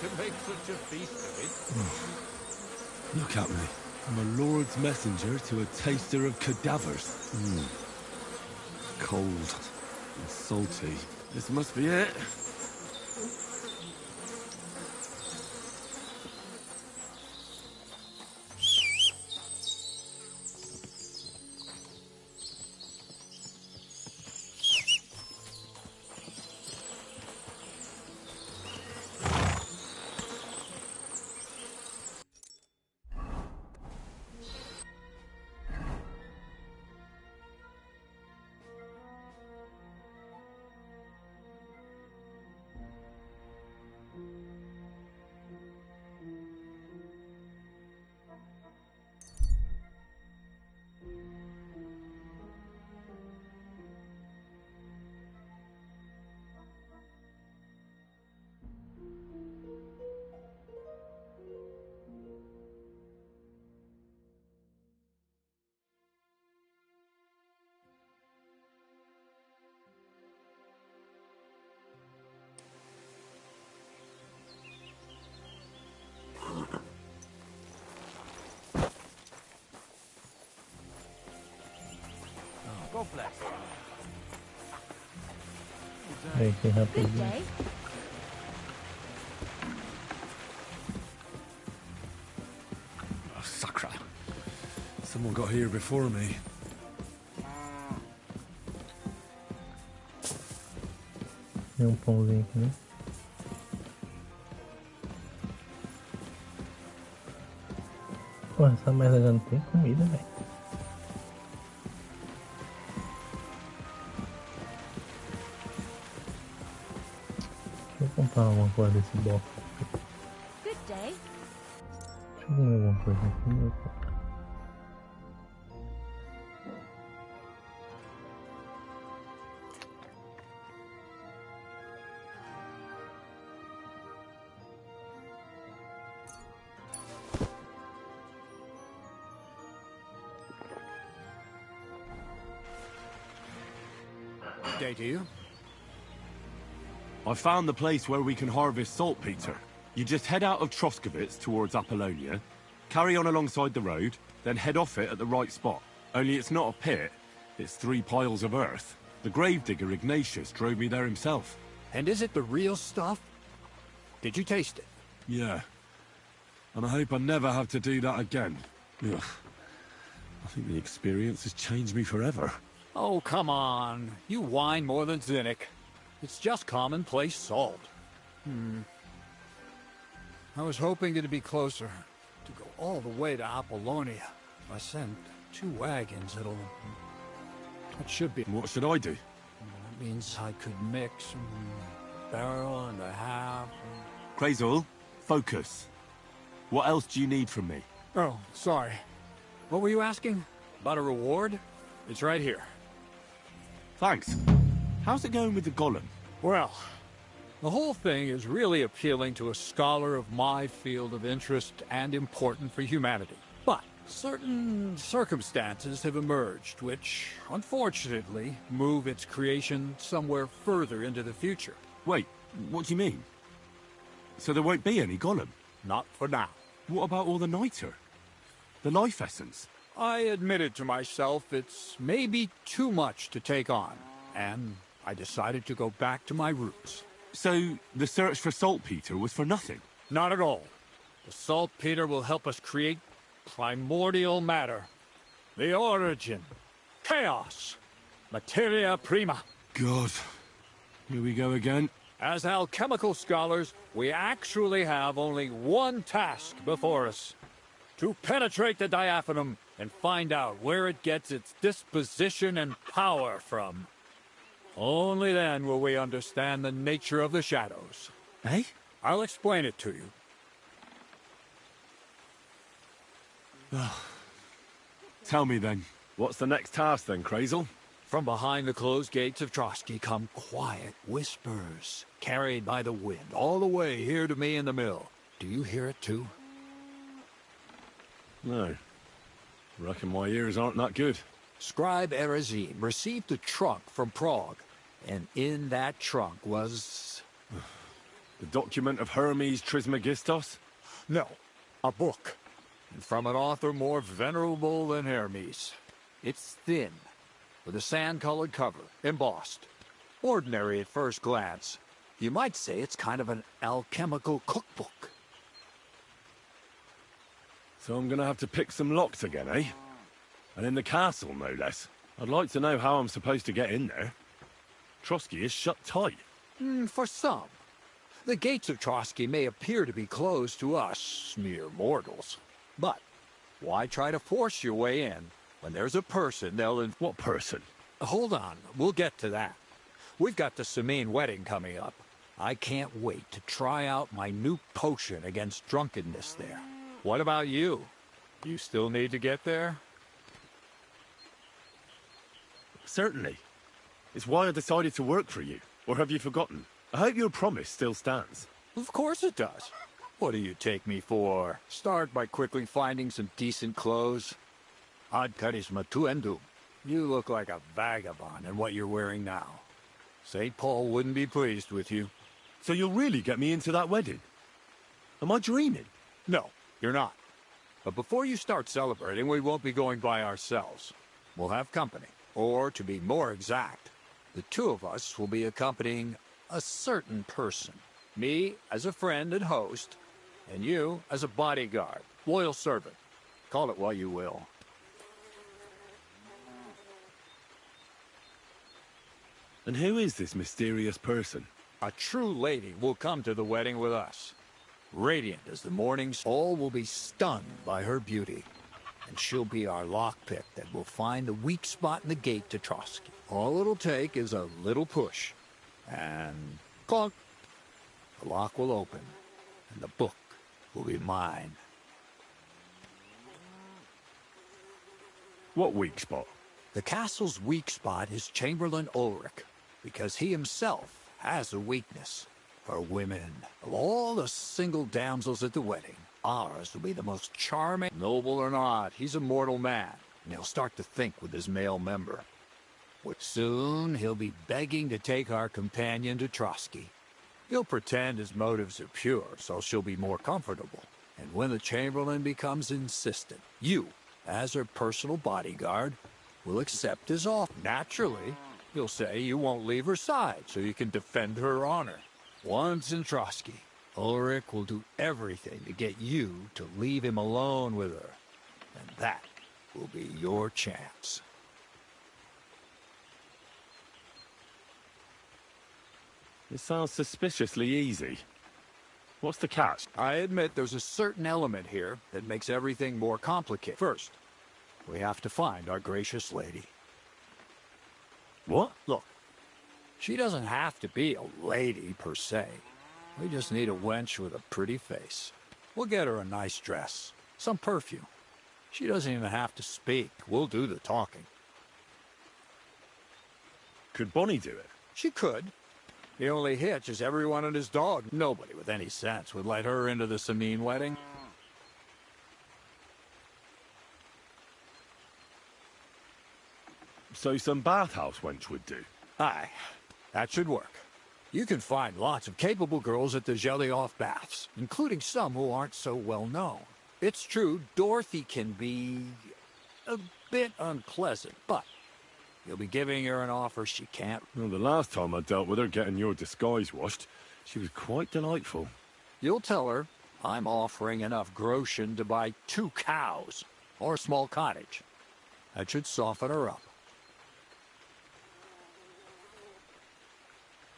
to make such a feast of it. Look at me. I'm a lord's messenger to a taster of cadavers. Cold and salty. This must be it. God bless. Making happy. Good day. Oh, sacra. Someone got here before me. Tem pãozinho aqui, né? Pô, essa merda já não tem comida, velho. Deixa eu comprar alguma coisa desse bloco. Good day. Deixa eu comer alguma coisa aqui, meu pai. Day to you. I found the place where we can harvest saltpeter. You just head out of Troskovitz towards Apollonia, carry on alongside the road, then head off it at the right spot. Only it's not a pit, it's 3 piles of earth. The gravedigger Ignatius drove me there himself. And is it the real stuff? Did you taste it? Yeah. And I hope I never have to do that again. Ugh. I think the experience has changed me forever. Oh, come on. You whine more than Zinnik. It's just commonplace salt. I was hoping it'd be closer. To go all the way to Apollonia. I sent 2 wagons. That should be... What should I do? That means I could mix a barrel and a half. Kreyzl, focus. What else do you need from me? Oh, sorry. What were you asking? About a reward? It's right here. Thanks. How's it going with the golem? Well, the whole thing is really appealing to a scholar of my field of interest and important for humanity. But certain circumstances have emerged which, unfortunately, move its creation somewhere further into the future. Wait, what do you mean? So there won't be any golem? Not for now. What about all the niter? The life essence? I admitted to myself it's maybe too much to take on, and I decided to go back to my roots. So the search for saltpeter was for nothing? Not at all. The saltpeter will help us create primordial matter. The origin. Chaos. Materia prima. God. Here we go again. As alchemical scholars, we actually have only one task before us. To penetrate the diaphanum and find out where it gets its disposition and power from. Only then will we understand the nature of the shadows. Eh? I'll explain it to you. Tell me then, what's the next task then, Kreyzl? From behind the closed gates of Trotsky come quiet whispers, carried by the wind, all the way here to me in the mill. Do you hear it too? No. Reckon my ears aren't that good. Scribe Erezim received a trunk from Prague, and in that trunk was... The document of Hermes Trismegistos? No, a book. And from an author more venerable than Hermes. It's thin, with a sand-colored cover, embossed. Ordinary at first glance. You might say it's kind of an alchemical cookbook. So I'm gonna have to pick some locks again, eh? And in the castle, no less. I'd like to know how I'm supposed to get in there. Trotsky is shut tight. For some. The gates of Trotsky may appear to be closed to us, mere mortals. But why try to force your way in when there's a person they'll... What person? Hold on, we'll get to that. We've got the Samine wedding coming up. I can't wait to try out my new potion against drunkenness there. What about you? You still need to get there? Certainly. It's why I decided to work for you. Or have you forgotten? I hope your promise still stands. Of course it does. What do you take me for? Start by quickly finding some decent clothes. Ad charisma tuendum. You look like a vagabond in what you're wearing now. St. Paul wouldn't be pleased with you. So you'll really get me into that wedding? Am I dreaming? No, you're not. But before you start celebrating, we won't be going by ourselves. We'll have company. Or, to be more exact, the two of us will be accompanying a certain person. Me as a friend and host, and you as a bodyguard, loyal servant. Call it what you will. And who is this mysterious person? A true lady will come to the wedding with us. Radiant as the morning, all will be stunned by her beauty. And she'll be our lockpick that will find the weak spot in the gate to Trotsky. All it'll take is a little push. And clunk. The lock will open. And the book will be mine. What weak spot? The castle's weak spot is Chamberlain Ulrich, because he himself has a weakness for women. Of all the single damsels at the wedding, ours will be the most charming. Noble or not, he's a mortal man, and he'll start to think with his male member. But soon he'll be begging to take our companion to Trotsky. He'll pretend his motives are pure, so she'll be more comfortable. And when the Chamberlain becomes insistent, you, as her personal bodyguard, will accept his offer. Naturally, you'll say you won't leave her side so you can defend her honor. Once in Trotsky, Ulrich will do everything to get you to leave him alone with her. And that will be your chance. It sounds suspiciously easy. What's the catch? I admit there's a certain element here that makes everything more complicated. First, we have to find our gracious lady. What? Look, she doesn't have to be a lady per se. We just need a wench with a pretty face. We'll get her a nice dress, some perfume. She doesn't even have to speak. We'll do the talking. Could Bonnie do it? She could. The only hitch is everyone and his dog. Nobody with any sense would let her into the Samine wedding. So some bathhouse wench would do? Aye, that should work. You can find lots of capable girls at the Gelioff baths, including some who aren't so well known. It's true, Dorothy can be a bit unpleasant, but you'll be giving her an offer she can't. Well, the last time I dealt with her getting your disguise washed, she was quite delightful. You'll tell her I'm offering enough groschen to buy 2 cows or a small cottage. That should soften her up.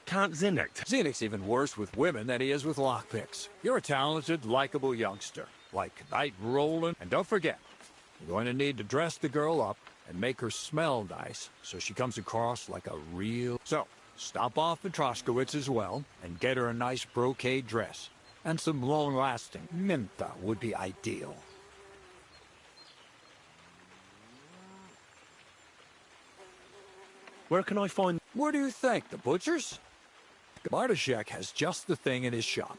Can't Zinnik? Zinnik's even worse with women than he is with lockpicks. You're a talented, likable youngster, like Knight Roland. And don't forget, you're going to need to dress the girl up and make her smell nice so she comes across like a real... So, stop off at Troskowitz as well and get her a nice brocade dress. And some long-lasting minta would be ideal. Where can I find... Where do you think? The butcher's? Bartoszek has just the thing in his shop.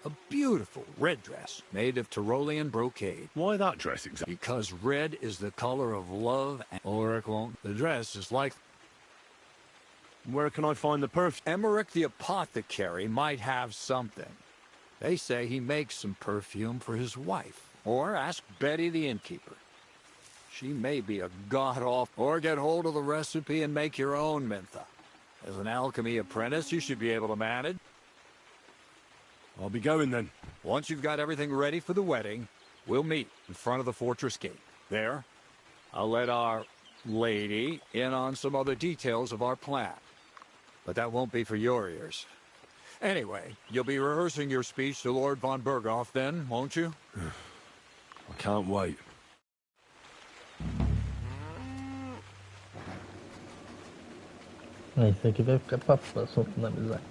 A beautiful red dress made of Tyrolean brocade. Why that dress exactly? Because red is the color of love and Ulrich won't. The dress is like... Where can I find the perfume? Emmerich the apothecary might have something. They say he makes some perfume for his wife. Or ask Betty the innkeeper. She may be a god-awful. Or get hold of the recipe and make your own mentha. As an alchemy apprentice, you should be able to manage. I'll be going then. Once you've got everything ready for the wedding, we'll meet in front of the fortress gate. There, I'll let our lady in on some other details of our plan. But that won't be for your ears. Anyway, you'll be rehearsing your speech to Lord von Berghoff then, won't you? I can't wait. Isso aqui vai ficar pra próxima finalizar.